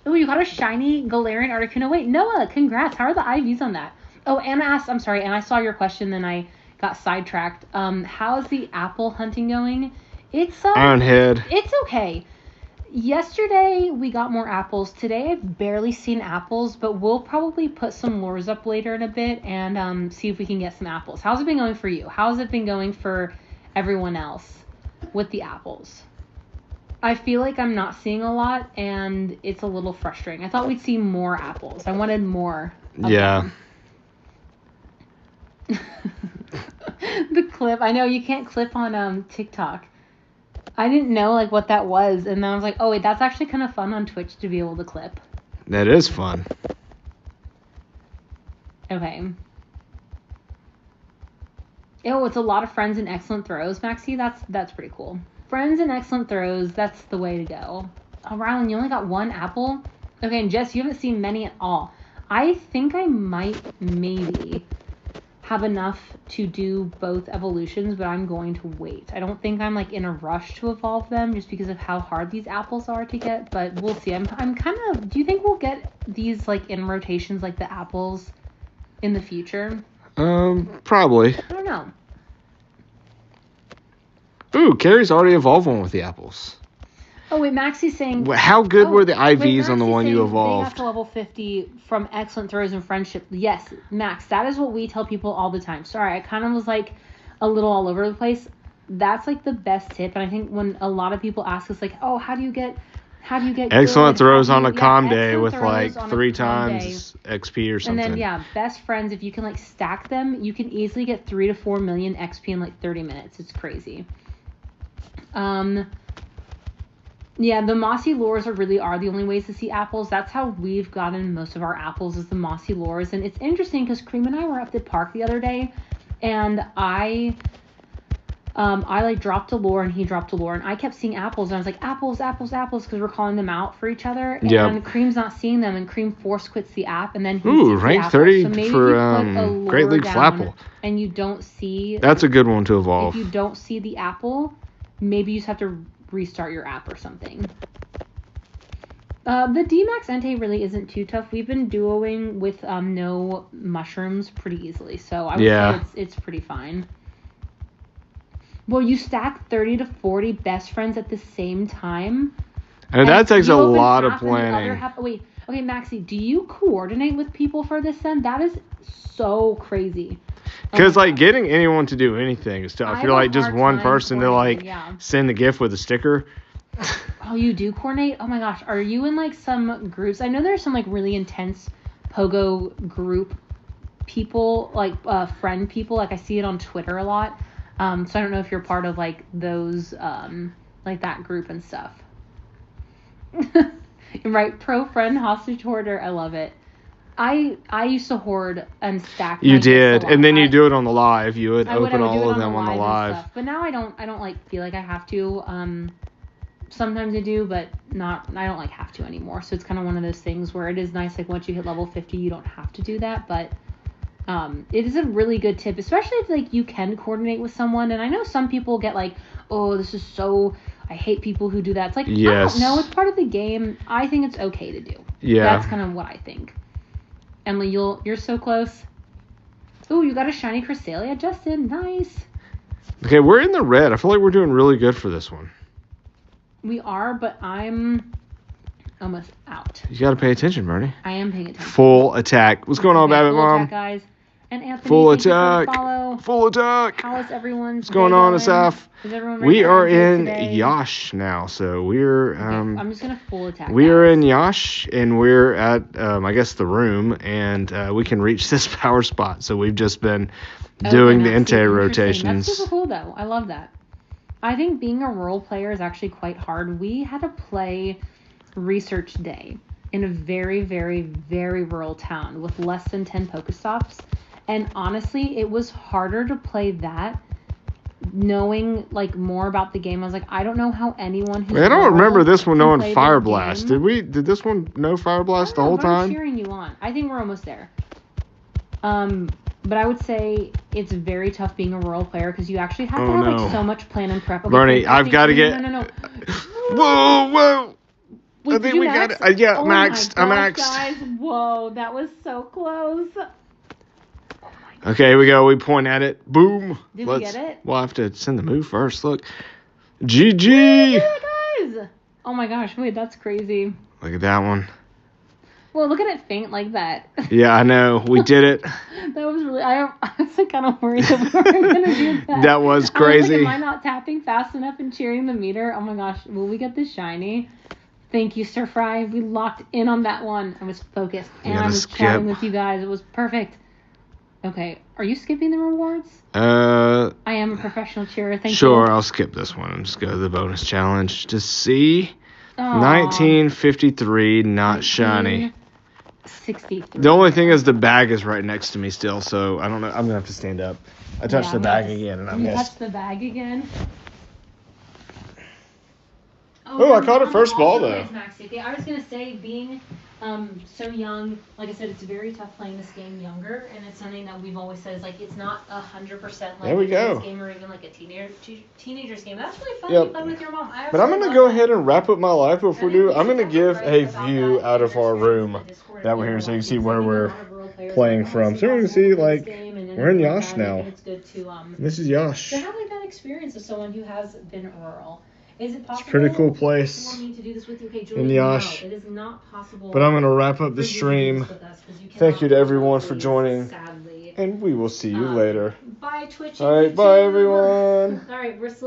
Oh, you got a shiny Galarian Articuno. Wait, Noah, congrats. How are the IVs on that? Oh, Anna asked, I'm sorry, and I saw your question, then I got sidetracked. How's the apple hunting going? It's Ironhead. It's okay. Yesterday we got more apples. Today I've barely seen apples, but we'll probably put some lures up later in a bit and see if we can get some apples. How's it been going for you? How's it been going for everyone else with the apples? I feel like I'm not seeing a lot, and it's a little frustrating. I thought we'd see more apples. I wanted more of Yeah. them. The clip. I know you can't clip on TikTok. I didn't know like what that was, and then I was like, oh wait, that's actually kind of fun on Twitch to be able to clip. That is fun. Okay. Oh, it's a lot of friends and excellent throws, Maxie. That's pretty cool. Friends and excellent throws, that's the way to go. Oh, Rylan, you only got one apple? Okay, and Jess, you haven't seen many at all. I think I might maybe have enough to do both evolutions, but I'm going to wait. I don't think I'm like in a rush to evolve them just because of how hard these apples are to get, but we'll see. I'm kind of, do you think we'll get these like in rotations like the apples in the future? Probably. I don't know. Ooh, Carrie's already evolved one with the apples. Oh, wait, Maxie's saying... How good were the IVs on the one you evolved? They got to level 50 from excellent throws and friendship. Yes, Max, that is what we tell people all the time. Sorry, I kind of was like a little all over the place. That's like the best tip. And I think when a lot of people ask us like, oh, how do you get excellent good? Throws on a calm day with like 3 times XP or something. And then, yeah, best friends, if you can like stack them, you can easily get 3 to 4 million XP in like 30 minutes. It's crazy. Yeah, the mossy lures really are the only ways to see apples. That's how we've gotten most of our apples, is the mossy lures. And it's interesting because Cream and I were at the park the other day, and I like dropped a lure and he dropped a lure, and I kept seeing apples, and I was like, apples, apples, apples, because we're calling them out for each other. And Cream's not seeing them, and Cream force quits the app, and then he sees rank the 30 so maybe for Great League Flapple. And you don't see... That's a good one to evolve. If you don't see the apple, maybe you just have to restart your app or something. The DMAX Entei really isn't too tough. We've been duoing with no mushrooms pretty easily, so I would say it's pretty fine. Well, you stack 30 to 40 best friends at the same time. And that takes a lot of planning. Wait, okay, Maxie, do you coordinate with people for this then? That is so crazy. Because, getting anyone to do anything is tough. If you're, just one person to, send the gift with a sticker. Oh, you do coordinate? Oh, my gosh. Are you in, some groups? I know there's some, really intense Pogo group people, friend people. I see it on Twitter a lot. So I don't know if you're part of, those, that group and stuff. Right. Pro friend hostage hoarder. I love it. I used to hoard and stack. You did, and then you do it on the live. You would open all of them on the live. But now I don't feel like I have to. Sometimes I do, but I don't have to anymore. So it's kind of one of those things where it is nice. Once you hit level 50, you don't have to do that. But it is a really good tip, especially if you can coordinate with someone. And I know some people get oh, this is so. I hate people who do that. It's yes. I don't know. It's part of the game. I think it's okay to do. Yeah. That's kind of what I think. Emily, you're so close. Ooh, you got a shiny Cresselia, Justin. Nice. Okay, we're in the red. I feel like we're doing really good for this one. We are, but I'm almost out. You got to pay attention, Bernie. I am paying attention. Full attack. What's going on, Babbitt Mom? Attack, guys. And Anthony, full attack. Follow. Full attack. How is everyone? What's going on, Asaf? Is everyone ready? We are in Yash now, so we're. I'm just gonna full attack. We are in Yash, and we're at I guess the room, and we can reach this power spot. So we've just been doing the Entei rotations. That's super cool, though. I love that. I think being a role player is actually quite hard. We had to play Research Day in a very, very, very rural town with less than 10 Pokestops. And honestly, it was harder to play that knowing more about the game. I was I don't know how anyone who's I don't remember this one knowing Fire Blast. Did this one know Fire Blast the whole time? I'm cheering you on. I think we're almost there. But I would say it's very tough being a rural player because you actually have to have so much plan and prep. Bernie, I've got to get. No. Whoa. Wait, I think we got it. Yeah, maxed. I'm maxed. Guys, whoa, that was so close. Okay, here we go. We point at it. Boom. Did we get it? We'll have to send the move first. Look. GG. Look at it, guys. Oh my gosh. Wait, that's crazy. Look at that one. Well, look at it faint like that. Yeah, I know. We did it. That was really... I was kind of worried that we were going to do that. That was crazy. Am I not tapping fast enough and cheering the meter? Oh my gosh. Will we get this shiny? Thank you, Sir Fry. We locked in on that one. I was focused. And I was chatting with you guys. It was perfect. Okay, are you skipping the rewards? I am a professional cheerer. Thank you. Sure, I'll skip this one and just go to the bonus challenge to see. 1953, not shiny. 63. The only thing is the bag is right next to me still, so I don't know. I'm gonna have to stand up. I touched the bag again, and I missed. You touched the bag again. Oh, I caught a first ball though. I was gonna say, being so young, like I said, it's very tough playing this game younger, and it's something that we've always said is like it's not 100% like there we a go. Kid's game or even like a teenager's game. That's really fun to play with your mom. But I'm gonna go ahead and wrap up my life before we do. I'm gonna give a view out of our room that we're here, so you can see where we're playing from. So you can see like we're in Yash now. This is Yash. To have like that experience of someone who has been rural. Is it possible? It's a pretty cool place. For me to do this with you? Okay, Julie, in Yash. no, it is not possible. But I'm gonna wrap up the stream. Thank you to everyone for joining. Sadly. And we will see you later. Bye, Twitch. All right, bye everyone. All right, we're still